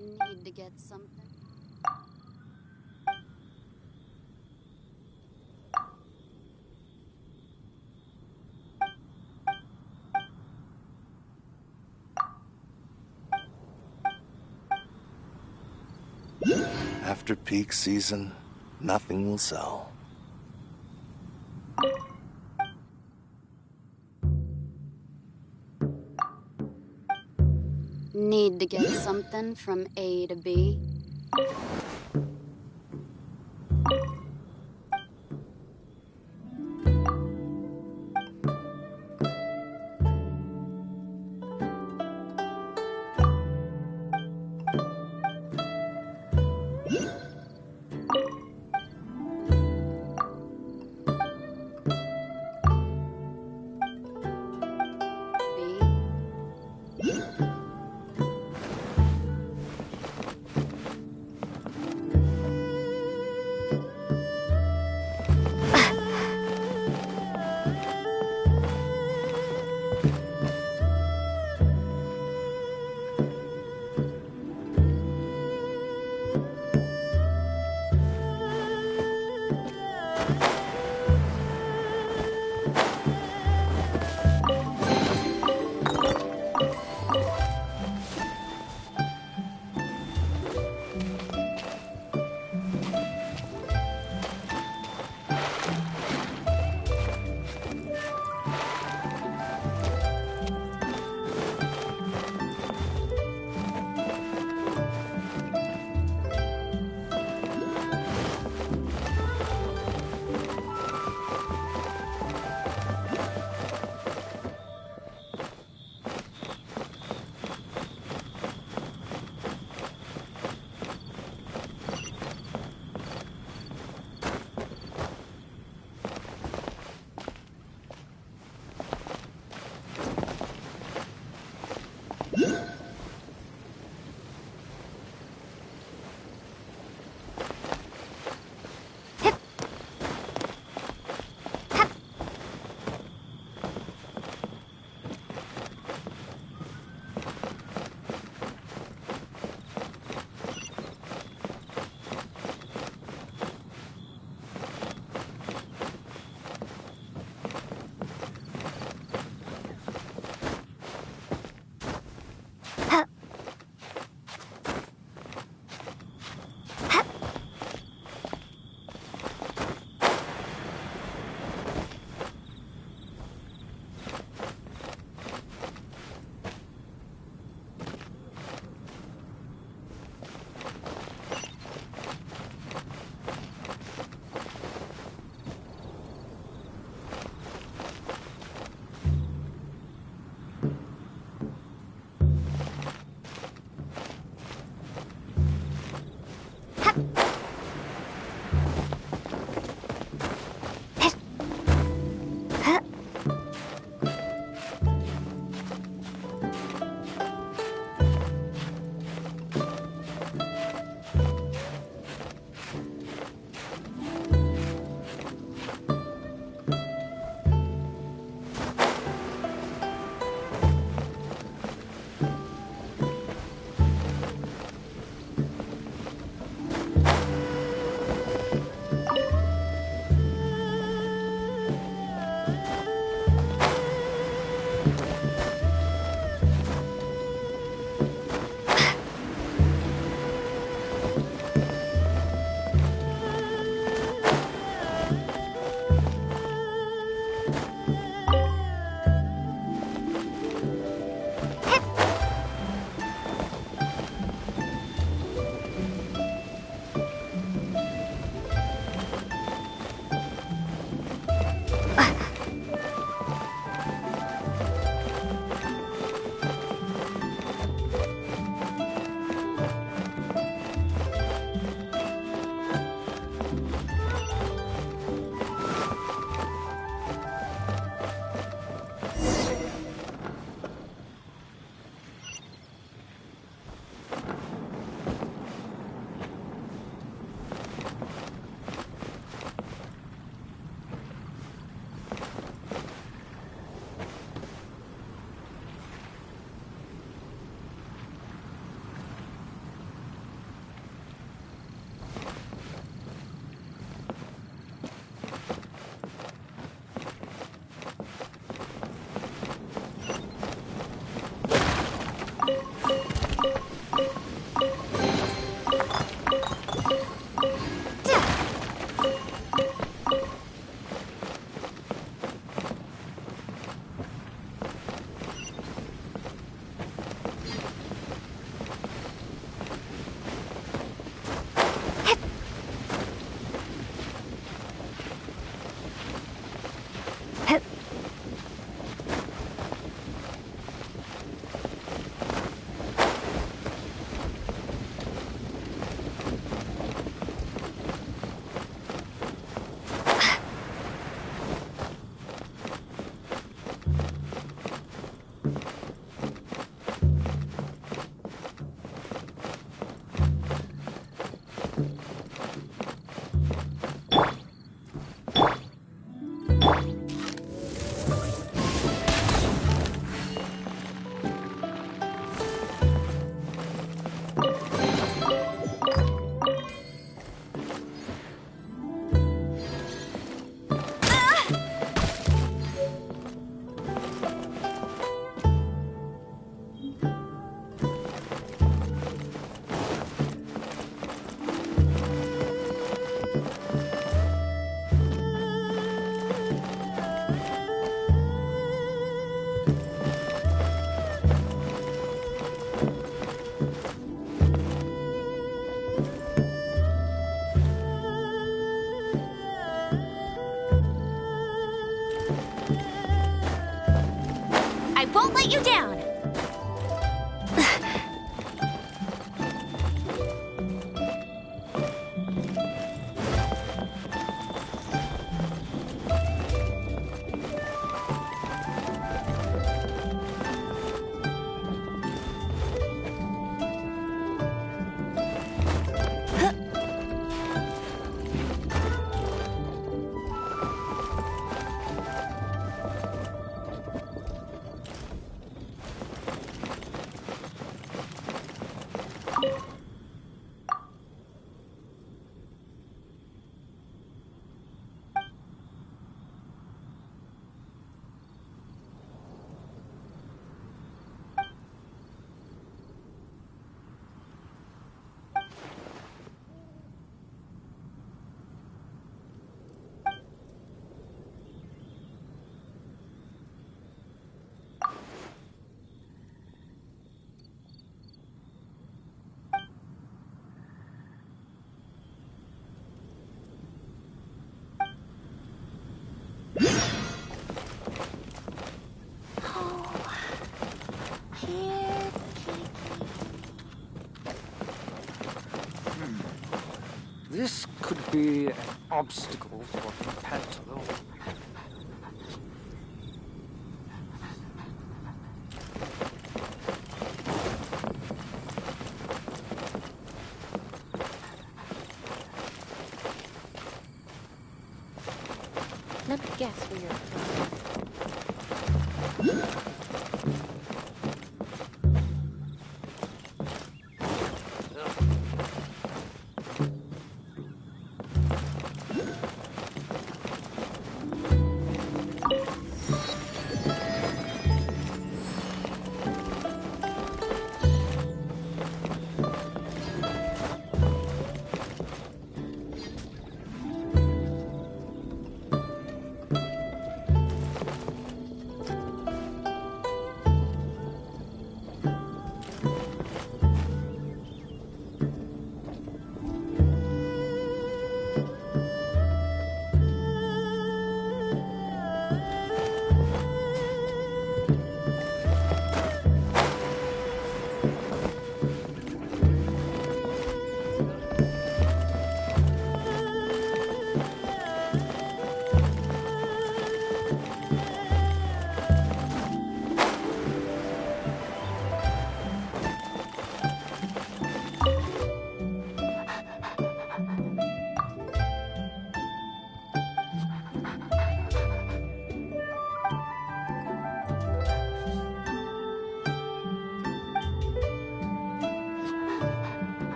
Need to get something. After peak season, nothing will sell. Need to get something from A to B. won't let you down! This could be an obstacle for Pantalo. Let me guess where you're from.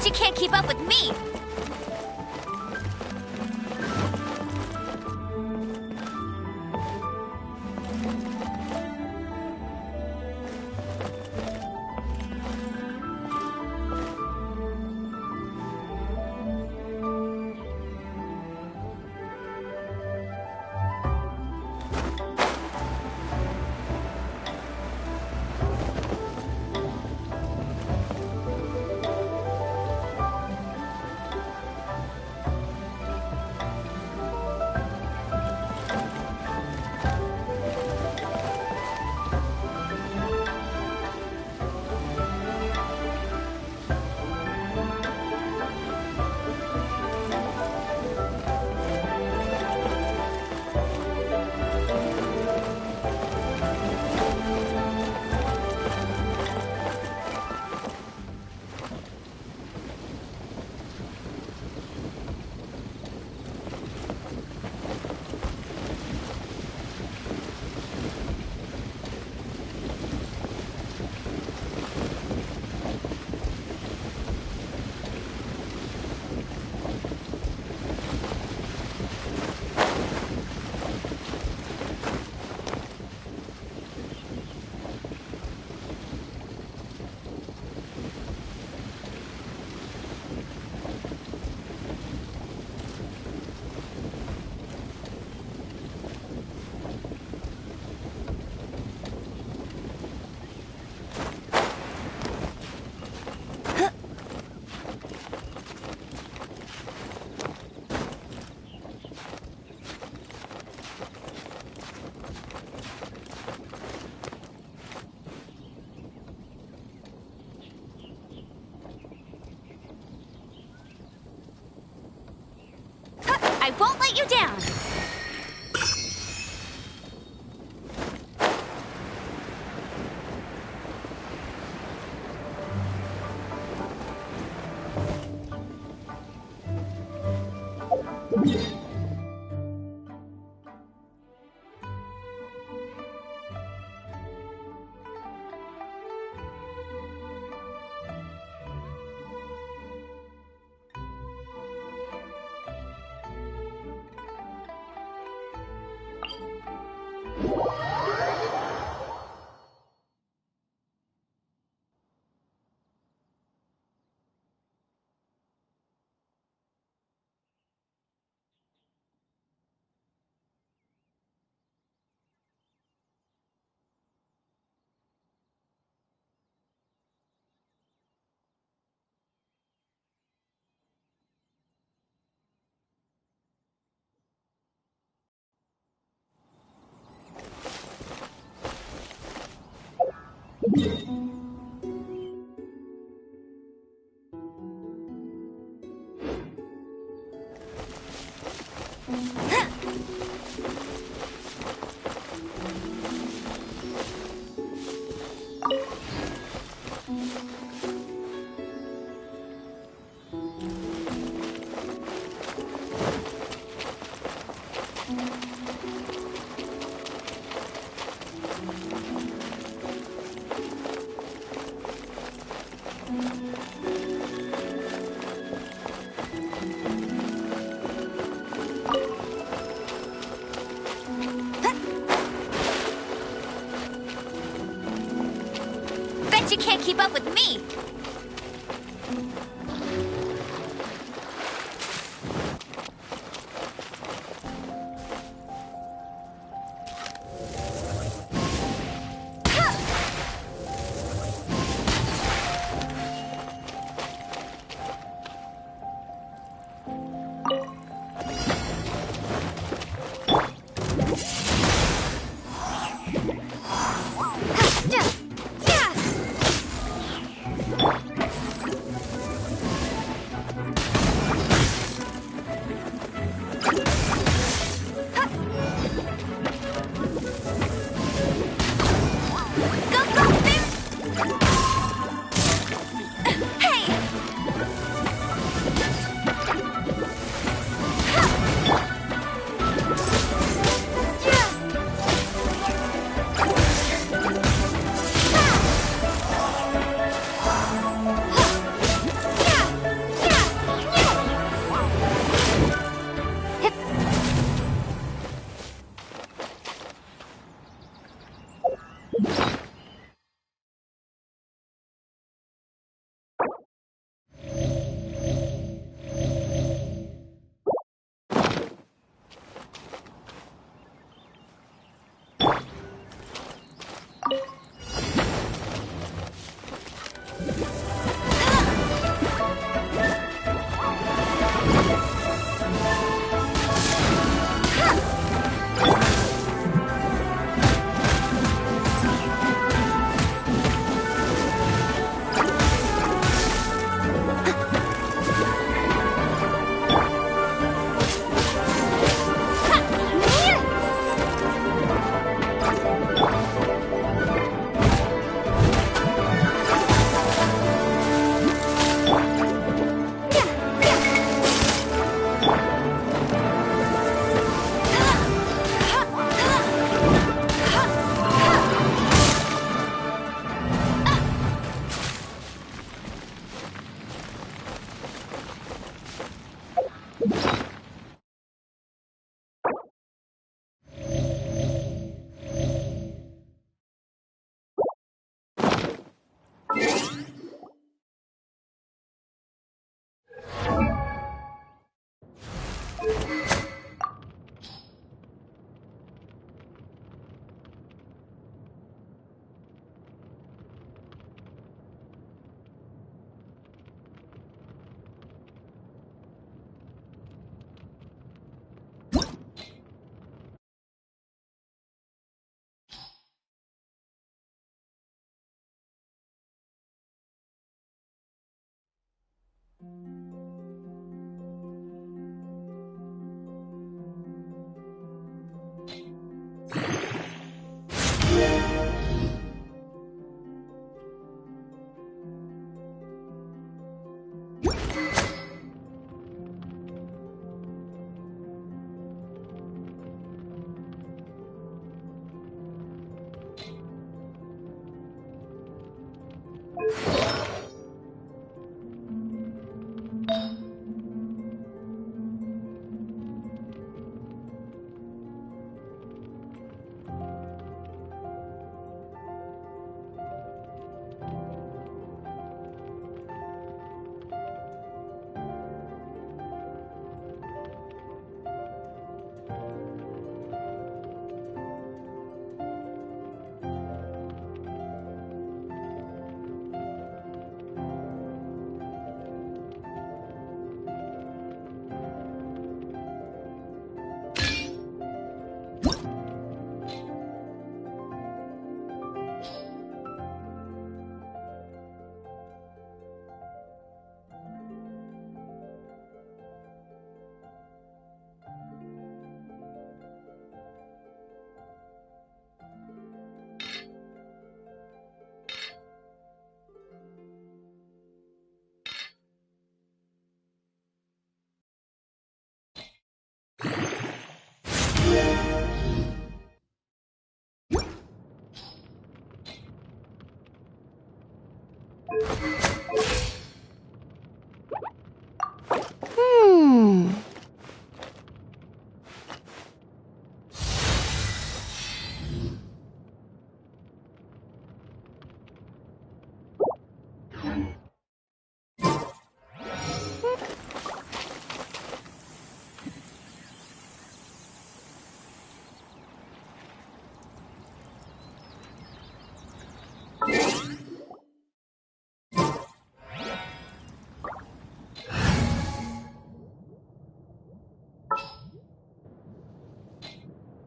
Bet you can't keep up with me! I won't let you down! Bet you can't keep up with me!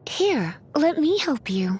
Here, let me help you.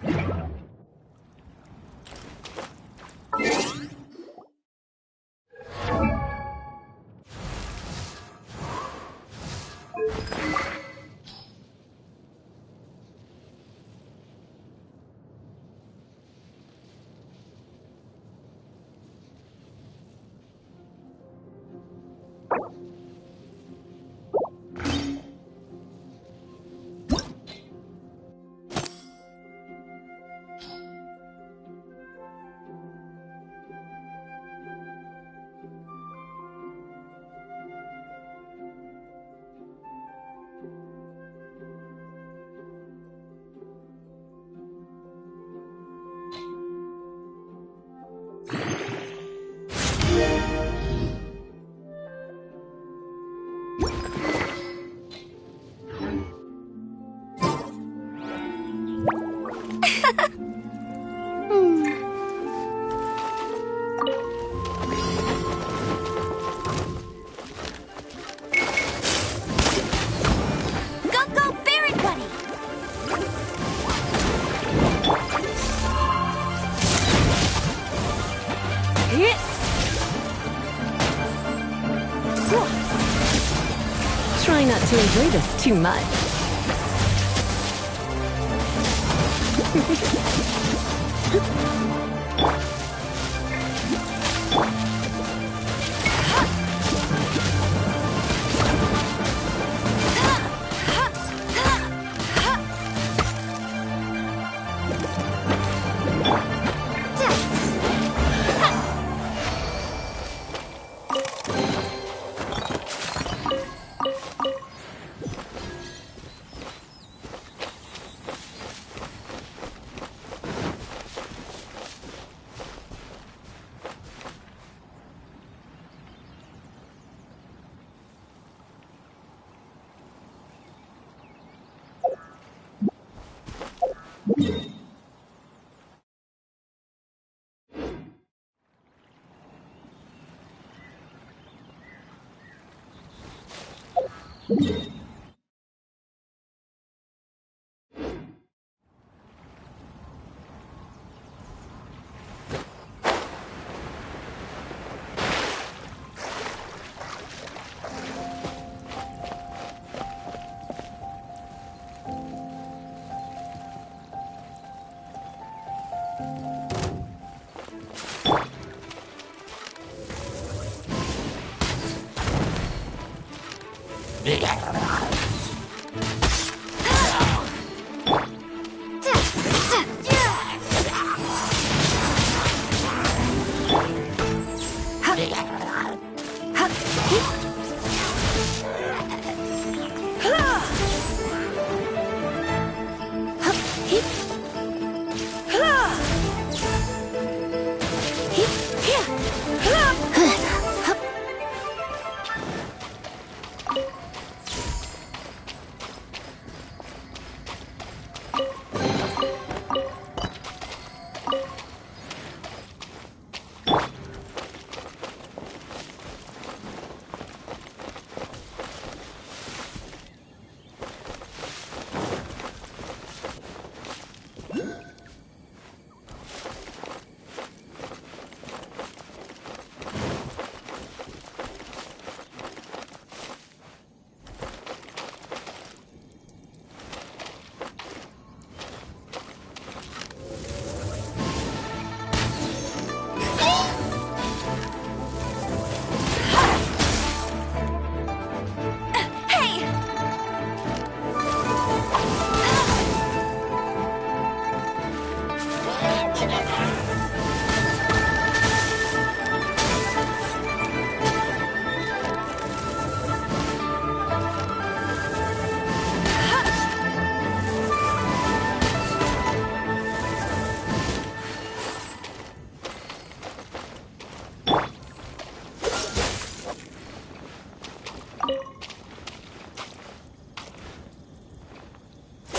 to enjoy this too much.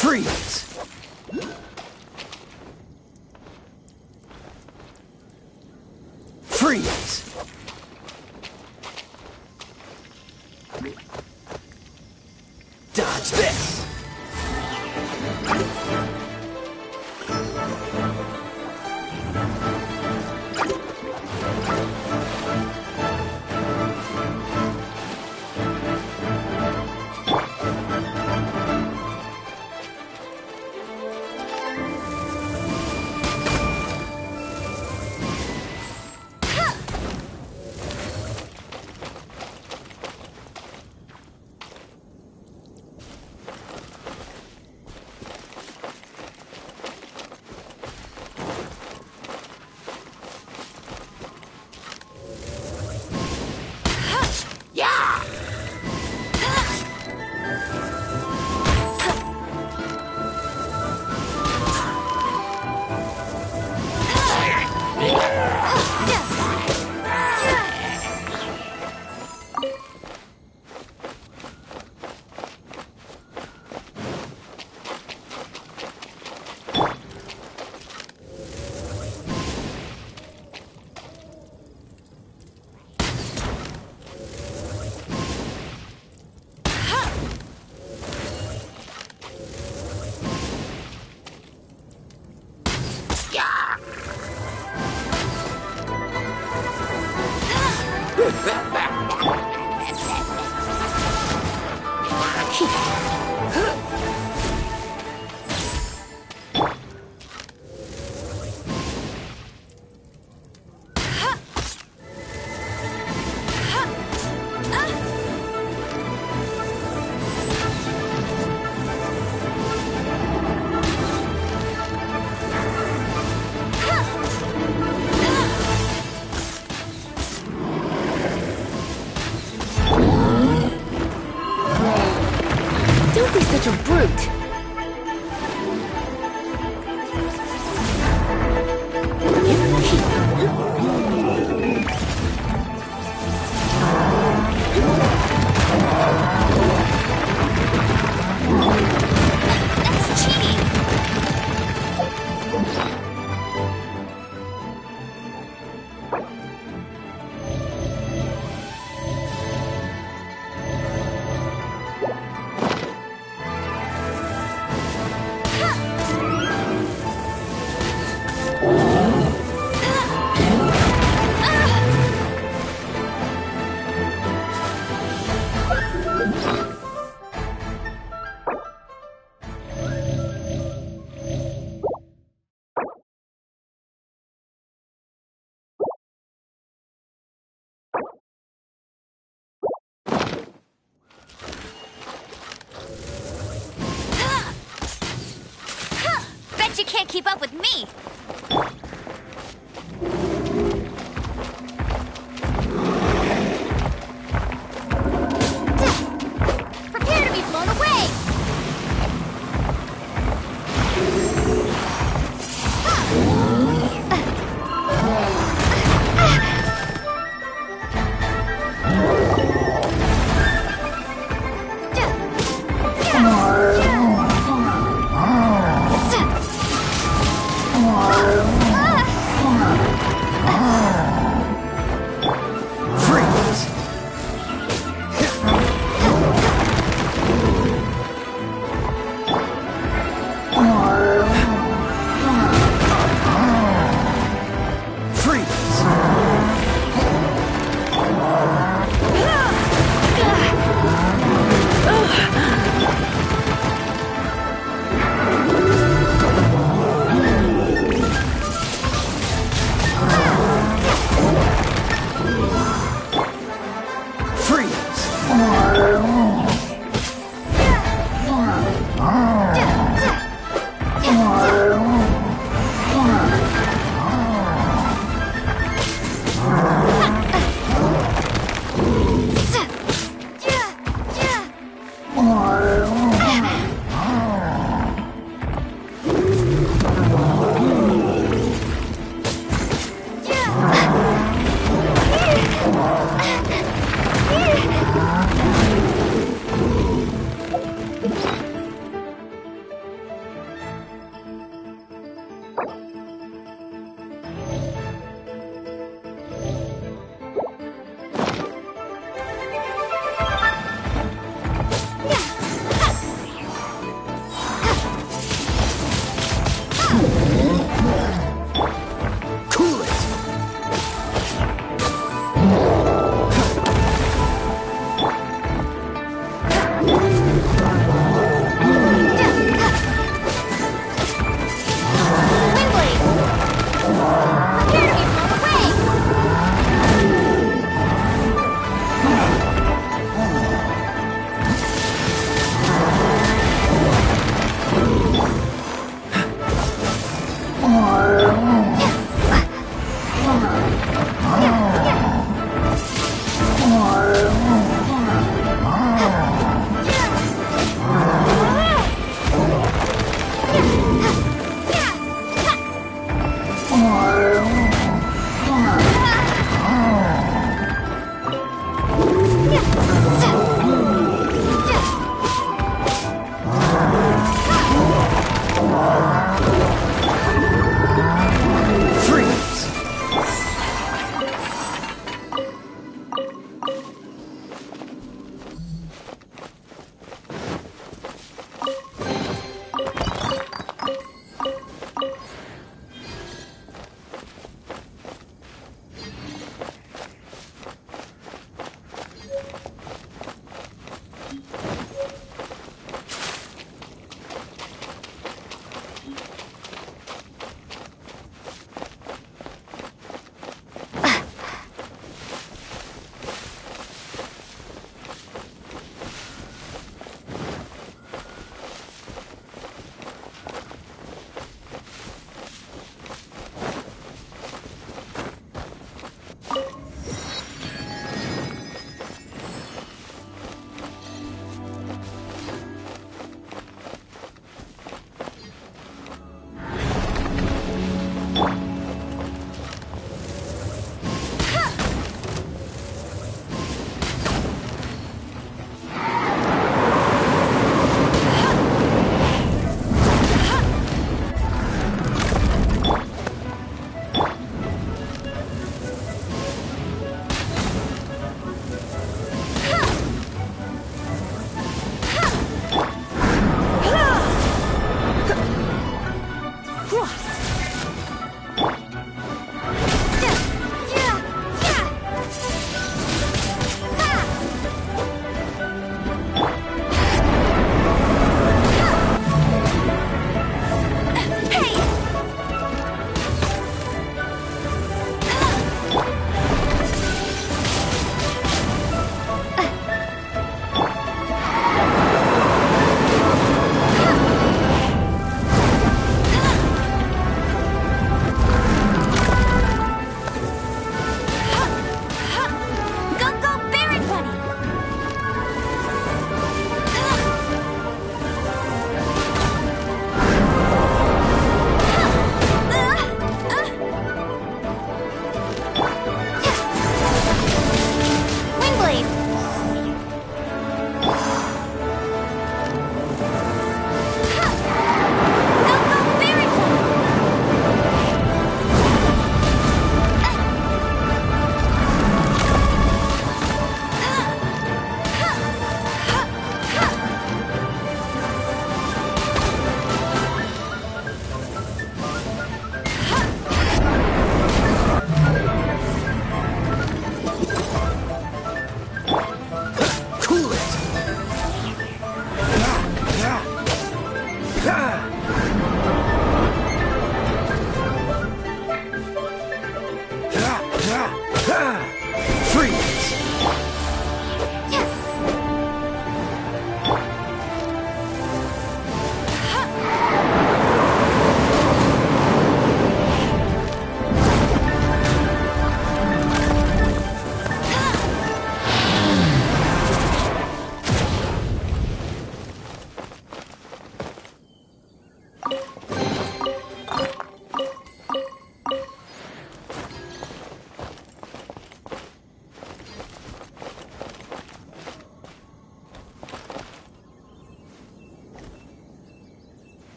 Freeze! Freeze! Dodge this! She can't keep up with me! Prepare to be blown away!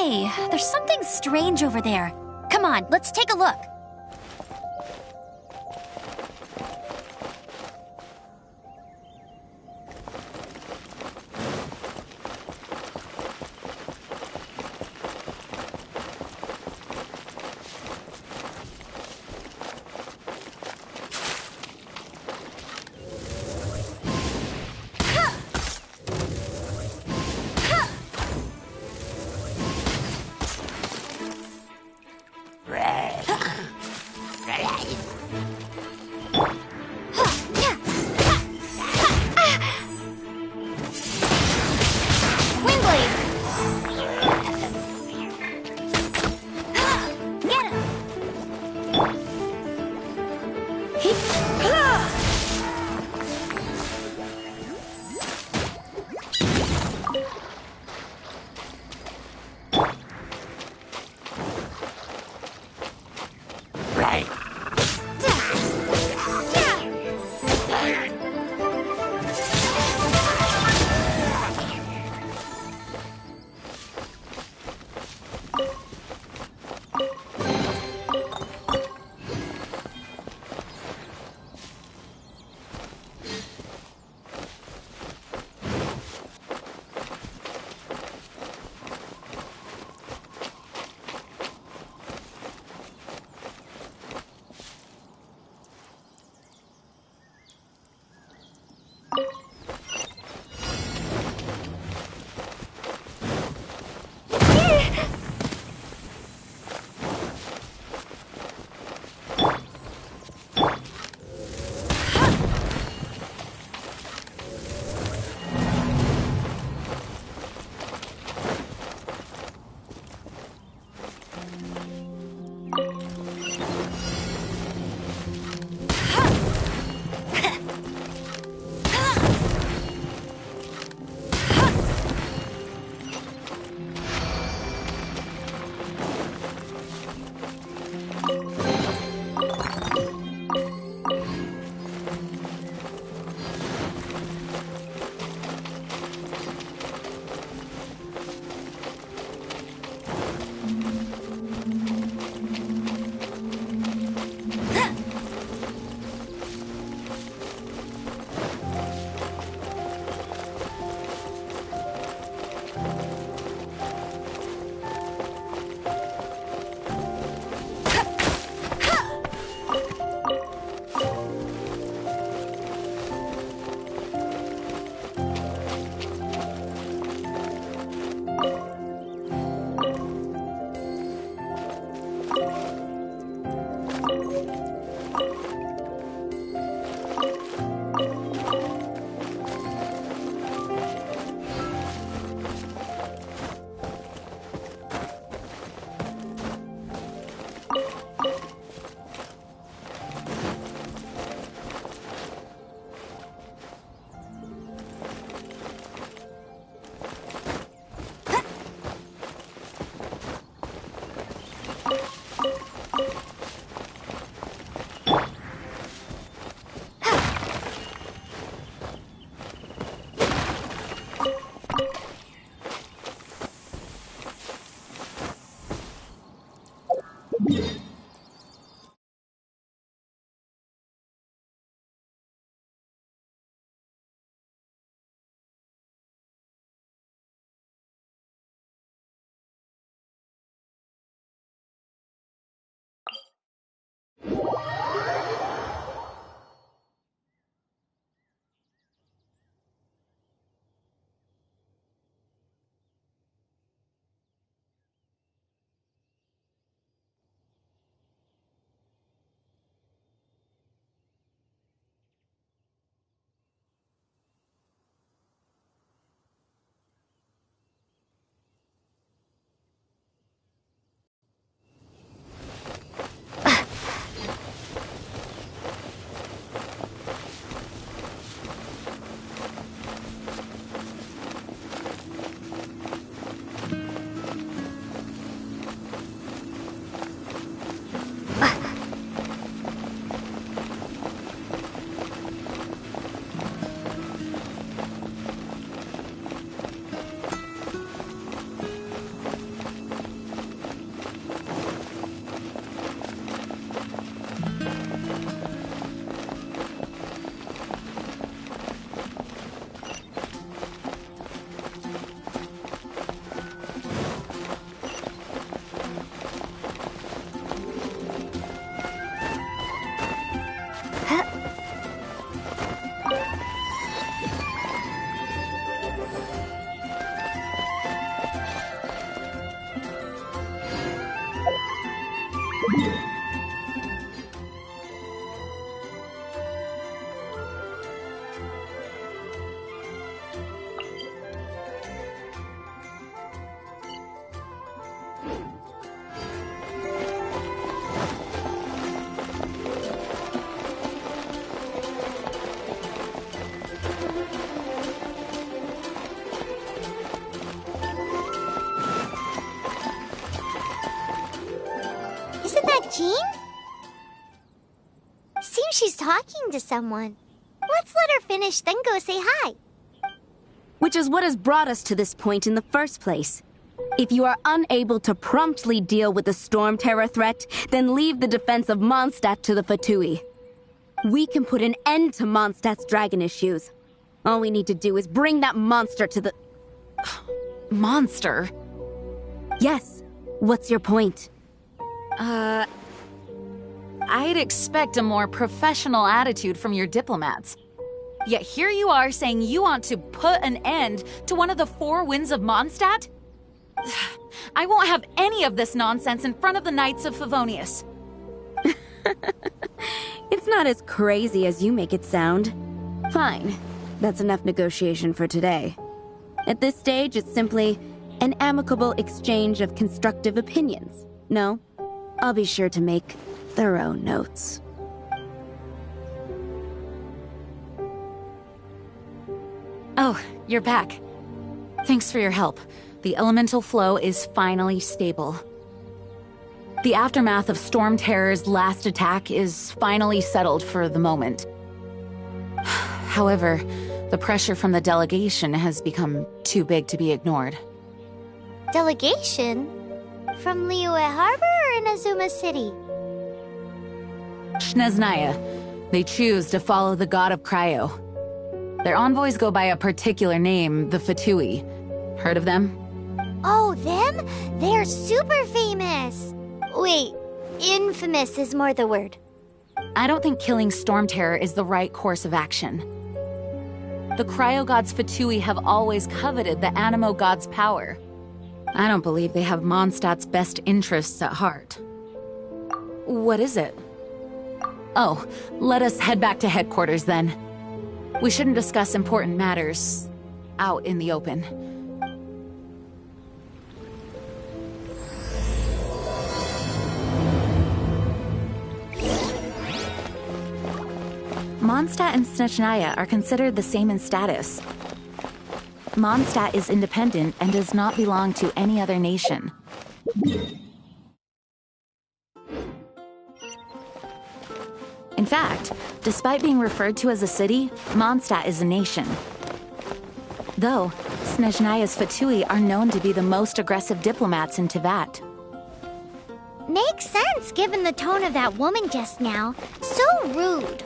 Hey, there's something strange over there. Come on, let's take a look. talking to someone. Let's let her finish, then go say hi. Which is what has brought us to this point in the first place. If you are unable to promptly deal with the Storm Terror threat, then leave the defense of Mondstadt to the Fatui. We can put an end to Mondstadt's dragon issues. All we need to do is bring that monster to the... Monster? Yes. What's your point? I'd expect a more professional attitude from your diplomats. Yet here you are saying you want to put an end to one of the four winds of Mondstadt? I won't have any of this nonsense in front of the Knights of Favonius. It's not as crazy as you make it sound. Fine. That's enough negotiation for today. At this stage, it's simply an amicable exchange of constructive opinions. No? I'll be sure to make thorough notes. Oh, you're back. Thanks for your help. The elemental flow is finally stable. The aftermath of Storm Terror's last attack is finally settled for the moment. However, the pressure from the delegation has become too big to be ignored. Delegation? From Liyue Harbor or Inazuma City? Snezhnaya. They choose to follow the god of Cryo. Their envoys go by a particular name, the Fatui. Heard of them? Oh, them? They're super famous! Wait, infamous is more the word. I don't think killing Storm Terror is the right course of action. The Cryo God's Fatui have always coveted the Animo God's power. I don't believe they have Mondstadt's best interests at heart. What is it? Oh, let us head back to headquarters then. We shouldn't discuss important matters out in the open. Mondstadt and Snezhnaya are considered the same in status. Mondstadt is independent and does not belong to any other nation. In fact, despite being referred to as a city, Mondstadt is a nation. Though, Snezhnaya's Fatui are known to be the most aggressive diplomats in Teyvat. Makes sense given the tone of that woman just now. So rude.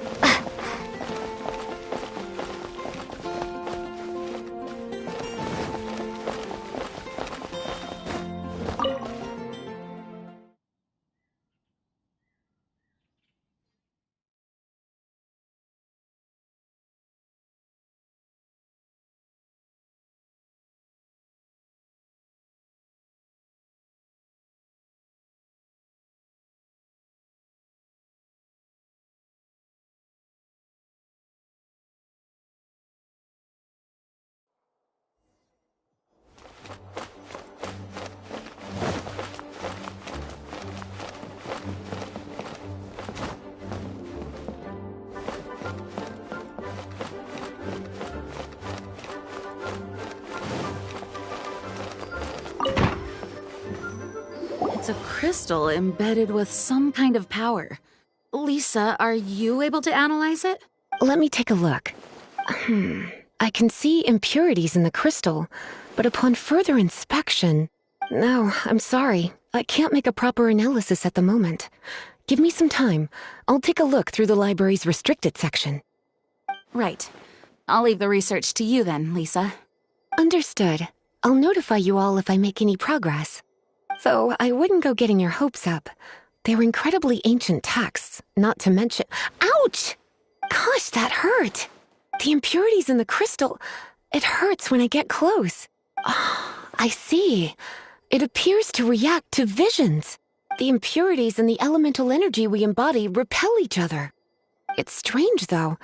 It's a crystal embedded with some kind of power. Lisa, are you able to analyze it? Let me take a look. I can see impurities in the crystal, but upon further inspection... No, I'm sorry. I can't make a proper analysis at the moment. Give me some time. I'll take a look through the library's restricted section. Right. I'll leave the research to you then, Lisa. Understood. I'll notify you all if I make any progress. Though I wouldn't go getting your hopes up. They're incredibly ancient texts, not to mention... Ouch! Gosh, that hurt! The impurities in the crystal... It hurts when I get close. Oh, I see. It appears to react to visions. The impurities and the elemental energy we embody repel each other. It's strange, though.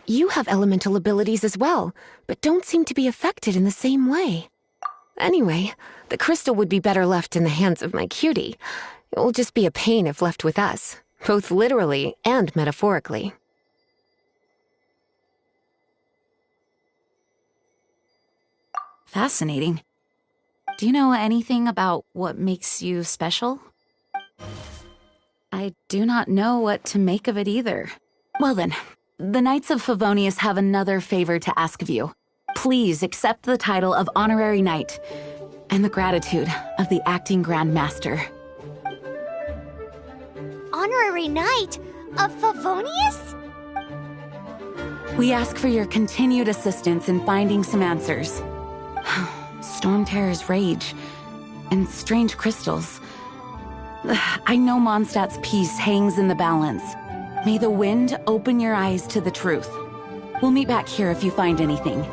You have elemental abilities as well, but don't seem to be affected in the same way. Anyway, the crystal would be better left in the hands of my cutie. It will just be a pain if left with us, both literally and metaphorically. Fascinating. Do you know anything about what makes you special? I do not know what to make of it either. Well then, the Knights of Favonius have another favor to ask of you. Please accept the title of Honorary Knight and the gratitude of the Acting Grand Master. Honorary Knight of Favonius? We ask for your continued assistance in finding some answers. Storm Terror's rage and strange crystals. I know Mondstadt's peace hangs in the balance. May the wind open your eyes to the truth. We'll meet back here if you find anything.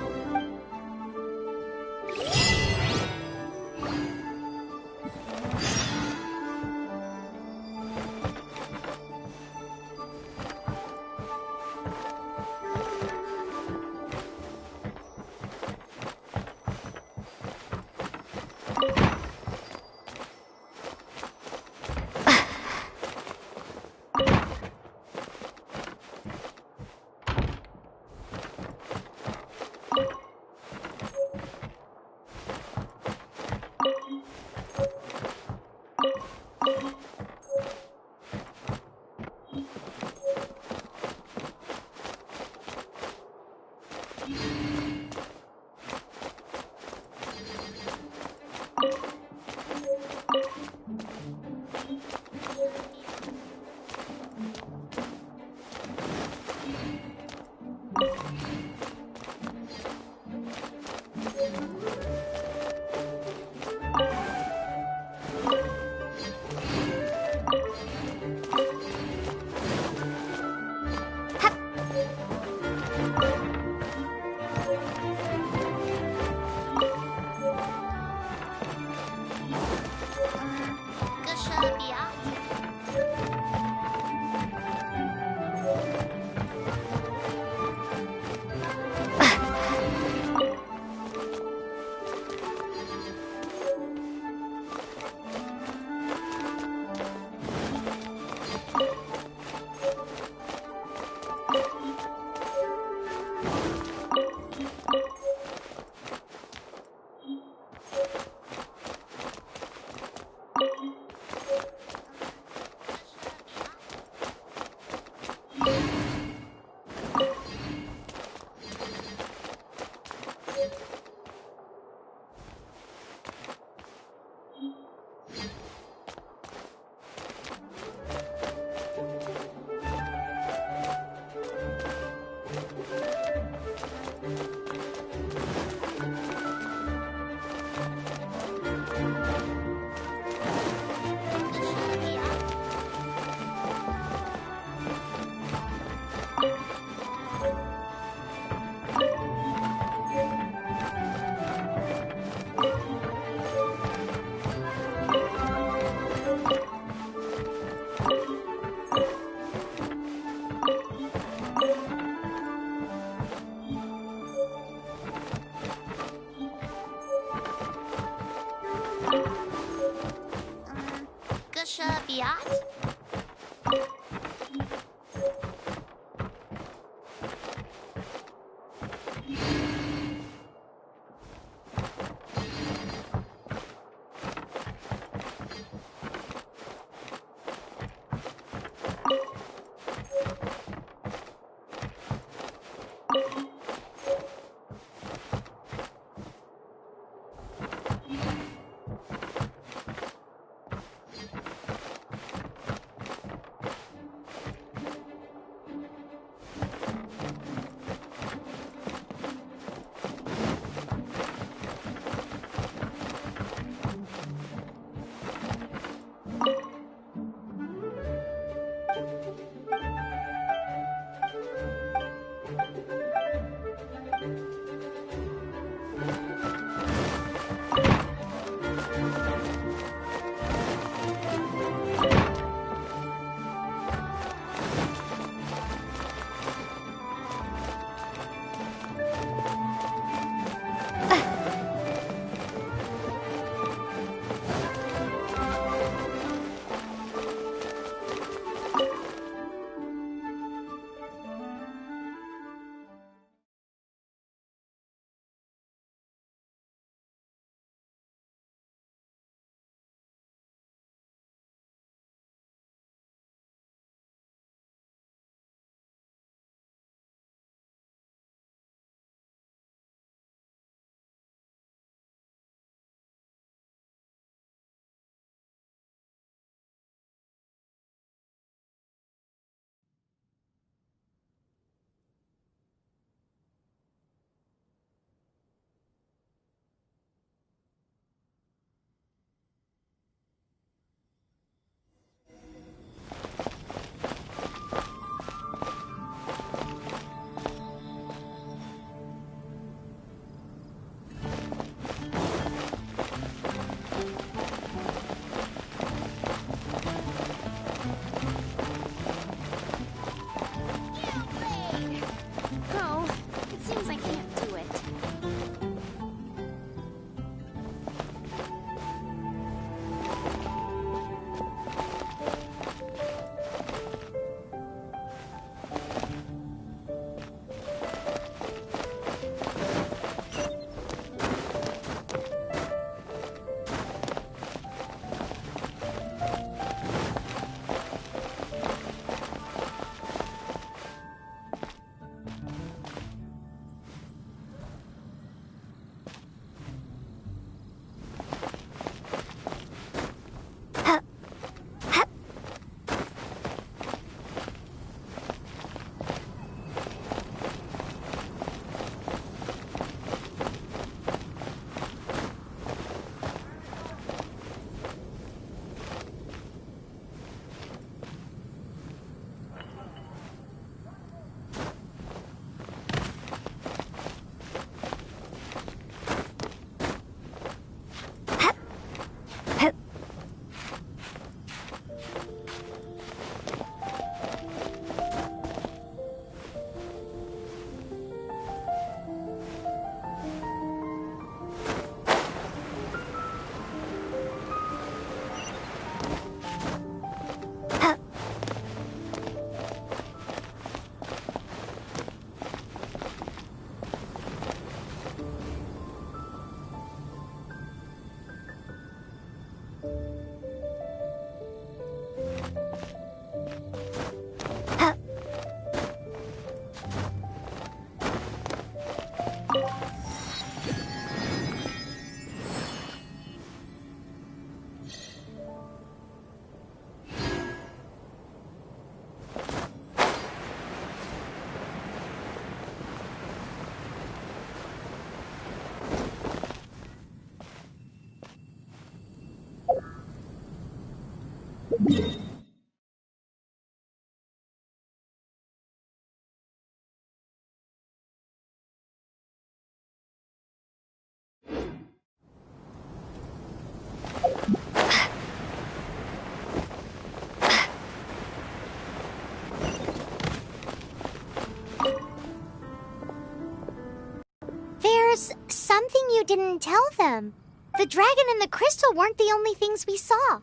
something you didn't tell them. The dragon and the crystal weren't the only things we saw.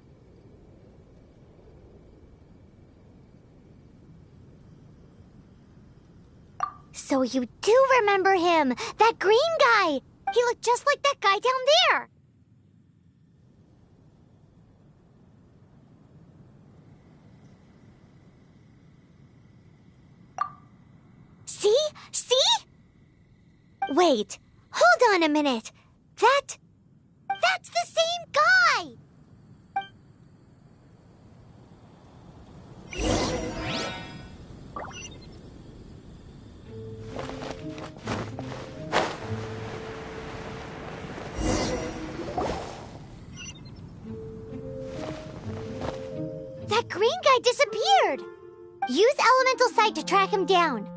So you do remember him! That green guy! He looked just like that guy down there! See? See? Wait, hold on a minute. That's the same guy! That green guy disappeared! Use Elemental Sight to track him down.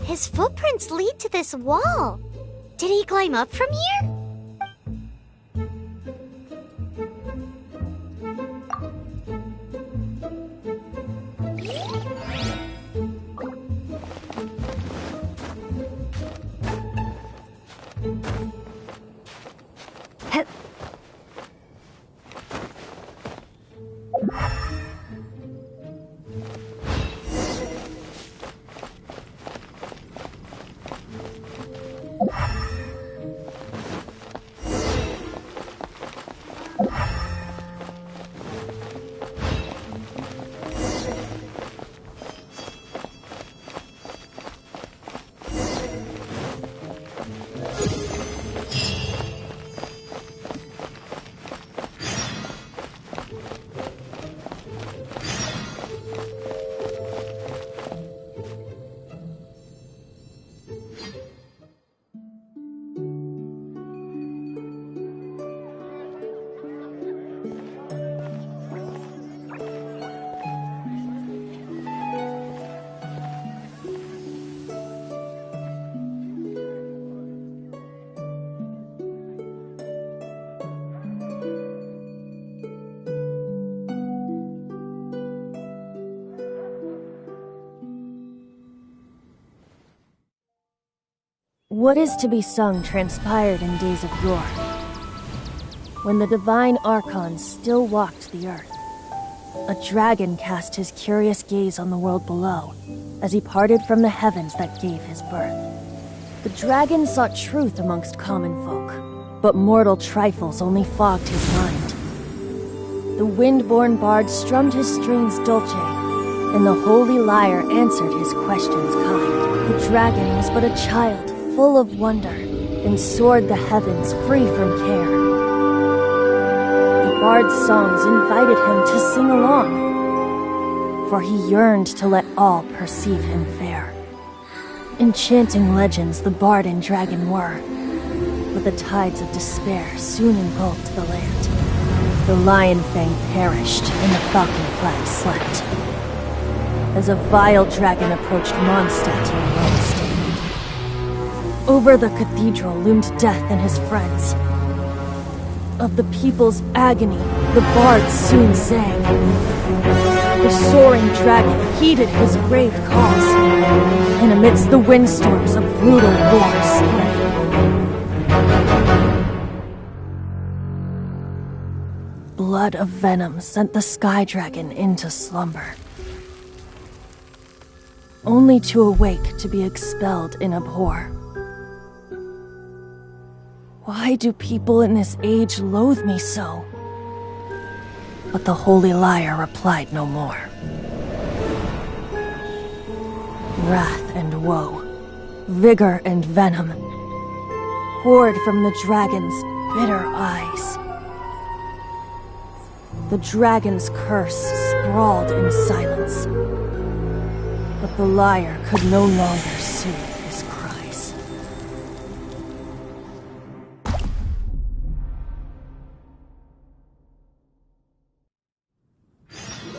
His footprints lead to this wall. Did he climb up from here? What is to be sung transpired in days of yore, when the divine archons still walked the earth. A dragon cast his curious gaze on the world below, as he parted from the heavens that gave his birth. The dragon sought truth amongst common folk, but mortal trifles only fogged his mind. The wind-born bard strummed his strings dulce, and the holy lyre answered his questions kind. The dragon was but a child, full of wonder, and soared the heavens free from care. The bard's songs invited him to sing along, for he yearned to let all perceive him fair. Enchanting legends the bard and dragon were, but the tides of despair soon engulfed the land. The lion fang perished, and the falcon flag slept, as a vile dragon approached Mondstadt in a lone stand. Over the cathedral loomed death and his friends. Of the people's agony, the bard soon sang. The soaring dragon heeded his grave calls, and amidst the windstorms a brutal war spread. Blood of venom sent the sky dragon into slumber, only to awake to be expelled in abhor. Why do people in this age loathe me so? But the holy liar replied no more. Wrath and woe, vigor and venom, poured from the dragon's bitter eyes. The dragon's curse sprawled in silence, but the liar could no longer soothe his cries.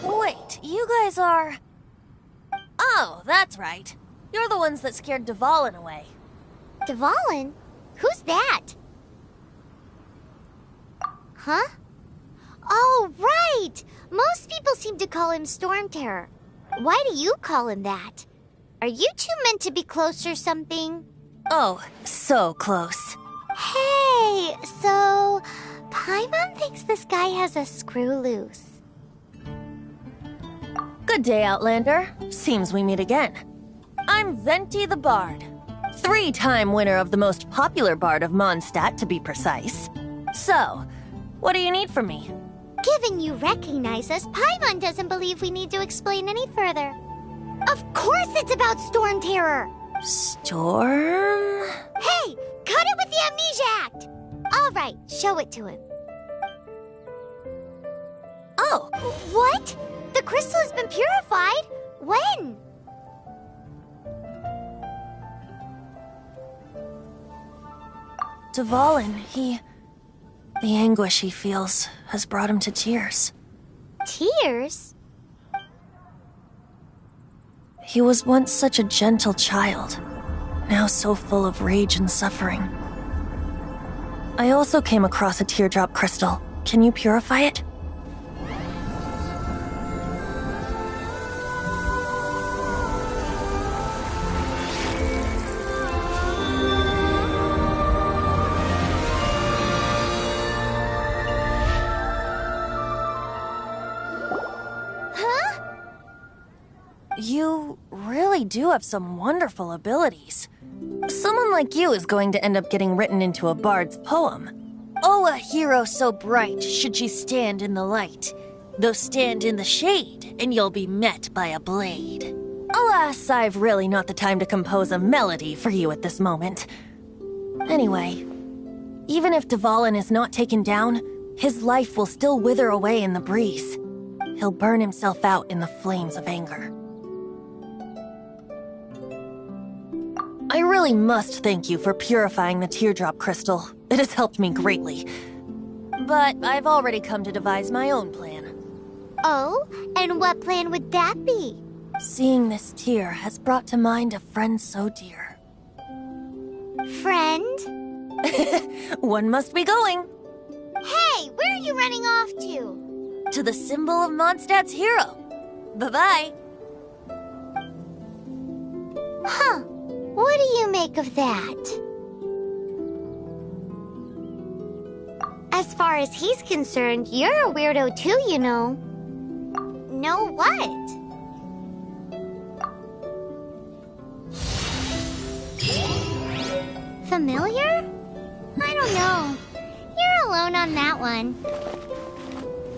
Wait, you guys are... Oh, that's right. You're the ones that scared Dvalin away. Dvalin? Who's that? Huh? Oh, right! Most people seem to call him Storm Terror. Why do you call him that? Are you two meant to be close or something? Oh, so close. Hey, so... Paimon thinks this guy has a screw loose. Good day, Outlander. Seems we meet again. I'm Venti the Bard. 3-time winner of the most popular bard of Mondstadt, to be precise. So, what do you need from me? Given you recognize us, Paimon doesn't believe we need to explain any further. Of course it's about Storm Terror! Storm? Hey! Cut it with the Amnesia Act! Alright, show it to him. Oh! What? The crystal has been purified? When? Dvalin, the anguish he feels has brought him to tears. Tears? He was once such a gentle child, now so full of rage and suffering. I also came across a teardrop crystal. Can you purify it? You really do have some wonderful abilities. Someone like you is going to end up getting written into a bard's poem. Oh, a hero so bright should she stand in the light. Though stand in the shade, and you'll be met by a blade. Alas, I've really not the time to compose a melody for you at this moment. Anyway, even if Dvalin is not taken down, his life will still wither away in the breeze. He'll burn himself out in the flames of anger. I really must thank you for purifying the teardrop crystal. It has helped me greatly. But I've already come to devise my own plan. Oh? And what plan would that be? Seeing this tear has brought to mind a friend so dear. Friend? One must be going. Hey, where are you running off to? To the symbol of Mondstadt's hero. Bye-bye. Huh. What do you make of that? As far as he's concerned, you're a weirdo too, you know. Know what? Familiar? I don't know. You're alone on that one.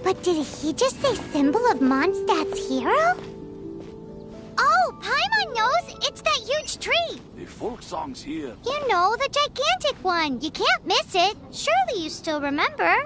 But did he just say symbol of Mondstadt's hero? Oh, Paimon knows! It's that huge tree! The folk song's here. You know, the gigantic one. You can't miss it. Surely you still remember.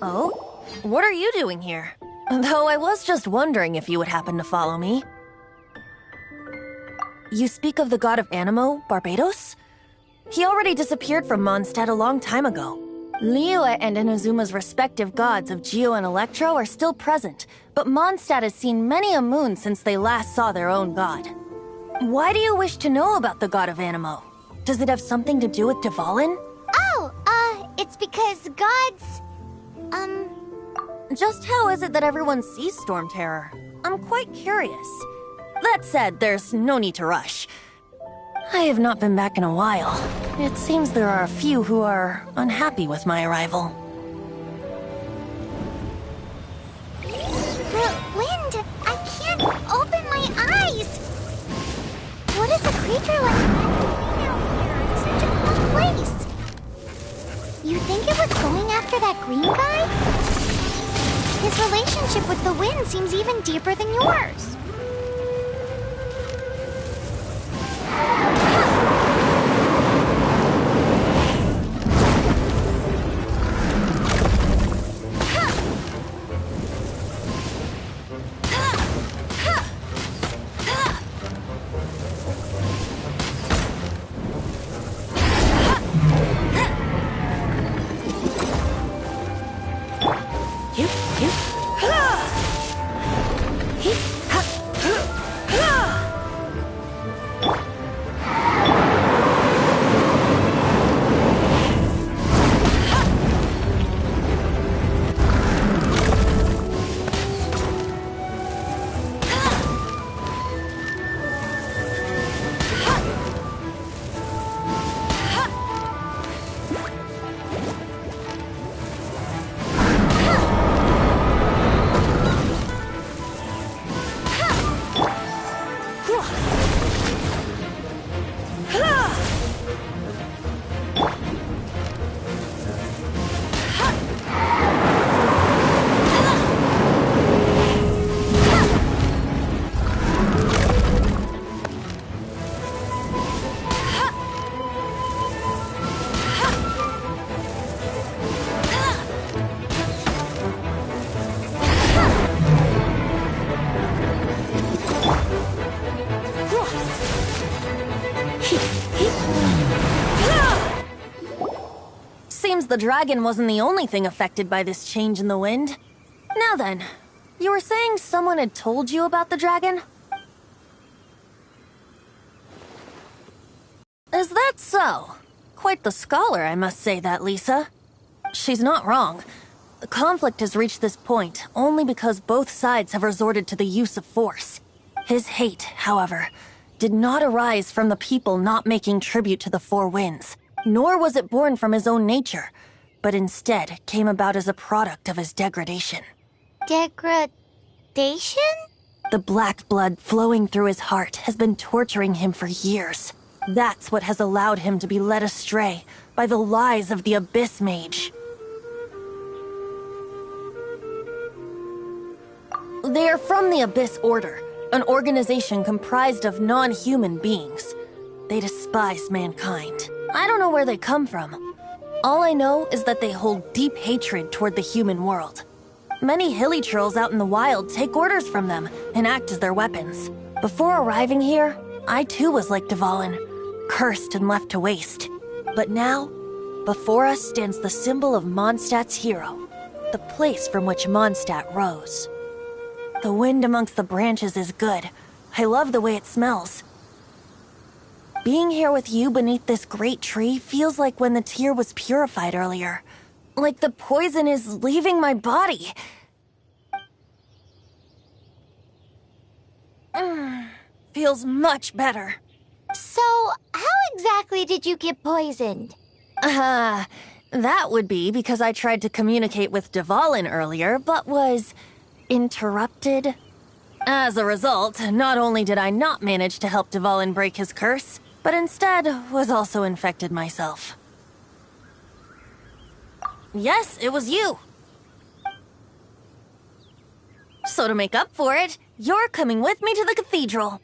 Oh? What are you doing here? Though I was just wondering if you would happen to follow me. You speak of the god of Animo, Barbados? He already disappeared from Mondstadt a long time ago. Liyue and Inazuma's respective gods of Geo and Electro are still present, but Mondstadt has seen many a moon since they last saw their own god. Why do you wish to know about the god of Animo? Does it have something to do with Dvalin? Oh, it's because gods... Just how is it that everyone sees Storm Terror? I'm quite curious. That said, there's no need to rush. I have not been back in a while. It seems there are a few who are unhappy with my arrival. The wind! I can't open my eyes! What is a creature like that doing out here in such a cold place? You think it was going after that green guy? His relationship with the wind seems even deeper than yours. Seems the dragon wasn't the only thing affected by this change in the wind. Now then, You were saying someone had told you about the dragon? Is that so? Quite the scholar, I must say that, Lisa. She's not wrong. The conflict has reached this point only because both sides have resorted to the use of force. His hate, however, did not arise from the people not making tribute to the Four Winds, nor was it born from his own nature, but instead came about as a product of his degradation. Degradation? The black blood flowing through his heart has been torturing him for years. That's what has allowed him to be led astray by the lies of the Abyss Mage. They are from the Abyss Order, an organization comprised of non-human beings. They despise mankind. I don't know where they come from. All I know is that they hold deep hatred toward the human world. Many hilly trolls out in the wild take orders from them and act as their weapons. Before arriving here, I too was like Dvalin, cursed and left to waste. But now, before us stands the symbol of Mondstadt's hero, the place from which Mondstadt rose. The wind amongst the branches is good. I love the way it smells. Being here with you beneath this great tree feels like when the tear was purified earlier. Like the poison is leaving my body. Feels much better. So, how exactly did you get poisoned? That would be because I tried to communicate with Dvalin earlier, but was interrupted. As a result, not only did I not manage to help Dvalin break his curse, but instead was also infected myself. Yes, it was you. So to make up for it, you're coming with me to the cathedral.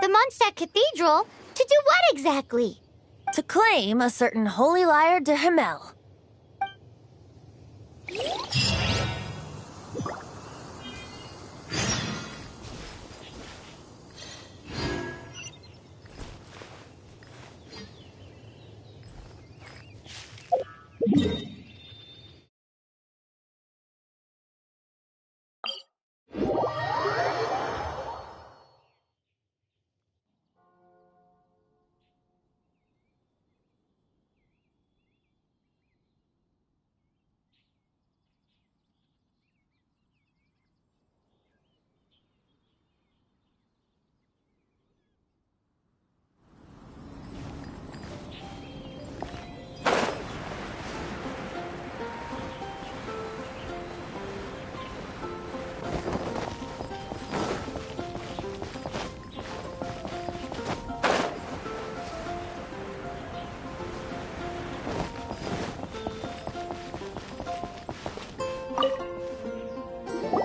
The Mondstadt Cathedral? To do what exactly? To claim a certain holy lyre de Himmel.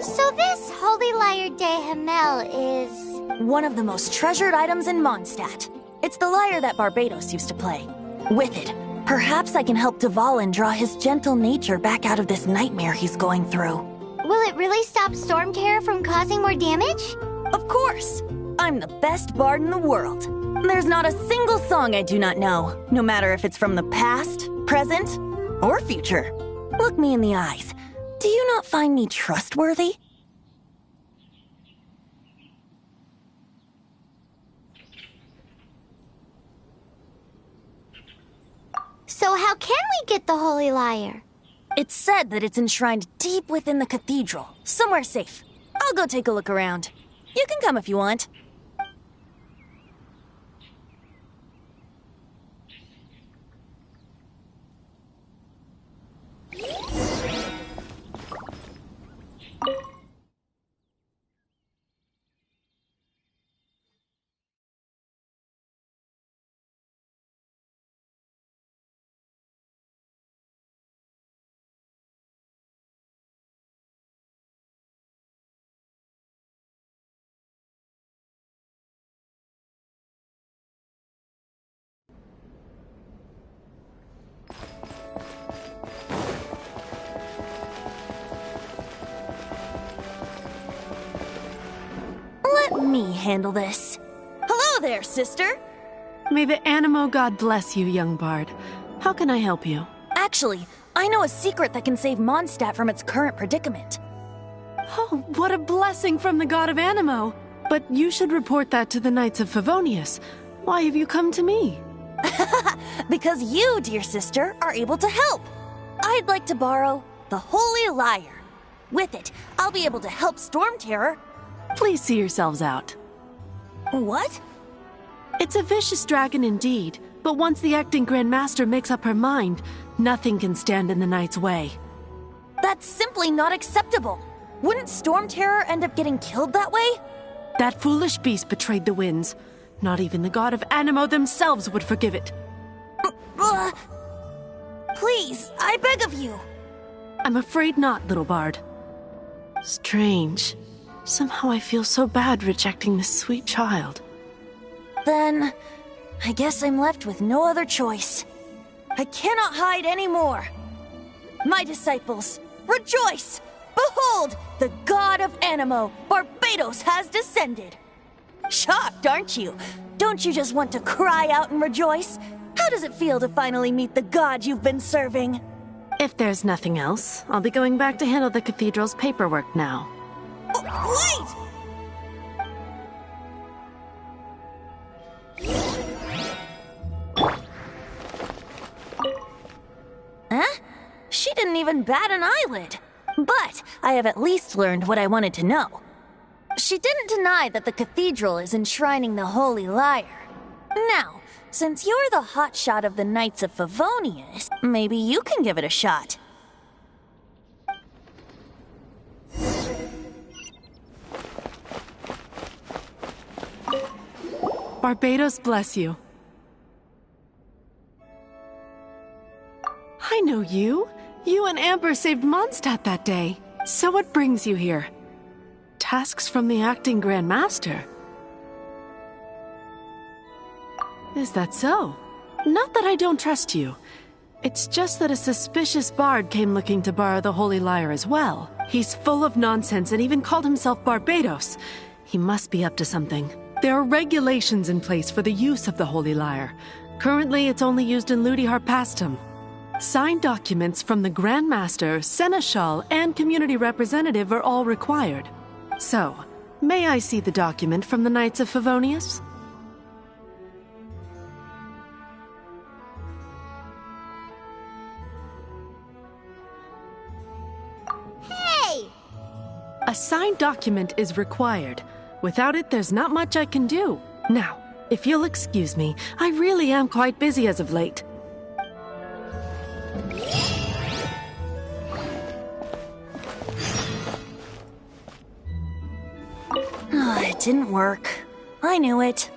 So this holy lyre de Himmel is... one of the most treasured items in Mondstadt. It's the lyre that Barbados used to play. With it, perhaps I can help Dvalin draw his gentle nature back out of this nightmare he's going through. Will it really stop Storm Terror from causing more damage? Of course! I'm the best bard in the world. There's not a single song I do not know, no matter if it's from the past, present, or future. Look me in the eyes. Do you not find me trustworthy? So how can we get the holy lyre? It's said that it's enshrined deep within the cathedral, somewhere safe. I'll go take a look around. You can come if you want. Let me handle this. Hello there, sister! May the Animo God bless you, young bard. How can I help you? Actually, I know a secret that can save Mondstadt from its current predicament. Oh, what a blessing from the god of Animo! But you should report that to the Knights of Favonius. Why have you come to me? Because you, dear sister, are able to help. I'd like to borrow the Holy Lyre. With it, I'll be able to help Storm Terror. Please see yourselves out. What? It's a vicious dragon indeed, but once the acting Grand Master makes up her mind, nothing can stand in the Knight's way. That's simply not acceptable. Wouldn't Storm Terror end up getting killed that way? That foolish beast betrayed the winds. Not even the god of Animo themselves would forgive it. Please, I beg of you. I'm afraid not, little bard. Strange. Somehow I feel so bad rejecting this sweet child. Then, I guess I'm left with no other choice. I cannot hide anymore. My disciples, rejoice! Behold, the god of Animo, Barbados, has descended. Shocked, aren't you? Don't you just want to cry out and rejoice? How does it feel to finally meet the god you've been serving? If there's nothing else, I'll be going back to handle the cathedral's paperwork now. Wait! Huh? She didn't even bat an eyelid. But I have at least learned what I wanted to know. She didn't deny that the cathedral is enshrining the Holy Lyre. Now, since you're the hotshot of the Knights of Favonius, maybe you can give it a shot. Barbados bless you. I know you. You and Amber saved Mondstadt that day. So what brings you here? Tasks from the acting Grand Master. Is that so? Not that I don't trust you. It's just that a suspicious bard came looking to borrow the Holy Lyre as well. He's full of nonsense and even called himself Barbados. He must be up to something. There are regulations in place for the use of the Holy Lyre. Currently, it's only used in Ludi Harpastum. Signed documents from the Grand Master, Seneschal, and Community Representative are all required. So, may I see the document from the Knights of Favonius? Hey! A signed document is required. Without it, there's not much I can do. Now, if you'll excuse me, I really am quite busy as of late. It didn't work. I knew it.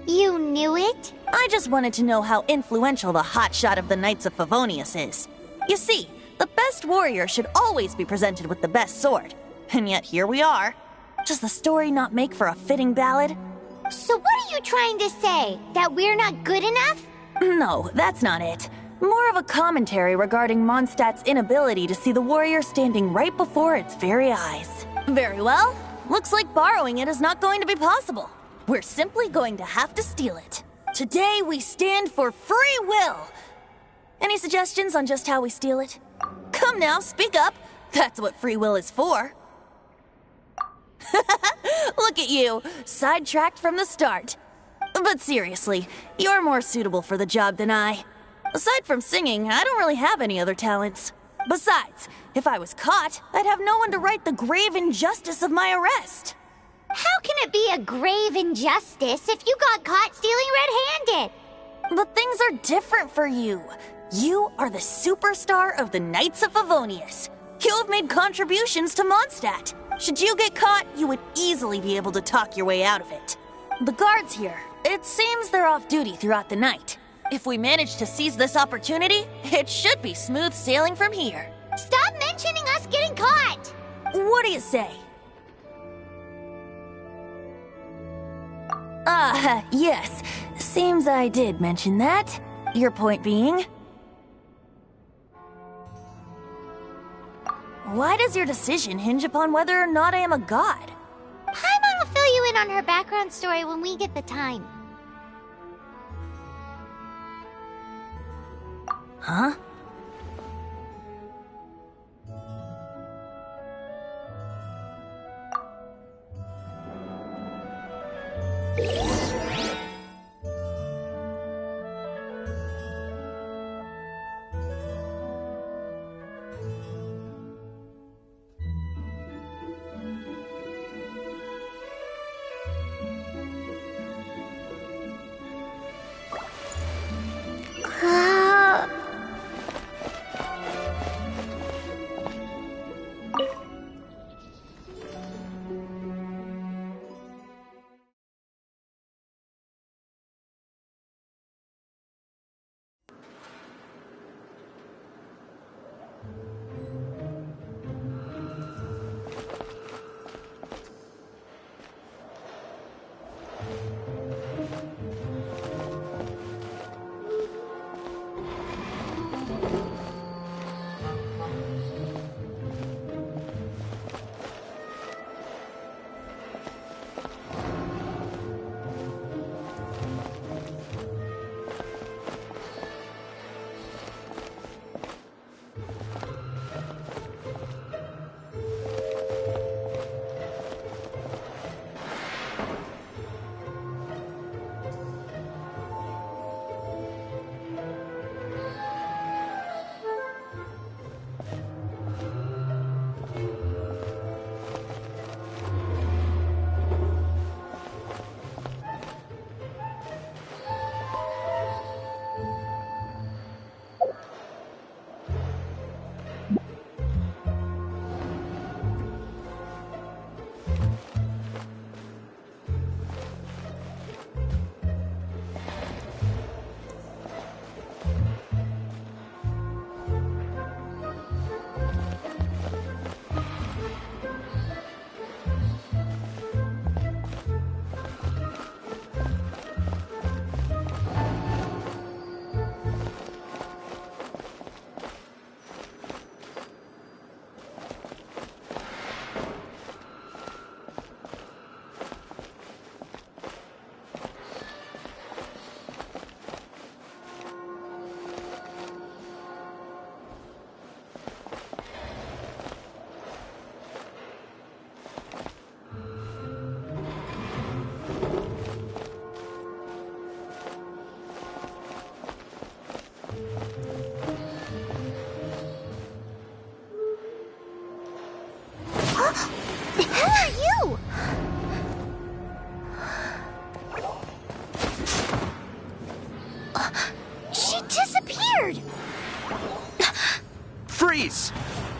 You knew it? I just wanted to know how influential the hotshot of the Knights of Favonius is. You see, the best warrior should always be presented with the best sword. And yet here we are. Does the story not make for a fitting ballad? So what are you trying to say? That we're not good enough? No, that's not it. More of a commentary regarding Mondstadt's inability to see the warrior standing right before its very eyes. Very well. Looks like borrowing it is not going to be possible. We're simply going to have to steal it. Today we stand for free will. Any suggestions on just how we steal it? Come now, speak up. That's what free will is for. Look at you, sidetracked from the start. But seriously, you're more suitable for the job than I. Aside from singing, I don't really have any other talents. Besides, if I was caught, I'd have no one to right the grave injustice of my arrest. How can it be a grave injustice if you got caught stealing red-handed? But things are different for you. You are the superstar of the Knights of Favonius. You have made contributions to Mondstadt. Should you get caught, you would easily be able to talk your way out of it. The guards here, it seems they're off duty throughout the night. If we manage to seize this opportunity, it should be smooth sailing from here. Stop mentioning us getting caught! What do you say? Yes. Seems I did mention that. Your point being? Why does your decision hinge upon whether or not I am a god? Paimon will fill you in on her background story when we get the time. Huh? Who are you? She disappeared! Freeze!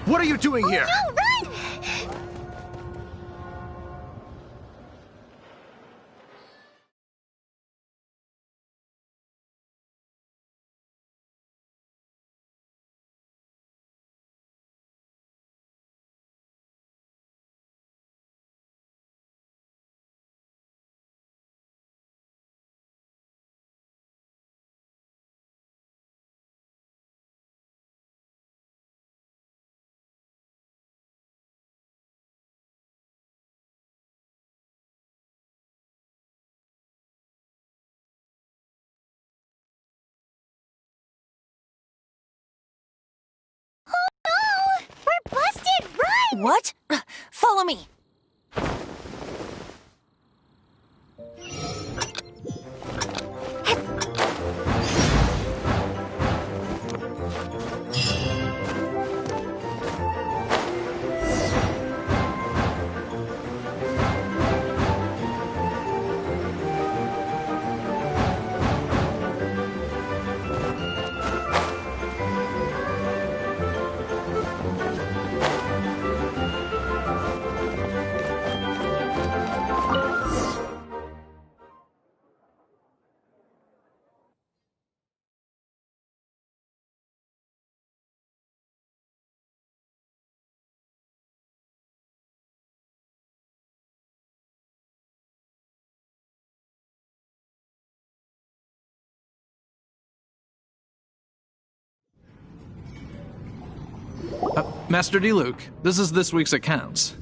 What are you doing here? No, run! We're busted! Run! What? Follow me. Master D-Luke, this is this week's accounts.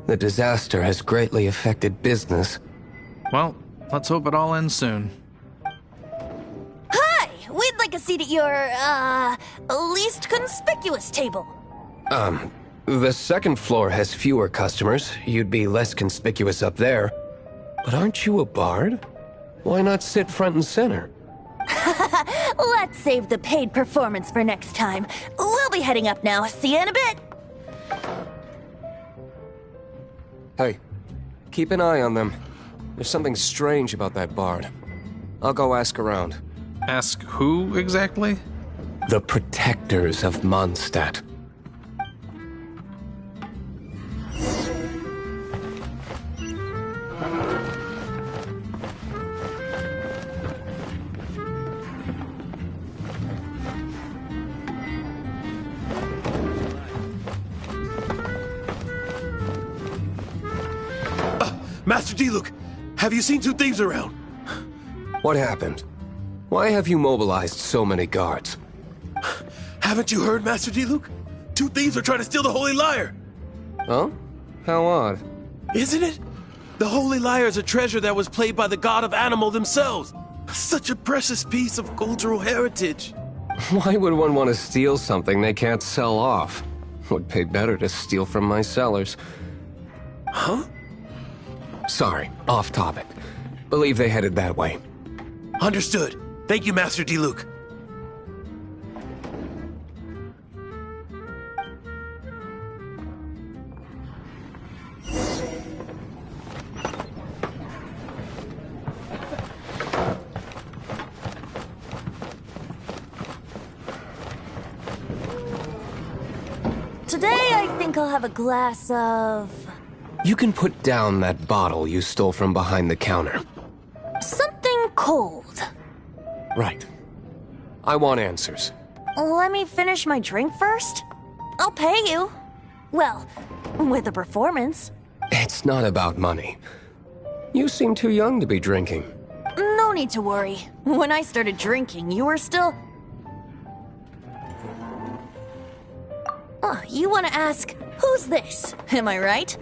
The disaster has greatly affected business. Well, let's hope it all ends soon. Hi! We'd like a seat at your, least conspicuous table. The second floor has fewer customers. You'd be less conspicuous up there. But aren't you a bard? Why not sit front and center? Let's save the paid performance for next time. We'll be heading up now. See you in a bit. Hey, keep an eye on them. There's something strange about that bard. I'll go ask around. Ask who exactly? The protectors of Mondstadt. Master D-Luke, have you seen two thieves around? What happened? Why have you mobilized so many guards? Haven't you heard, Master D-Luke? Two thieves are trying to steal the Holy Lyre! Huh? How odd. Isn't it? The Holy Lyre is a treasure that was played by the god of animal themselves. Such a precious piece of cultural heritage. Why would one want to steal something they can't sell off? Would pay better to steal from my sellers. Huh? Sorry, off topic. Believe they headed that way. Understood. Thank you, Master D-Luke. Today, I think I'll have a glass of... You can put down that bottle you stole from behind the counter. something cold. Right. I want answers. Let me finish my drink first. I'll pay you. Well, with a performance. It's not about money. You seem too young to be drinking. No need to worry. When I started drinking, you were still... Oh, you want to ask, who's this? Am I right?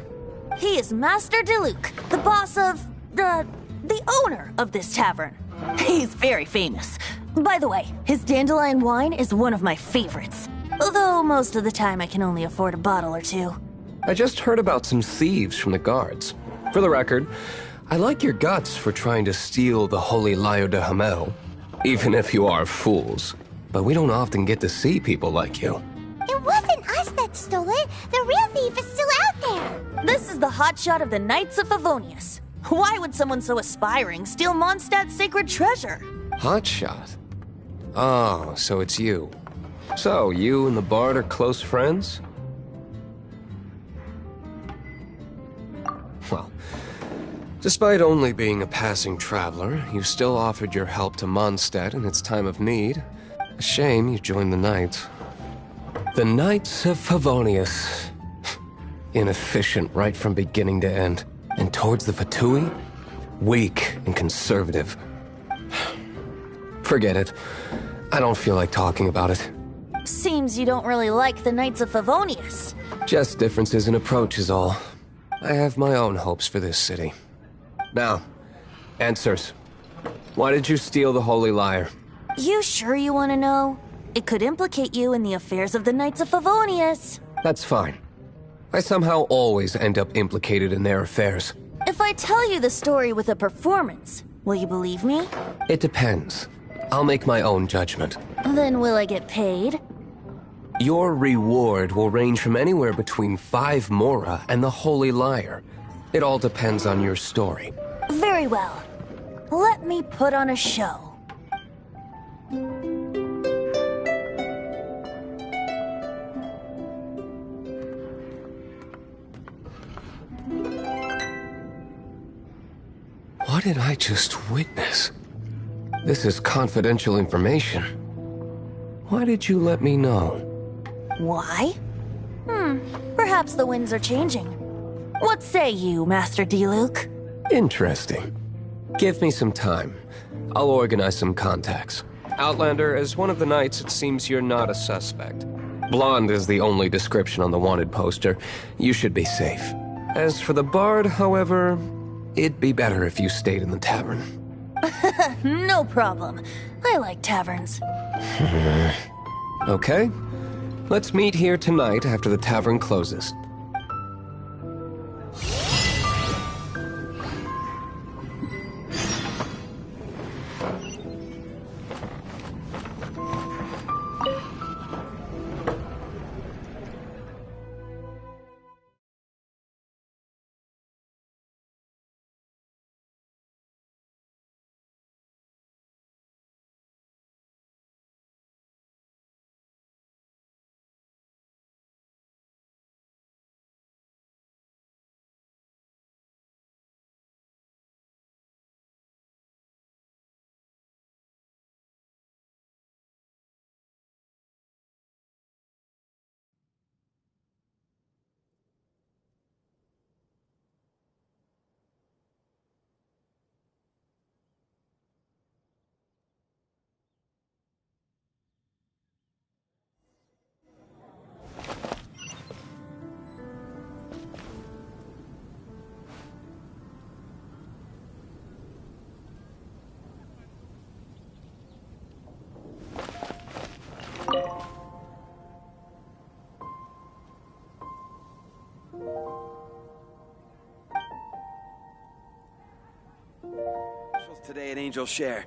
He is Master DeLuke, the boss of... the owner of this tavern. He's very famous. By the way, his dandelion wine is one of my favorites. Although most of the time I can only afford a bottle or two. I just heard about some thieves from the guards. For the record, I like your guts for trying to steal the Holy Lyre de Hamel, even if you are fools. But we don't often get to see people like you. It wasn't us that Mondstadt stole it. The real thief is still out there. This is the hotshot of the Knights of Favonius. Why would someone so aspiring steal Mondstadt's sacred treasure? Hotshot? Oh, so it's you. So, you and the Bard are close friends? Well, despite only being a passing traveler, you still offered your help to Mondstadt in its time of need. A shame you joined the Knights. The Knights of Favonius. Inefficient right from beginning to end. And towards the Fatui? Weak and conservative. Forget it. I don't feel like talking about it. Seems you don't really like the Knights of Favonius. Just differences in approach is all. I have my own hopes for this city. Now, answers. Why did you steal the Holy Lyre? You sure you want to know? It could implicate you in the affairs of the Knights of Favonius. That's fine. I somehow always end up implicated in their affairs. If I tell you the story with a performance, will you believe me? It depends. I'll make my own judgment. Then will I get paid? Your reward will range from anywhere between 5 Mora and the Holy Lyre. It all depends on your story. Very well. Let me put on a show. What did I just witness? This is confidential information. Why did you let me know? Why? Perhaps the winds are changing. What say you, Master Diluc? Interesting. Give me some time. I'll organize some contacts. Outlander, as one of the Knights, it seems you're not a suspect. Blonde is the only description on the wanted poster. You should be safe. As for the Bard, however, it'd be better if you stayed in the tavern. No problem. I like taverns. Okay. Let's meet here tonight after the tavern closes. Today at Angel Share.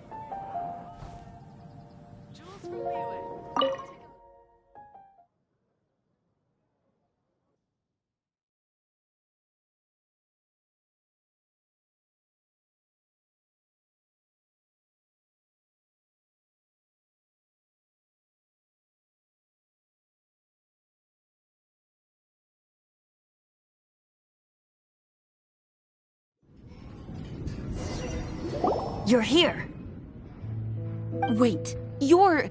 You're here. Wait, you're...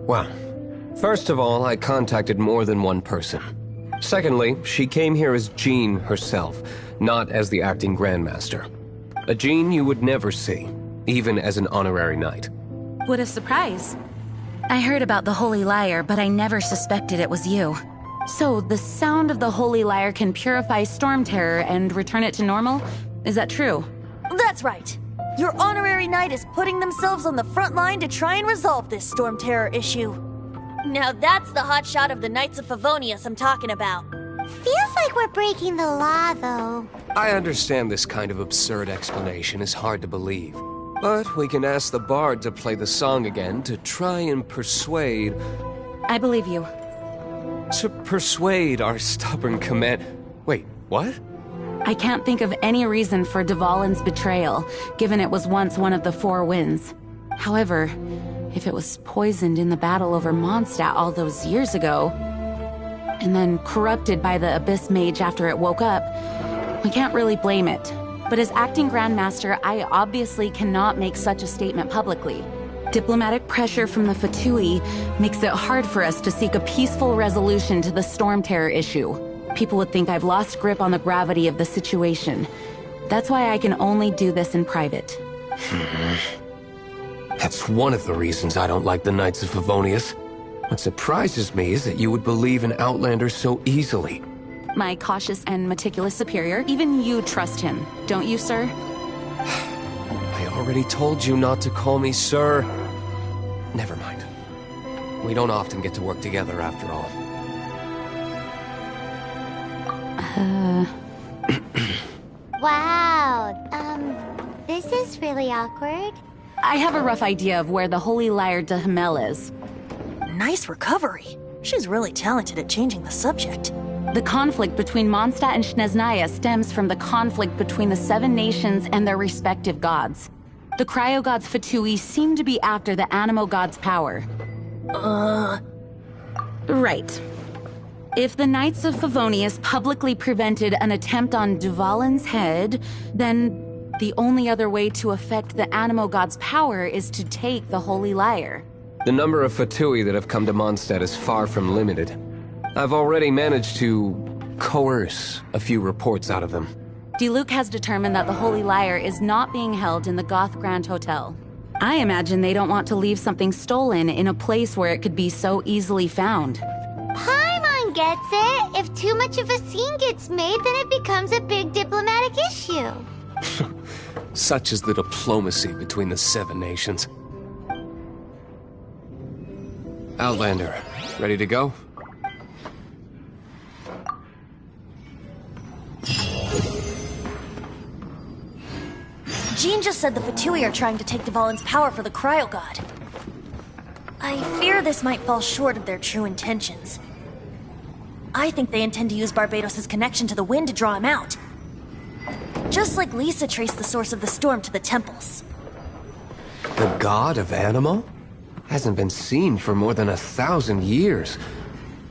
Well, first of all, I contacted more than one person. Secondly, she came here as Jean herself, not as the acting Grandmaster. A Jean you would never see, even as an honorary knight. What a surprise. I heard about the Holy Lyre, but I never suspected it was you. So, the sound of the Holy Lyre can purify Storm Terror and return it to normal? Is that true? That's right. Your honorary knight is putting themselves on the front line to try and resolve this Storm Terror issue. Now that's the hotshot of the Knights of Favonius I'm talking about. Feels like we're breaking the law, though. I understand this kind of absurd explanation is hard to believe. But we can ask the bard to play the song again to try and persuade... I believe you. To persuade our stubborn command... Wait, what? I can't think of any reason for Dvalin's betrayal, given it was once one of the Four Winds. However, if it was poisoned in the battle over Mondstadt all those years ago, and then corrupted by the Abyss Mage after it woke up, we can't really blame it. But as acting Grandmaster, I obviously cannot make such a statement publicly. Diplomatic pressure from the Fatui makes it hard for us to seek a peaceful resolution to the Storm Terror issue. People would think I've lost grip on the gravity of the situation. That's why I can only do this in private. That's one of the reasons I don't like the Knights of Favonius. What surprises me is that you would believe in Outlanders so easily. My cautious and meticulous superior, even you trust him, don't you, sir? I already told you not to call me sir. Never mind. We don't often get to work together after all. Wow, this is really awkward. I have a rough idea of where the Holy Lyre de Himmel is. Nice recovery. She's really talented at changing the subject. The conflict between Mondstadt and Snezhnaya stems from the conflict between the Seven Nations and their respective gods. The cryo-gods Fatui seem to be after the Animo god's power. Right. If the Knights of Favonius publicly prevented an attempt on Dvalin's head, then the only other way to affect the Animo god's power is to take the Holy Lyre. The number of Fatui that have come to Mondstadt is far from limited. I've already managed to coerce a few reports out of them. Diluc has determined that the Holy Lyre is not being held in the Goth Grand Hotel. I imagine they don't want to leave something stolen in a place where it could be so easily found. Paimon gets it. If too much of a scene gets made, then it becomes a big diplomatic issue. Such is the diplomacy between the Seven Nations. Outlander, ready to go? Jean just said the Fatui are trying to take Dvalin's power for the Cryo God. I fear this might fall short of their true intentions. I think they intend to use Barbados' connection to the wind to draw him out. Just like Lisa traced the source of the storm to the temples. The god of Animo? Hasn't been seen for more than 1,000 years.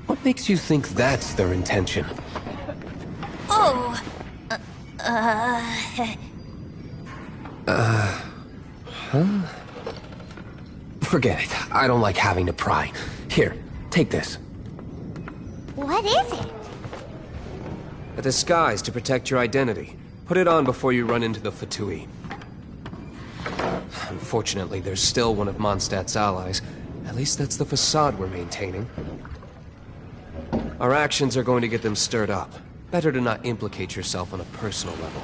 What makes you think that's their intention? Oh, Huh? Forget it. I don't like having to pry. Here, take this. What is it? A disguise to protect your identity. Put it on before you run into the Fatui. Unfortunately, there's still one of Mondstadt's allies. At least that's the facade we're maintaining. Our actions are going to get them stirred up. Better to not implicate yourself on a personal level.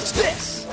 Dodge this!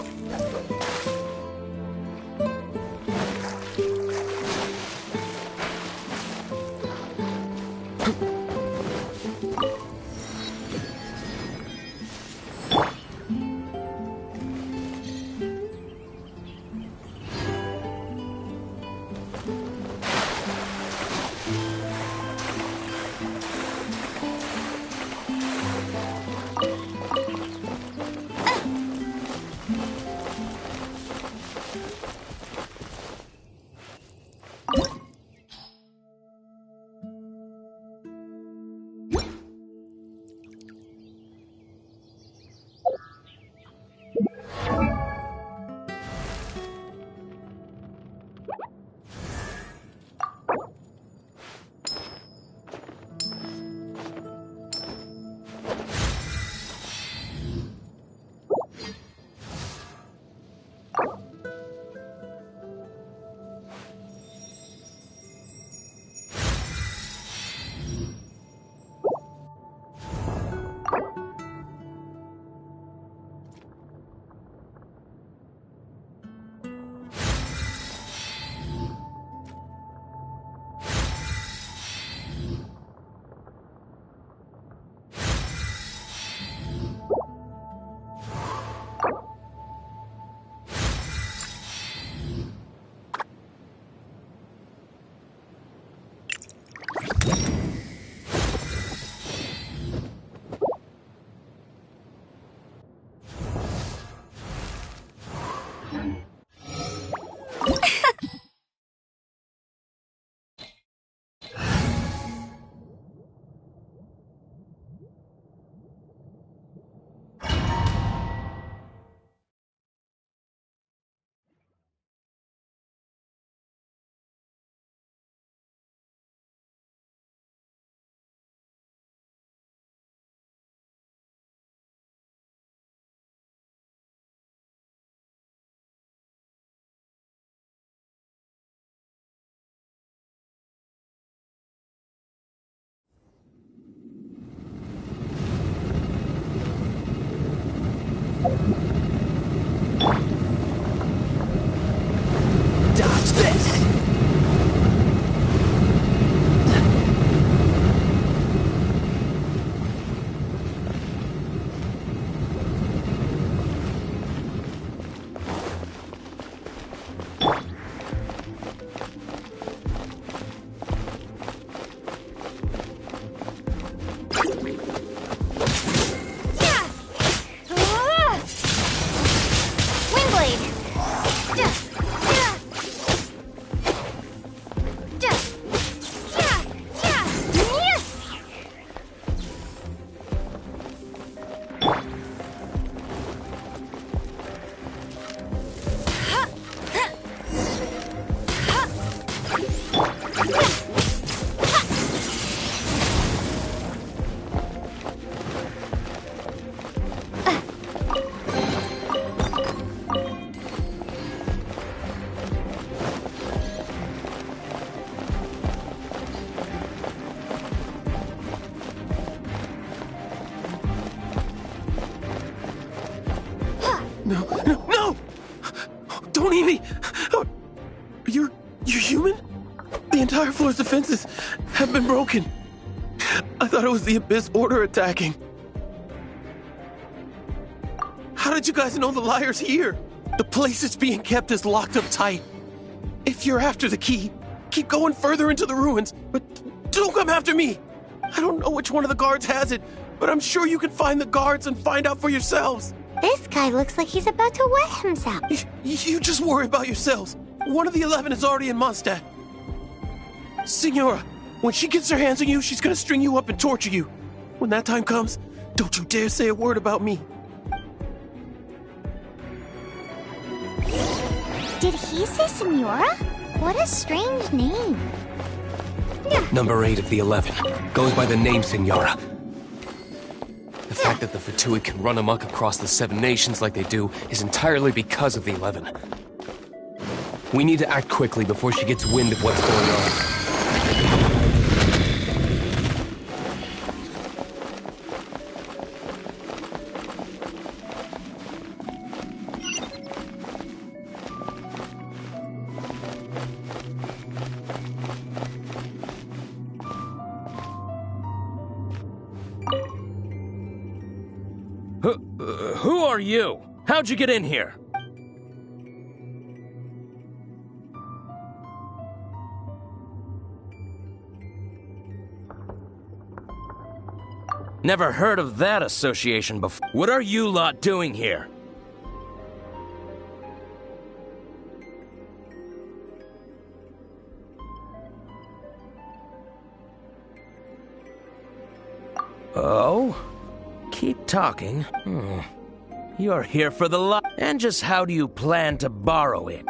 Dodge this! No, no, no! Don't eat me! You're human? The entire floor's defenses have been broken. I thought it was the Abyss Order attacking. How did you guys know the liar's here? The place it's being kept is locked up tight. If you're after the key, keep going further into the ruins, but don't come after me. I don't know which one of the guards has it, but I'm sure you can find the guards and find out for yourselves. This guy looks like he's about to wet himself. You just worry about yourselves. One of the 11 is already in Mondstadt. Signora, when she gets her hands on you, she's gonna string you up and torture you. When that time comes, don't you dare say a word about me. Did he say Senora? What a strange name. Number 8 of the 11 goes by the name Signora. The fact that the Fatui can run amok across the 7 nations like they do is entirely because of the 11. We need to act quickly before she gets wind of what's going on. are you? How'd you get in here? Never heard of that association before. What are you lot doing here? Oh? Keep talking. You're here for the lot. And just how do you plan to borrow it?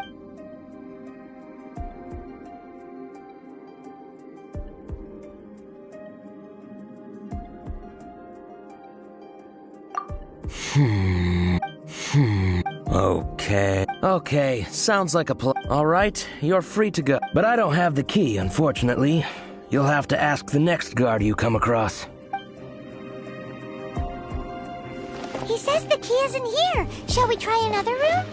Okay, sounds like a plan. Alright, you're free to go. But I don't have the key, unfortunately. You'll have to ask the next guard you come across. He says the key isn't here. Shall we try another room?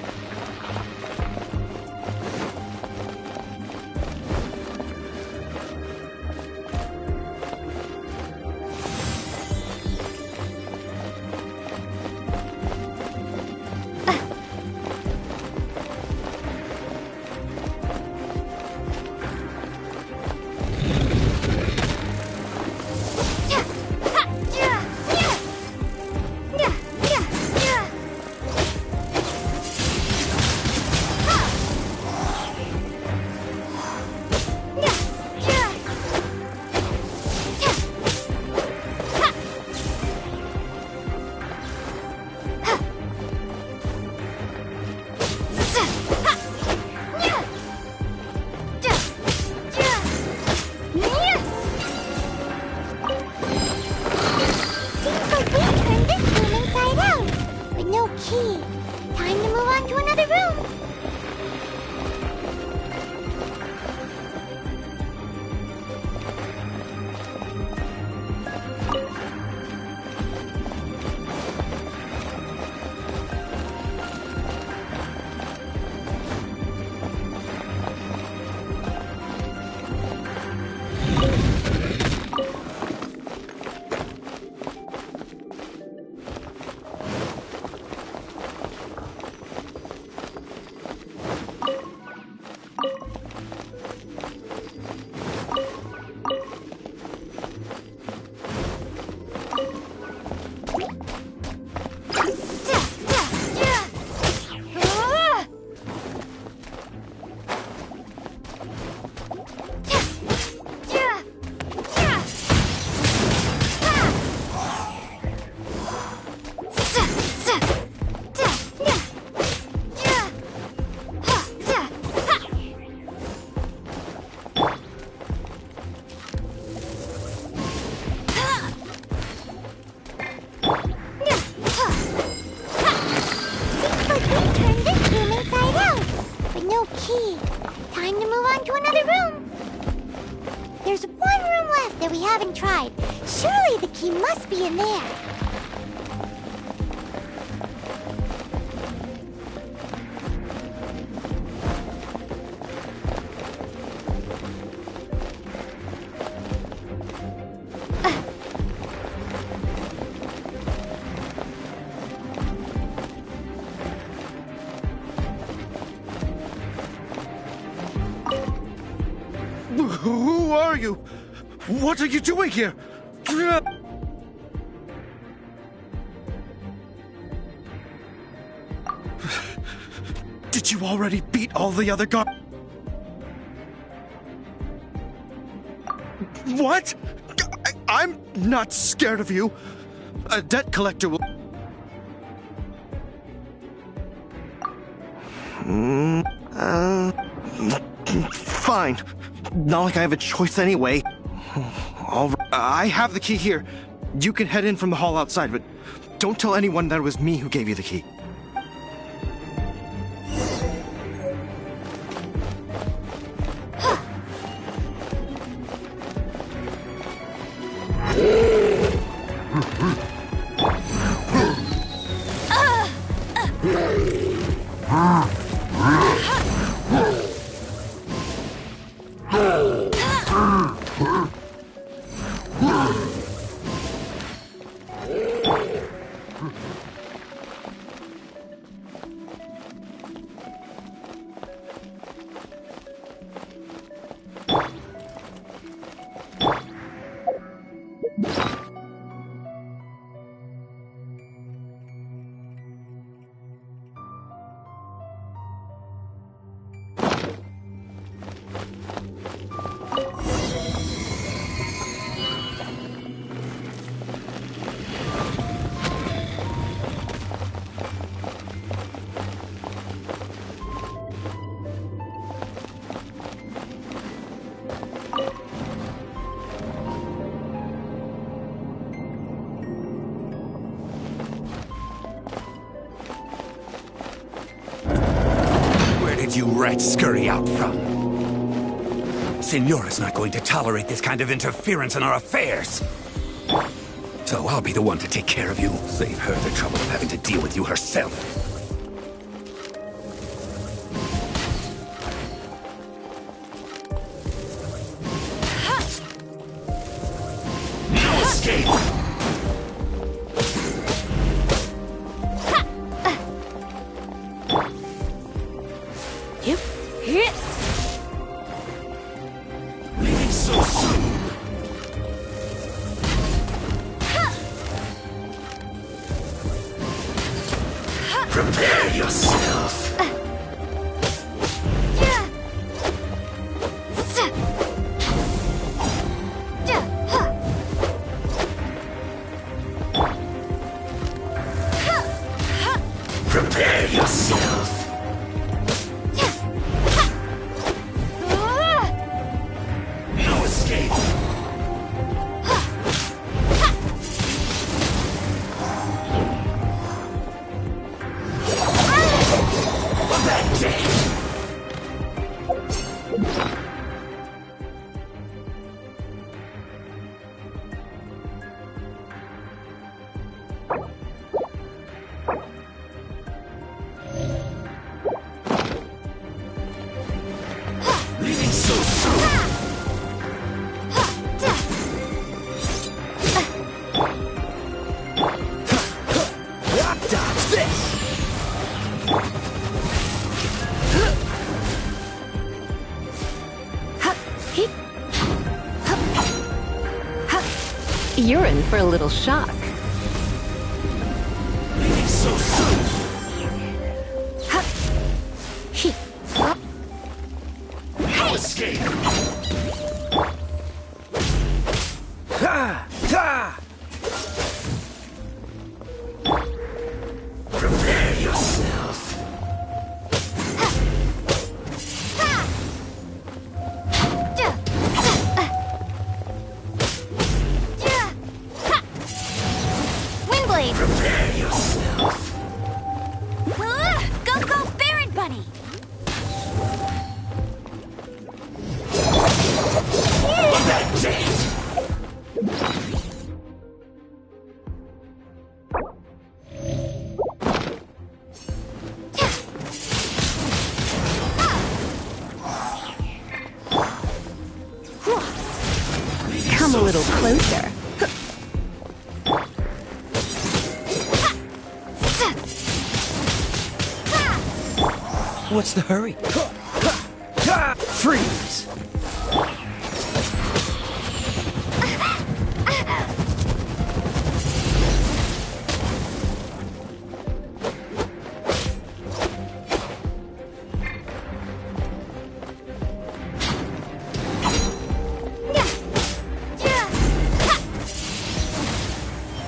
Surely the key must be in there. Who are you? What are you doing here? Did you already beat all the other guards? What? I'm not scared of you. A debt collector will... Fine. Not like I have a choice anyway. I have the key here. You can head in from the hall outside, but don't tell anyone that it was me who gave you the key. did you rats scurry out from? Signora's not going to tolerate this kind of interference in our affairs. So I'll be the one to take care of you. Save her the trouble of having to deal with you herself. No escape! Leaving so soon. Prepare yourself. Prepare yourself. No escape. That day. Leaving so soon. Dodge this. You're in for a little shock. Leaving so soon. No escape. Ha! Ha! Prepare yourself. Windblade! Prepare yourself. Go, go, Baron Bunny! That's it. Come a little closer. What's the hurry? Freeze!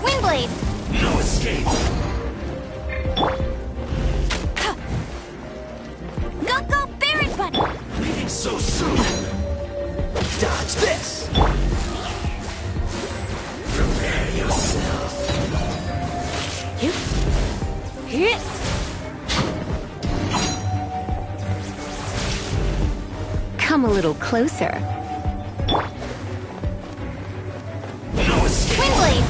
Windblade! No escape. Go, go, Baron Bunny! Leaving so soon. Dodge this. Prepare yourself. Come a little closer. No escape. Windblade!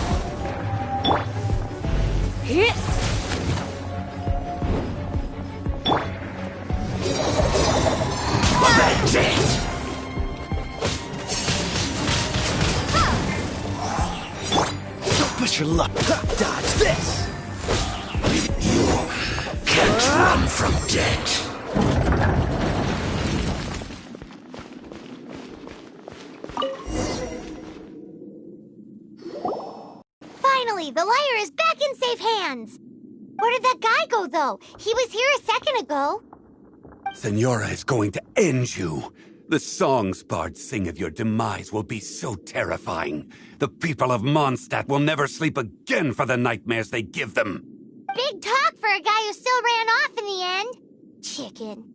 That's it. Don't push your luck. Dodge this. You can't run from death. Finally, the lyre is back in safe hands. Where did that guy go, though? He was here a second ago. Senora is going to end you. The songs bards sing of your demise will be so terrifying. The people of Mondstadt will never sleep again for the nightmares they give them. Big talk for a guy who still ran off in the end. Chicken.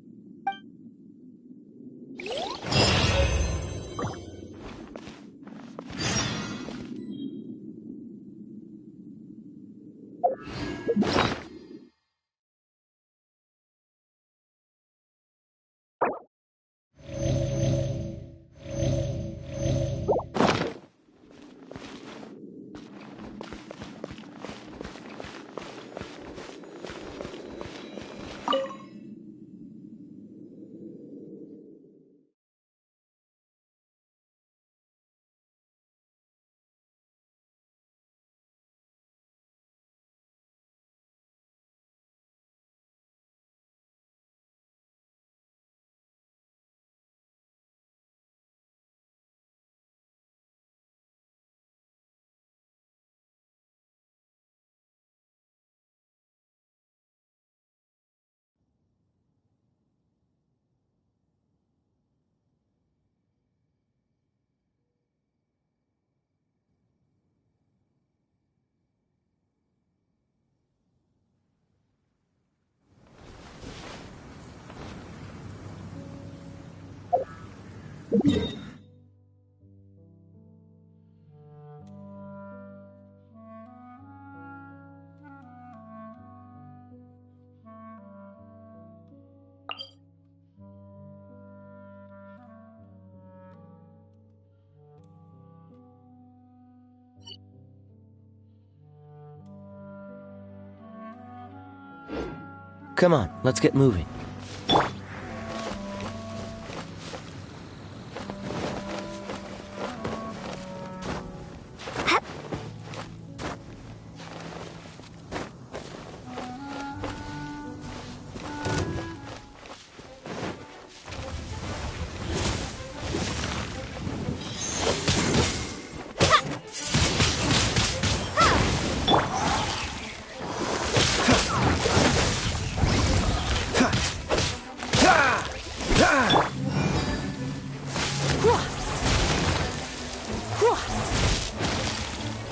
Come on, let's get moving.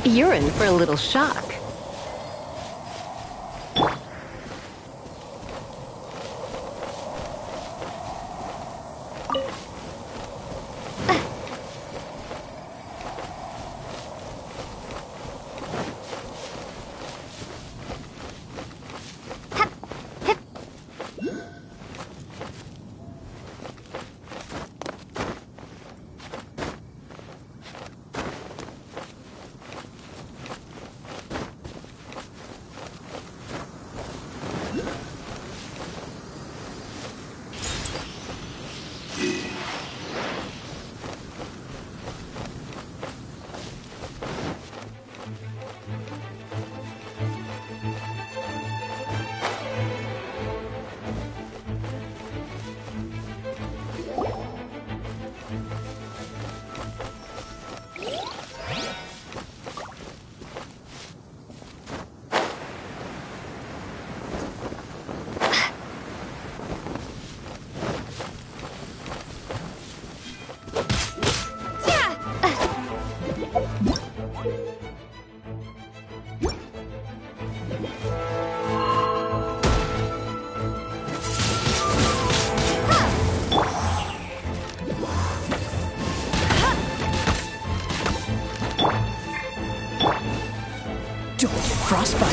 You're in for a little shock. Frostbite.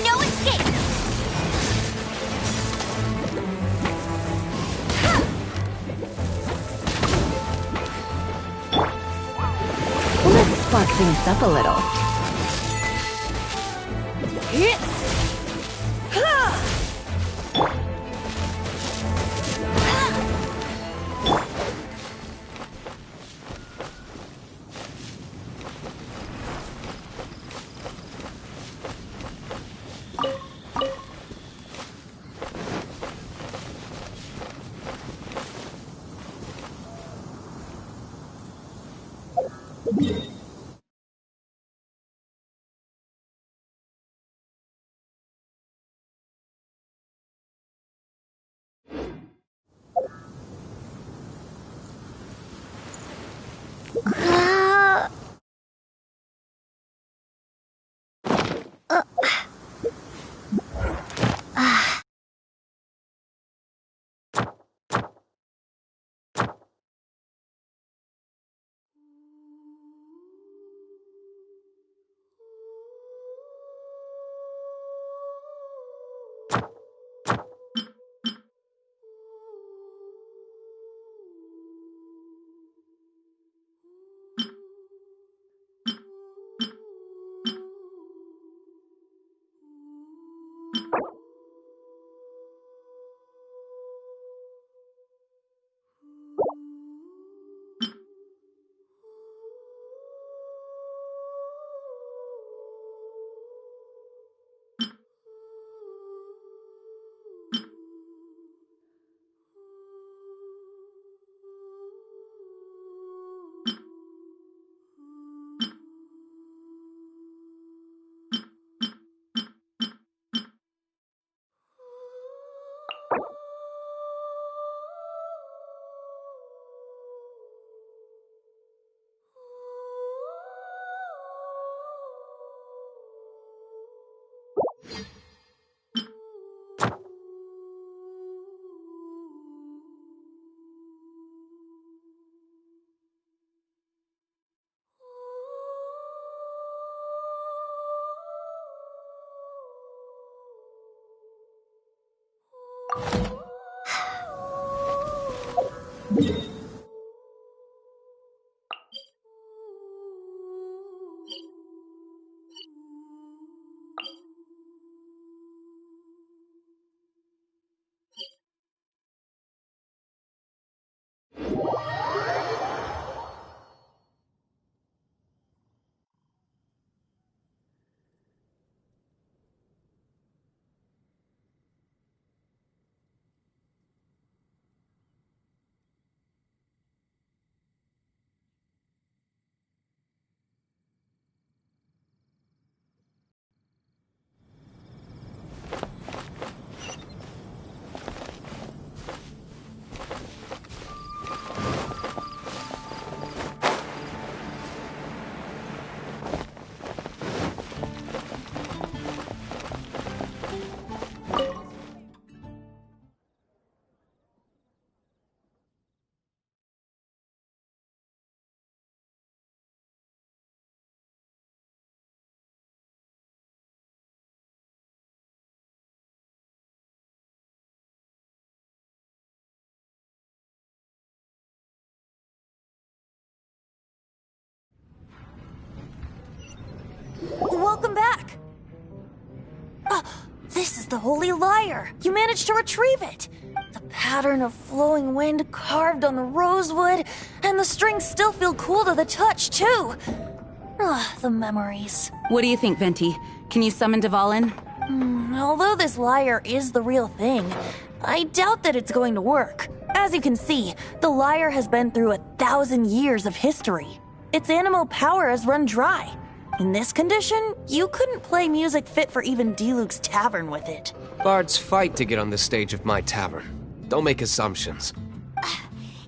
No escape! Let's spark things up a little. Welcome back! This is the Holy Lyre! You managed to retrieve it! The pattern of flowing wind carved on the rosewood, and the strings still feel cool to the touch, too! The memories. What do you think, Venti? Can you summon Dvalin? Although this lyre is the real thing, I doubt that it's going to work. As you can see, the lyre has been through 1,000 years of history. Its animal power has run dry. In this condition, you couldn't play music fit for even Diluc's tavern with it. Bards fight to get on the stage of my tavern. Don't make assumptions.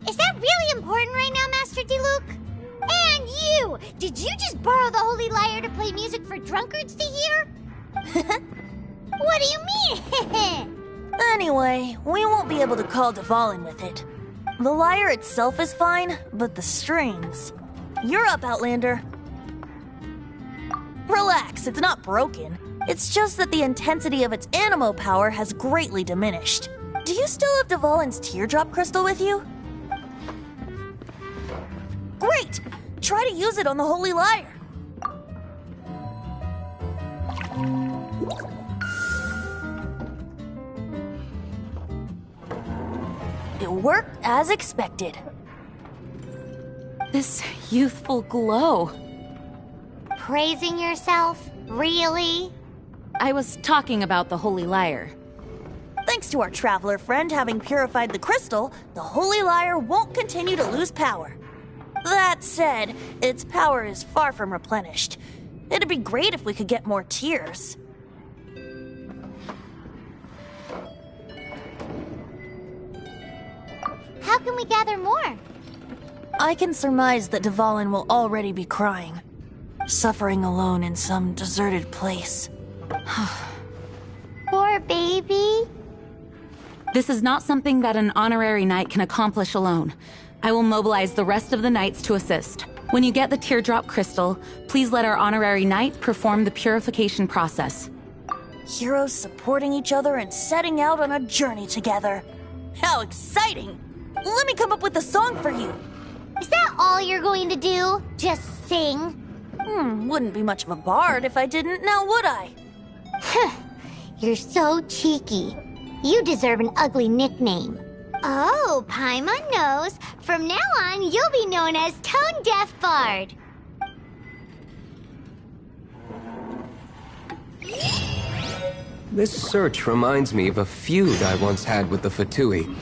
Is that really important right now, Master Diluc? And you! Did you just borrow the Holy Lyre to play music for drunkards to hear? What do you mean? Anyway, we won't be able to call Dvalin with it. The lyre itself is fine, but the strings... You're up, Outlander. Relax, it's not broken. It's just that the intensity of its animo power has greatly diminished. Do you still have Dvalin's teardrop crystal with you? Great! Try to use it on the Holy Lyre. It worked as expected. This youthful glow. Praising yourself? Really? I was talking about the Holy Lyre. Thanks to our traveler friend having purified the crystal, the Holy Lyre won't continue to lose power. That said, its power is far from replenished. It'd be great if we could get more tears. How can we gather more? I can surmise that Dvalin will already be crying, suffering alone in some deserted place. Poor baby. This is not something that an honorary knight can accomplish alone. I will mobilize the rest of the knights to assist. When you get the teardrop crystal, please let our honorary knight perform the purification process. Heroes supporting each other and setting out on a journey together. How exciting! Let me come up with a song for you. Is that all you're going to do? Just sing? Wouldn't be much of a bard if I didn't, now would I? You're so cheeky. You deserve an ugly nickname. Oh, Paimon knows. From now on, you'll be known as Tone Deaf Bard. This search reminds me of a feud I once had with the Fatui.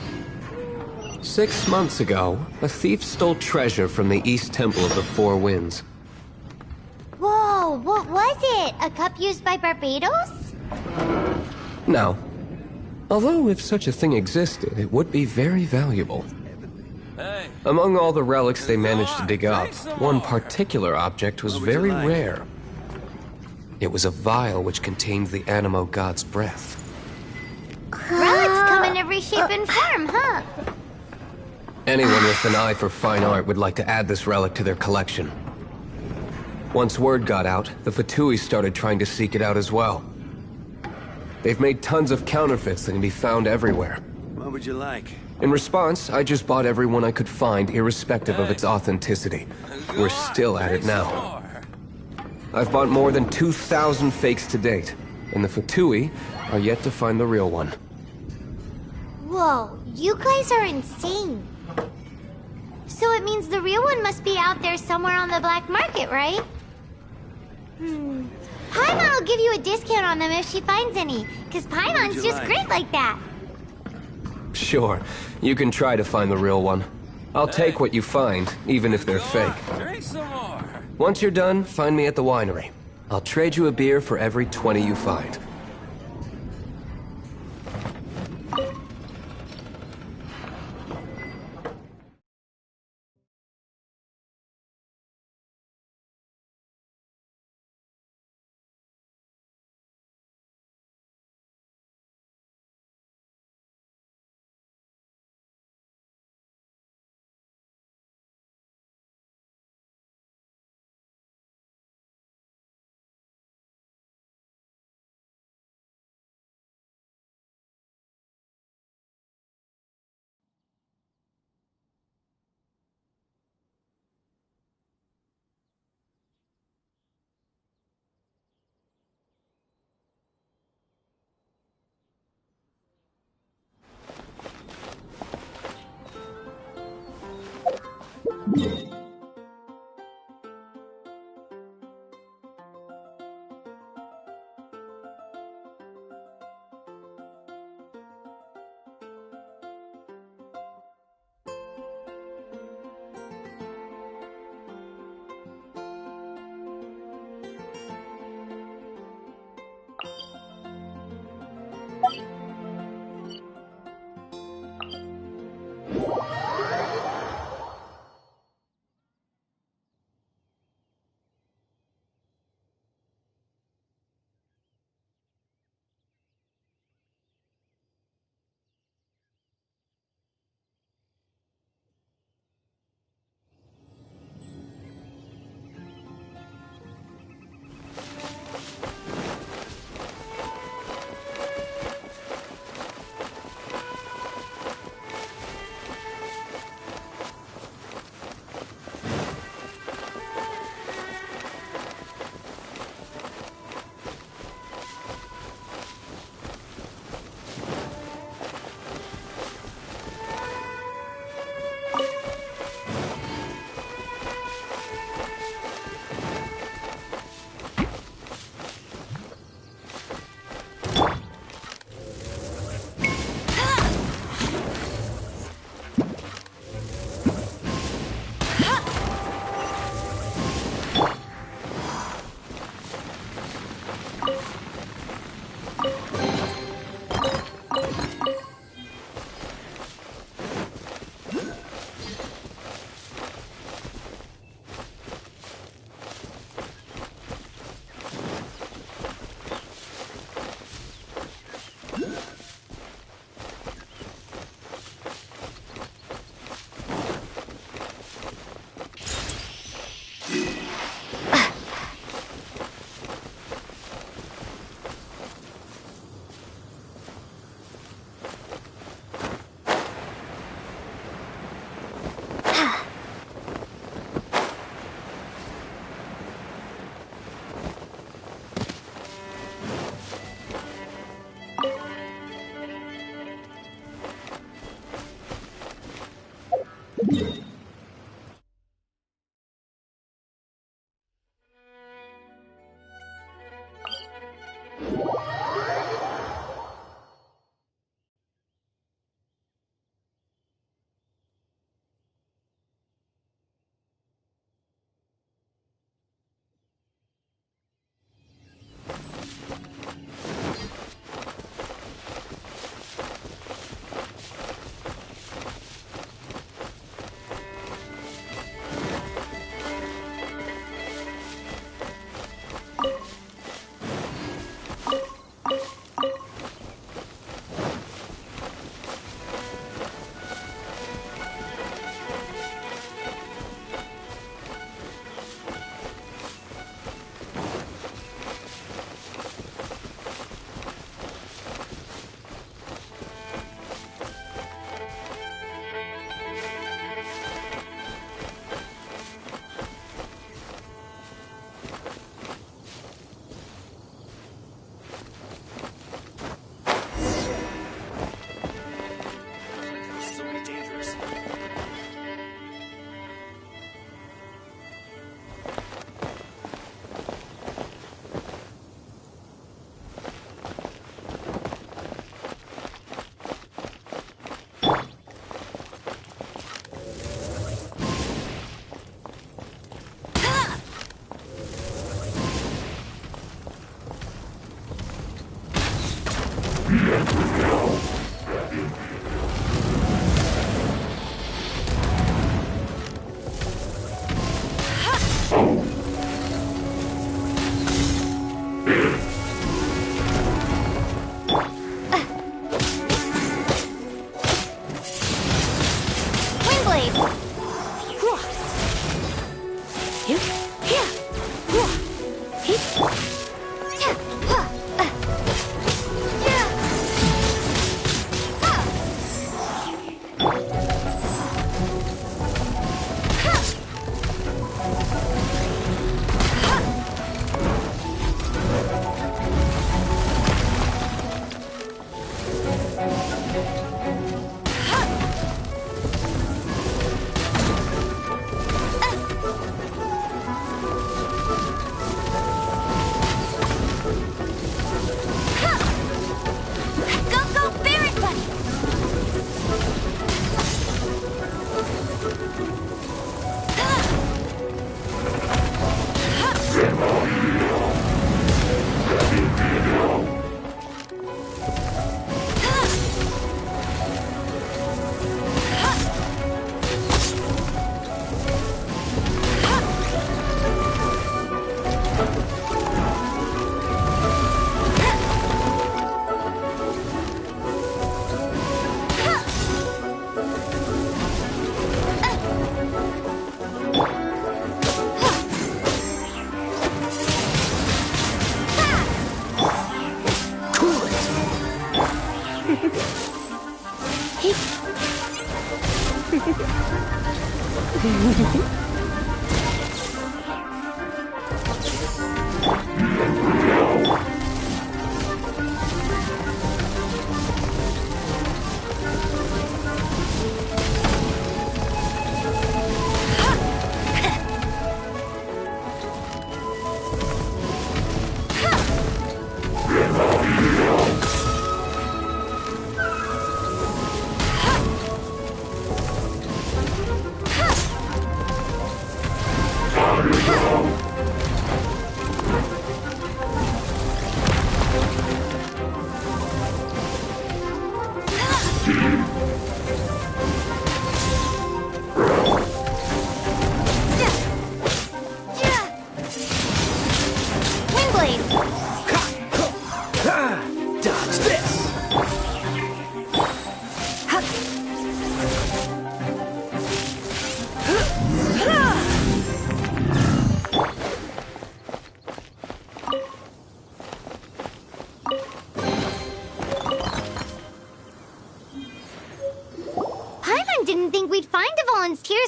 6 months ago, a thief stole treasure from the East Temple of the Four Winds. Whoa, what was it? A cup used by Barbados? No. Although if such a thing existed, it would be very valuable. Among all the relics they managed to dig up, one particular object was very rare. It was a vial which contained the Animo God's breath. Relics come in every shape and form, huh? Anyone with an eye for fine art would like to add this relic to their collection. Once word got out, the Fatui started trying to seek it out as well. They've made tons of counterfeits that can be found everywhere. What would you like? In response, I just bought every one I could find, irrespective of its authenticity. We're still at it now. I've bought more than 2,000 fakes to date, and the Fatui are yet to find the real one. Whoa, you guys are insane. So it means the real one must be out there somewhere on the black market, right? Paimon will give you a discount on them if she finds any, because Paimon's just great like that. Sure, you can try to find the real one. I'll take what you find, even if they're fake. Drink some more. Once you're done, find me at the winery. I'll trade you a beer for every 20 you find.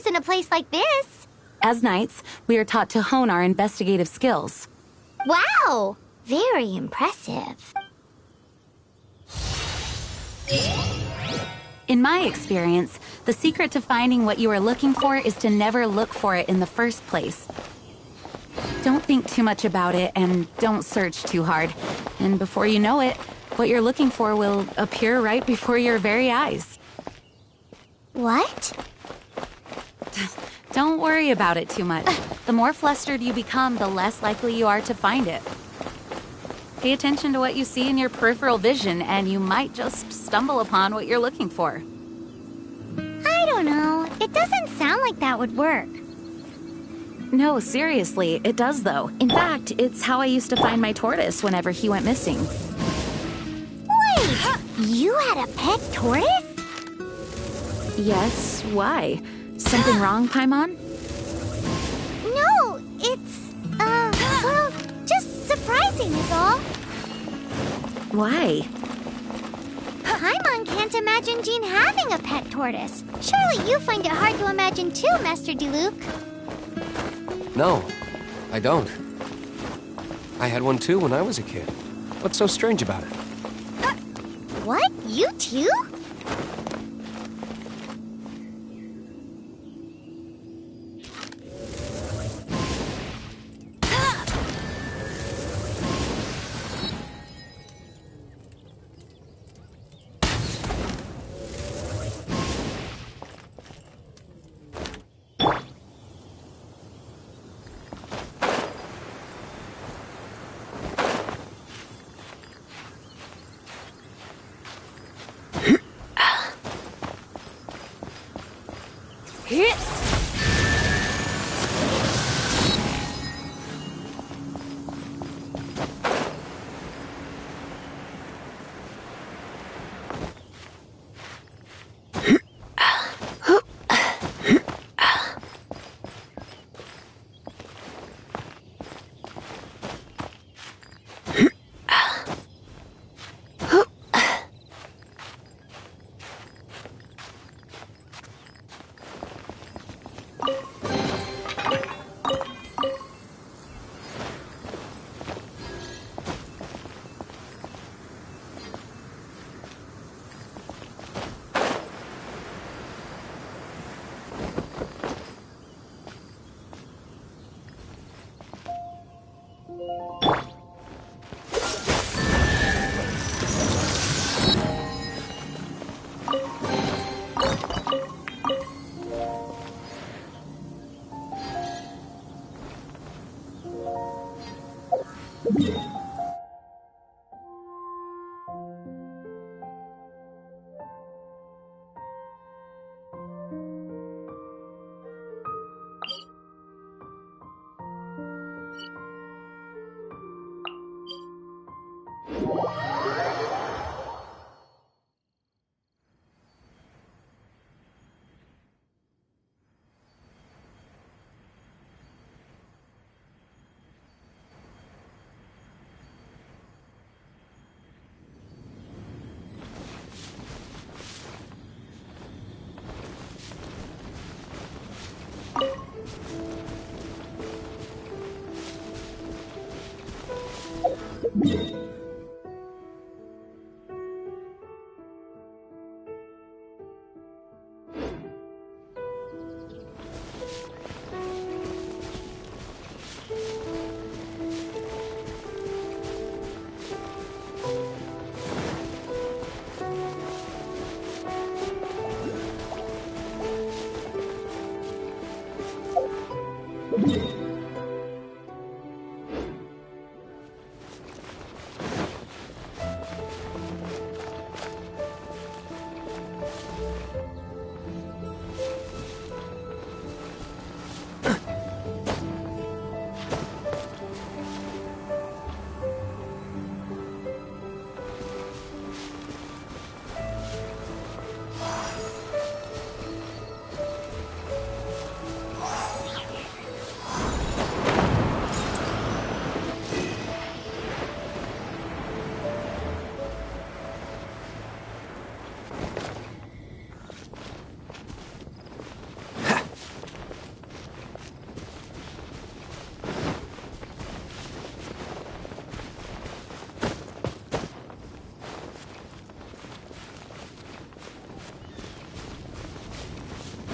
In a place like this. As knights, we are taught to hone our investigative skills. Wow! Very impressive. In my experience, the secret to finding what you are looking for is to never look for it in the first place. Don't think too much about it and don't search too hard. And before you know it, what you're looking for will appear right before your very eyes. What? Don't worry about it too much. The more flustered you become, the less likely you are to find it. Pay attention to what you see in your peripheral vision, and you might just stumble upon what you're looking for. I don't know. It doesn't sound like that would work. No, seriously, it does though. In fact, it's how I used to find my tortoise whenever he went missing. Wait! You had a pet tortoise? Yes, why? Something wrong, Paimon? No, it's, well, just surprising is all. Why? Paimon can't imagine Jean having a pet tortoise. Surely you find it hard to imagine too, Master Diluc. No, I don't. I had one too when I was a kid. What's so strange about it? What? You too?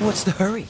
What's the hurry?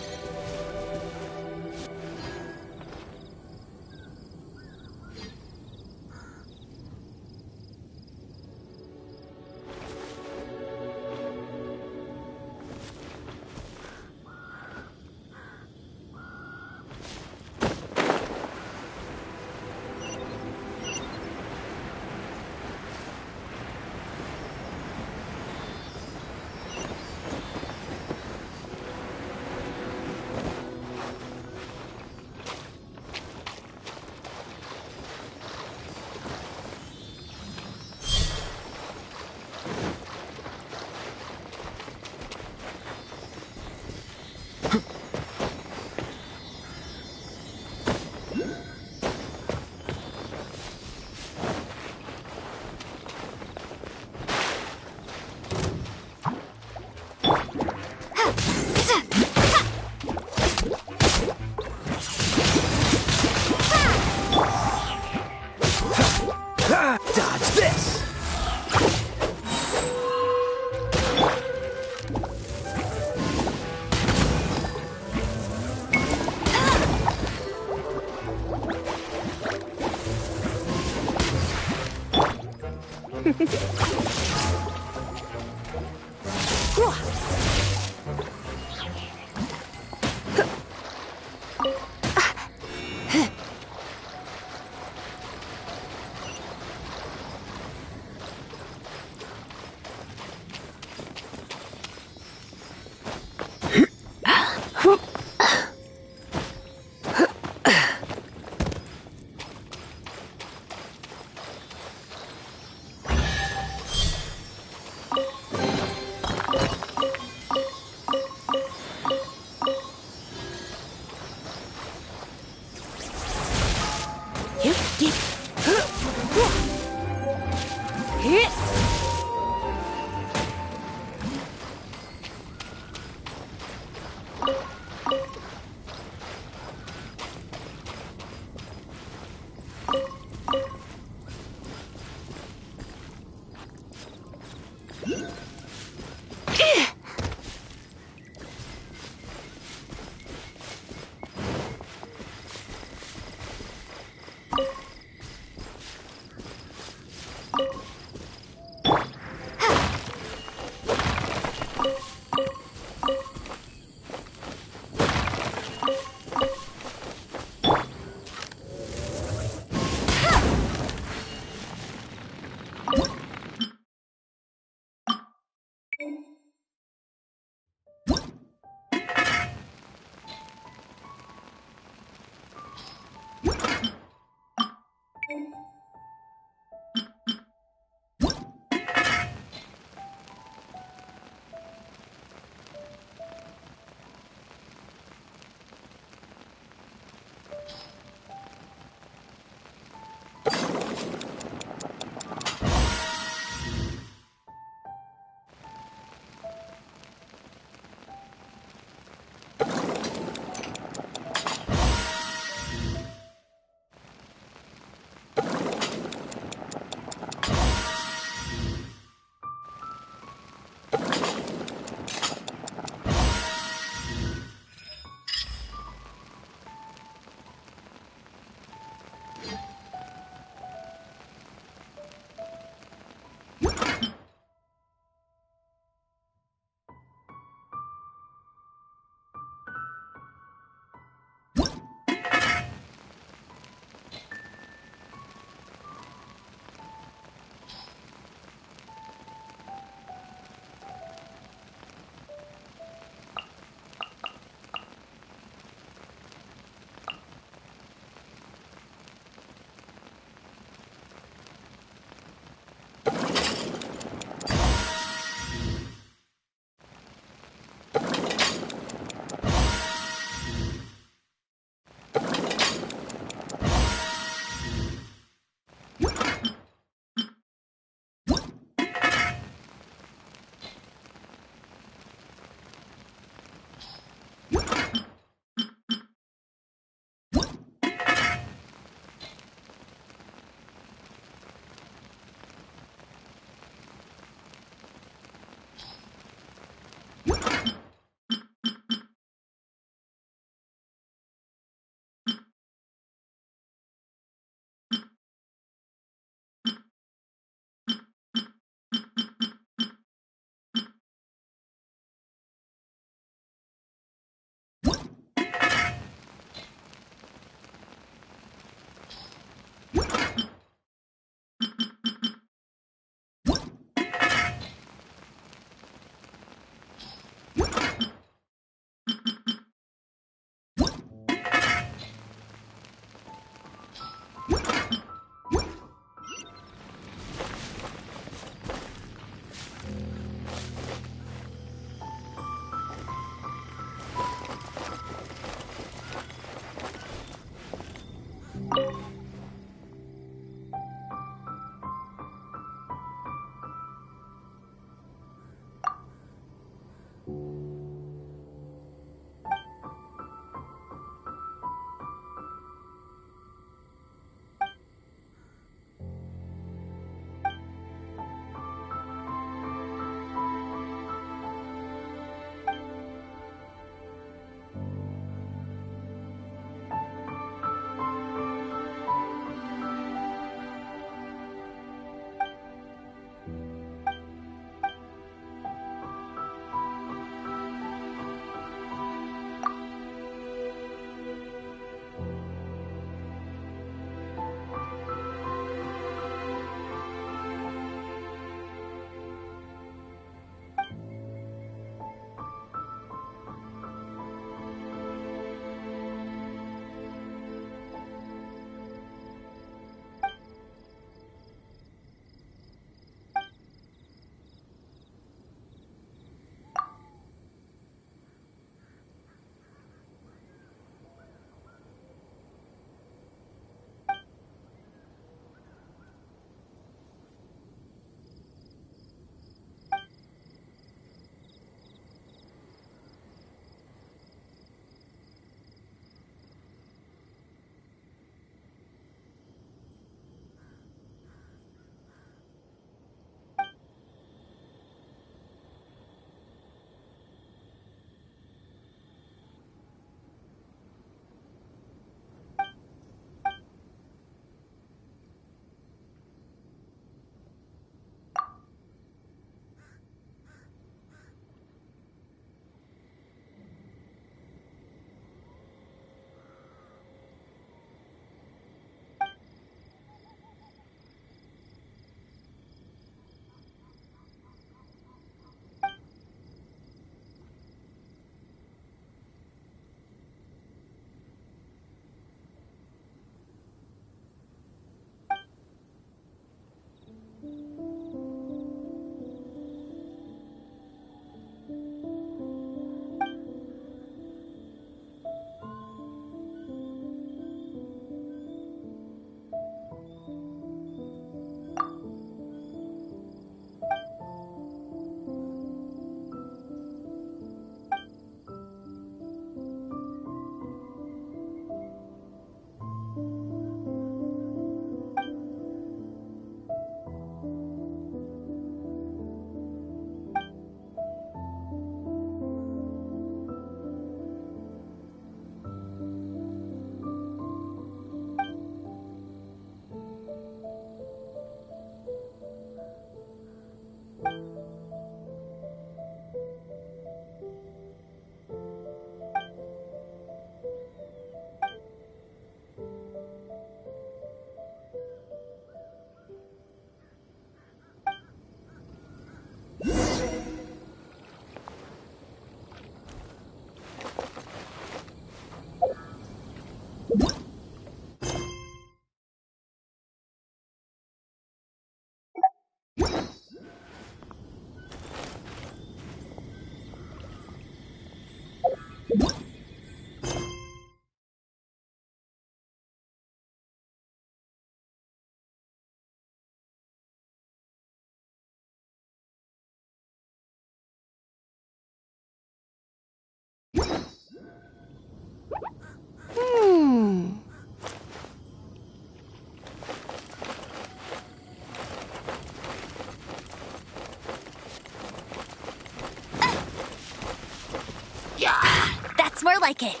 more like it.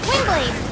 Windblade!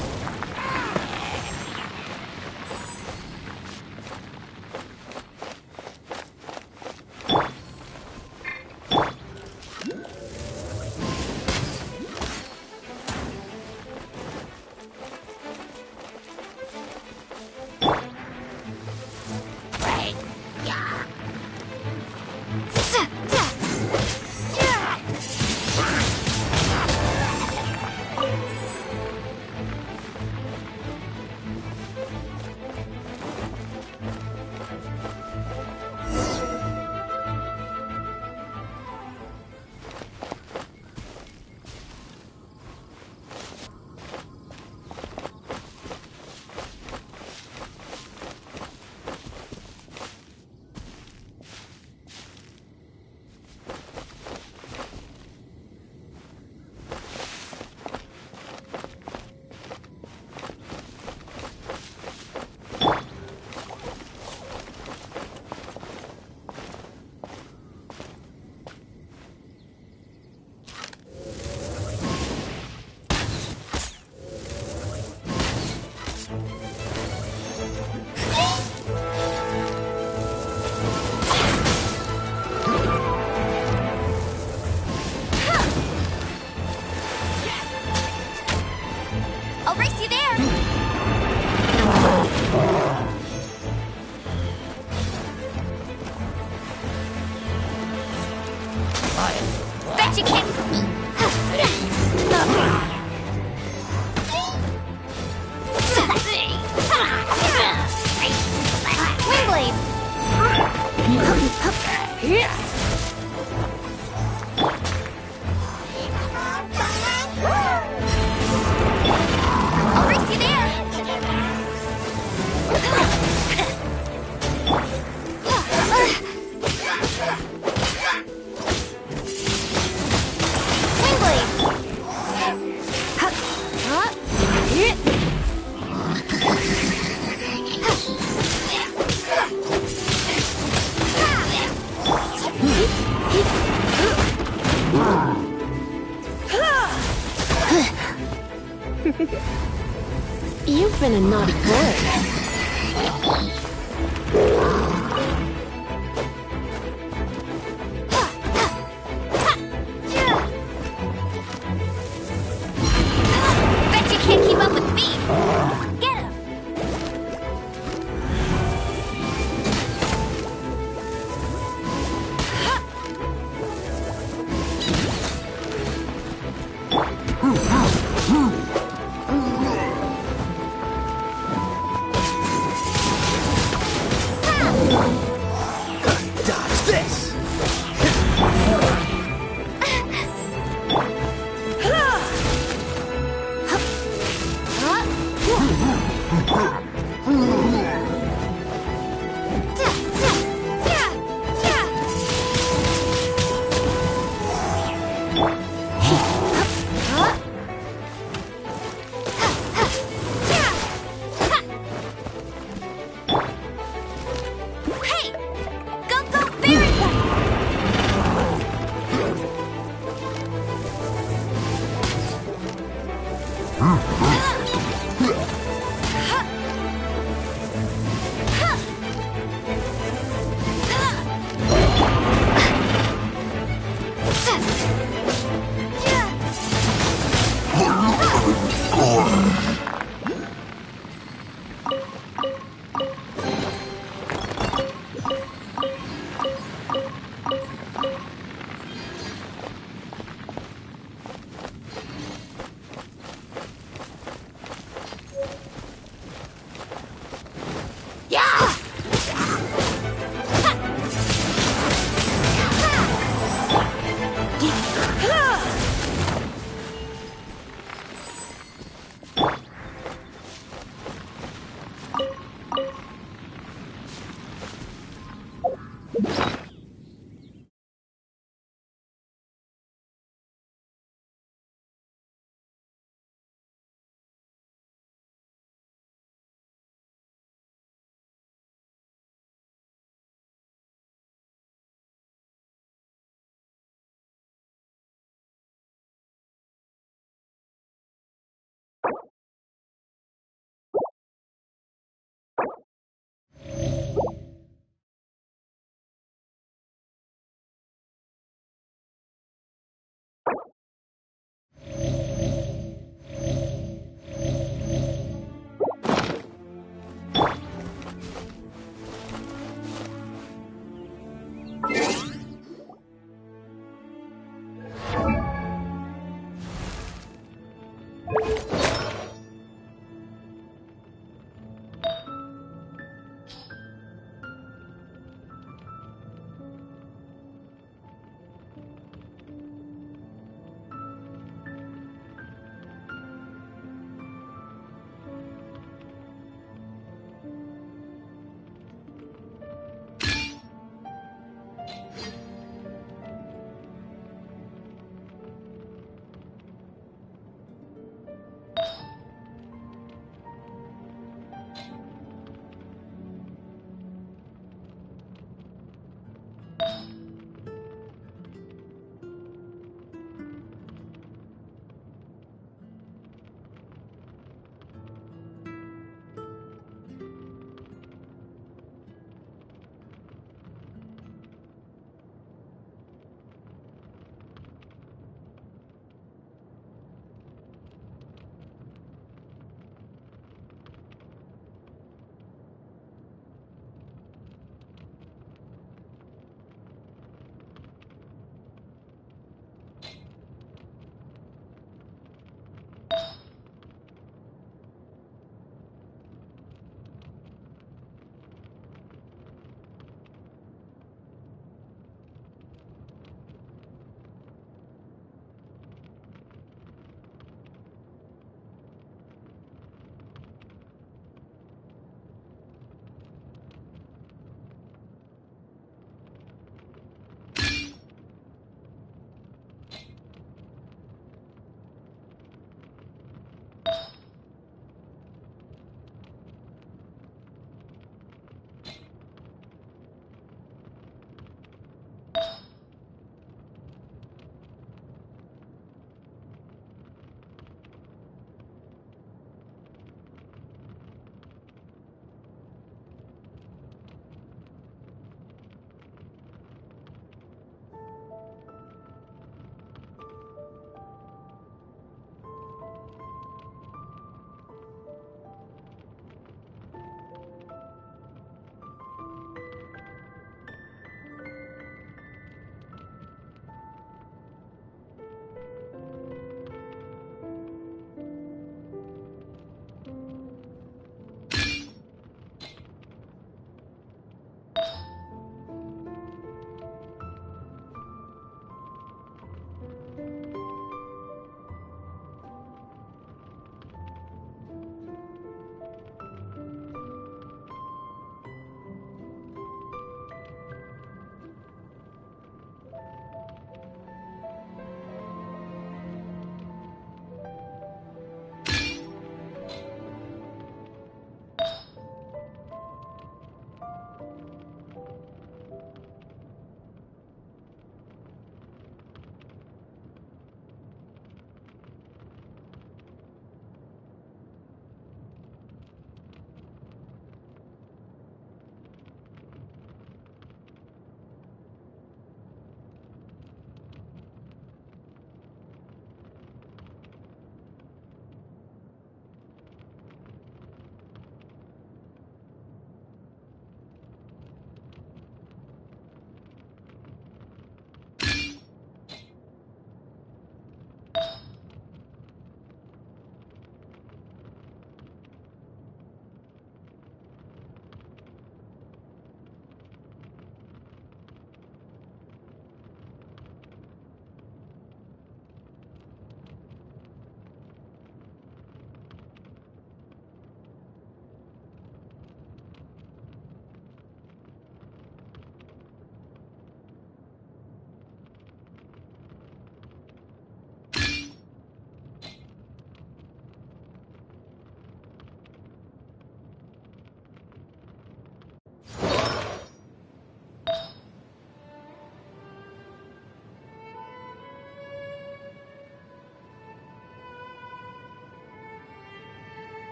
I'll race you there! Bet you can't... Windblade! I'll race you there! You've been a naughty boy. Bet you can't keep up with me! Get him! Dodge this! Hey! Go, go, Baron!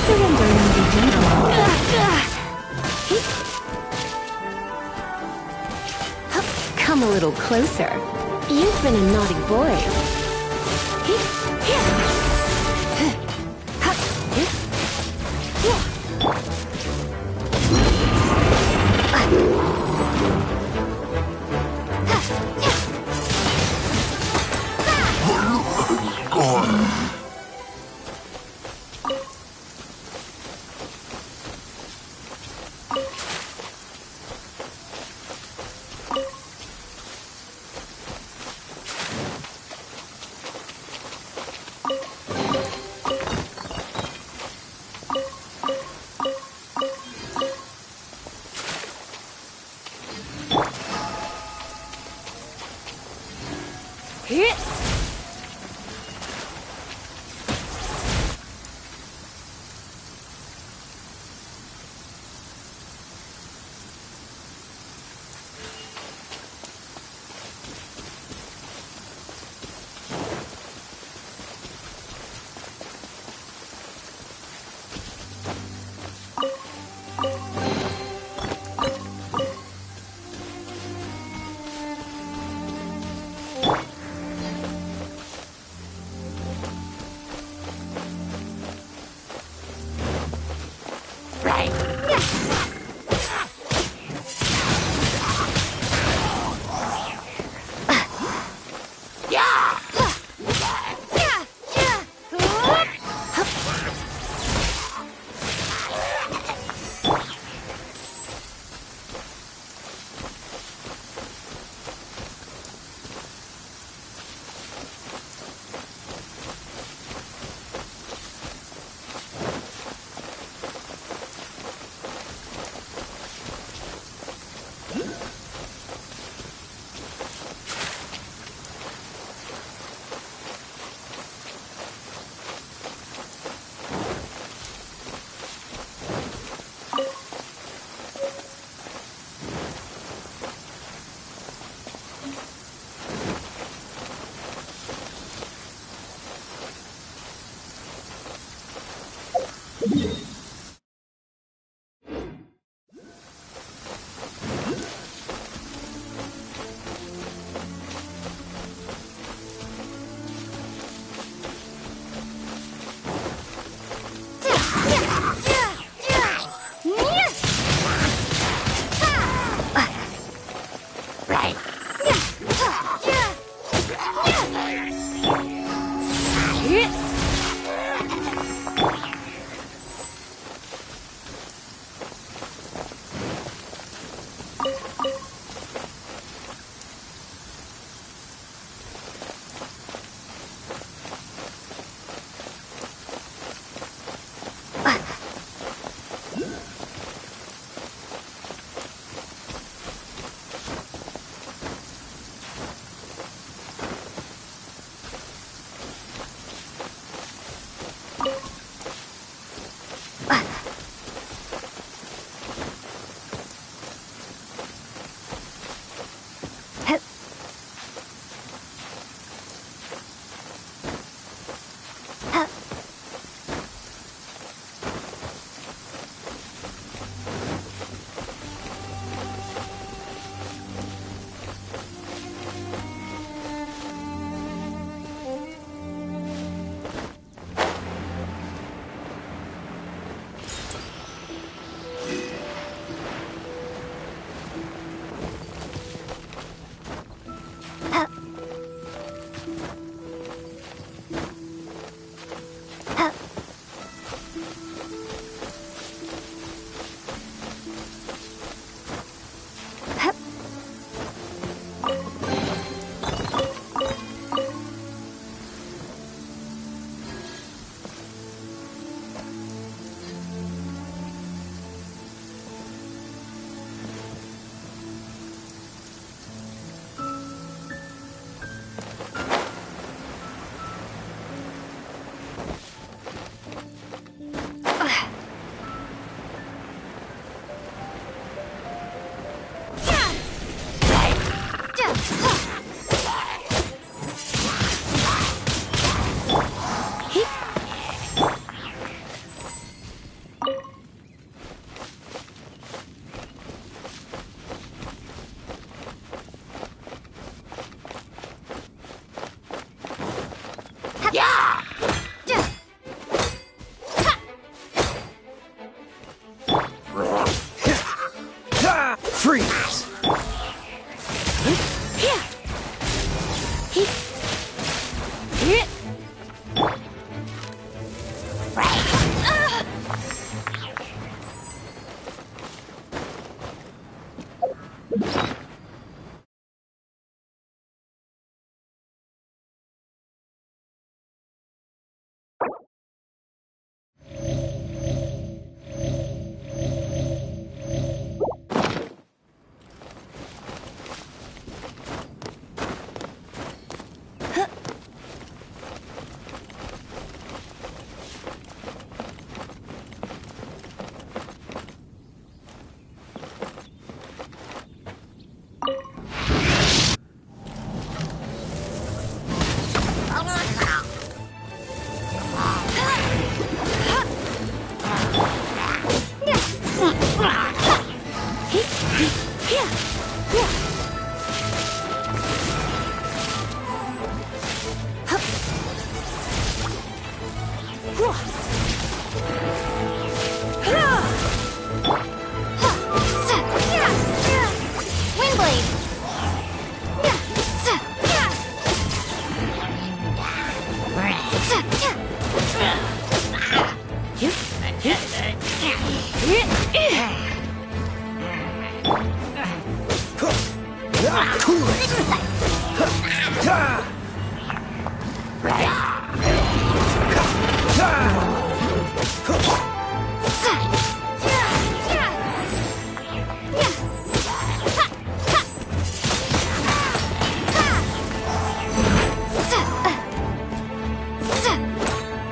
Surrender and be gentle. Come a little closer. You've been a naughty boy. Windblade!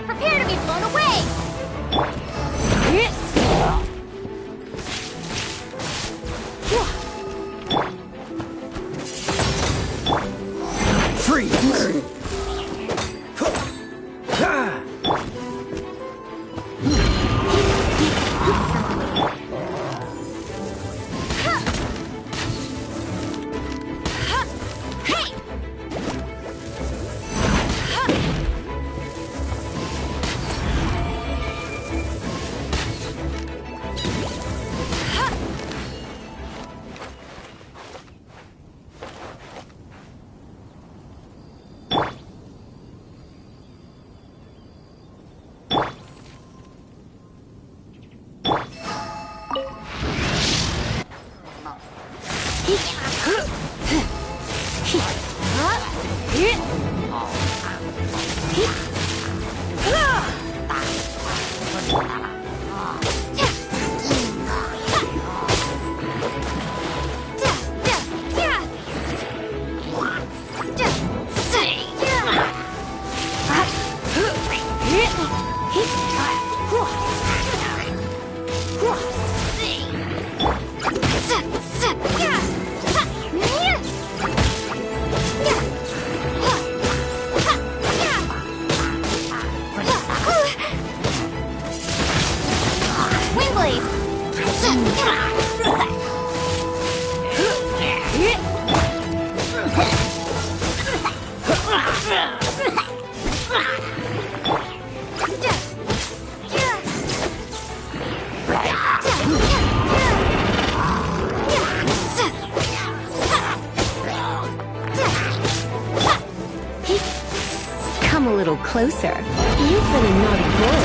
Prepare to be blown away! Freeze! Come a little closer. You've been a naughty boy.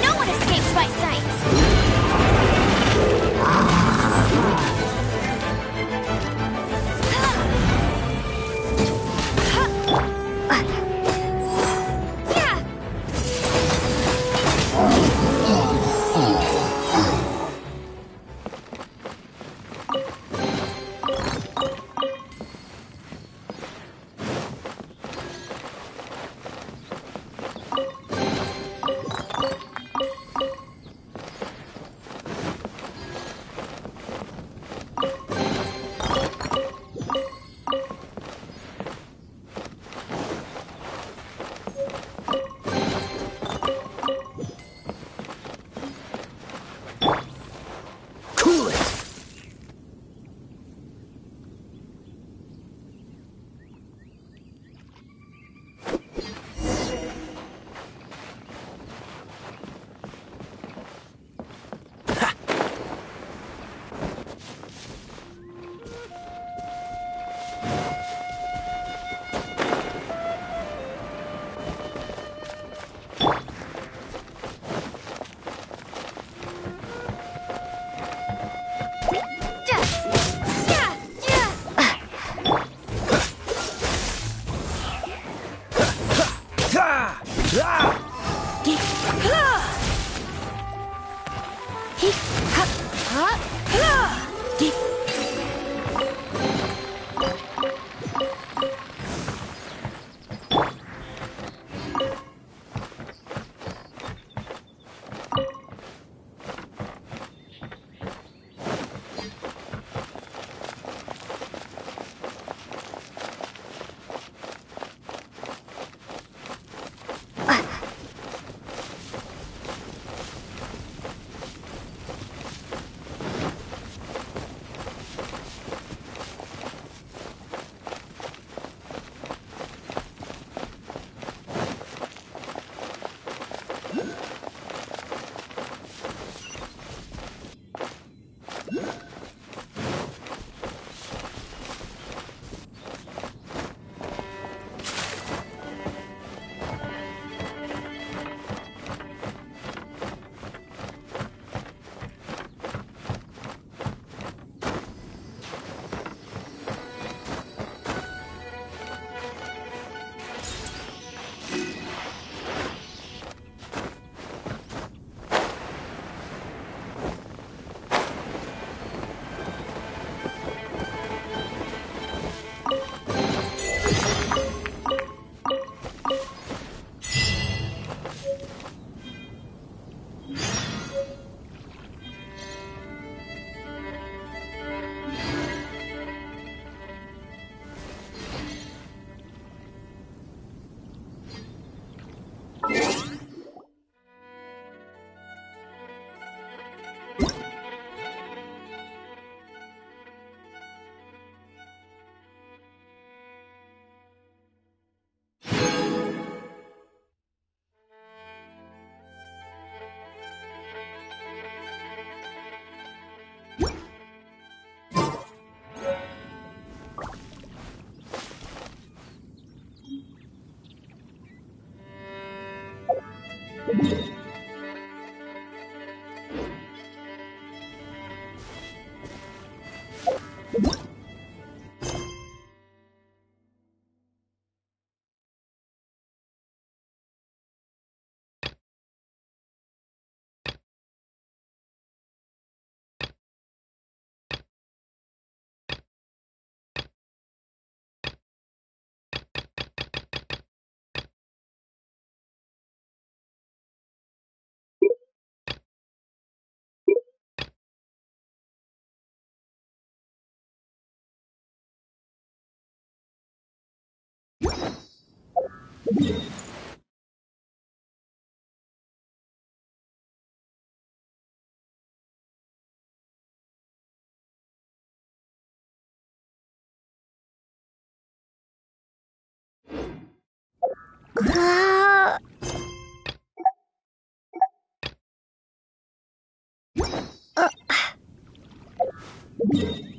No one escapes my sights!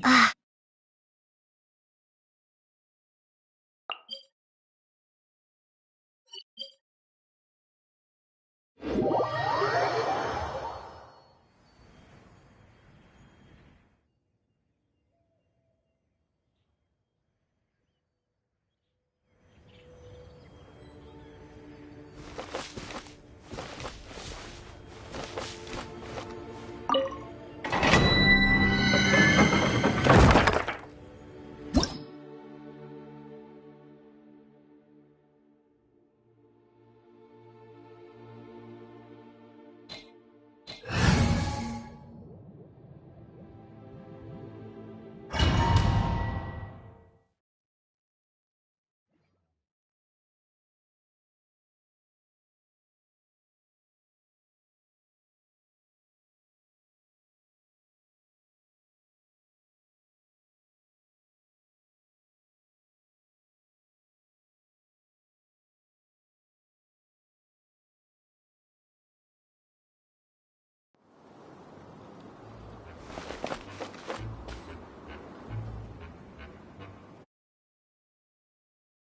Ah.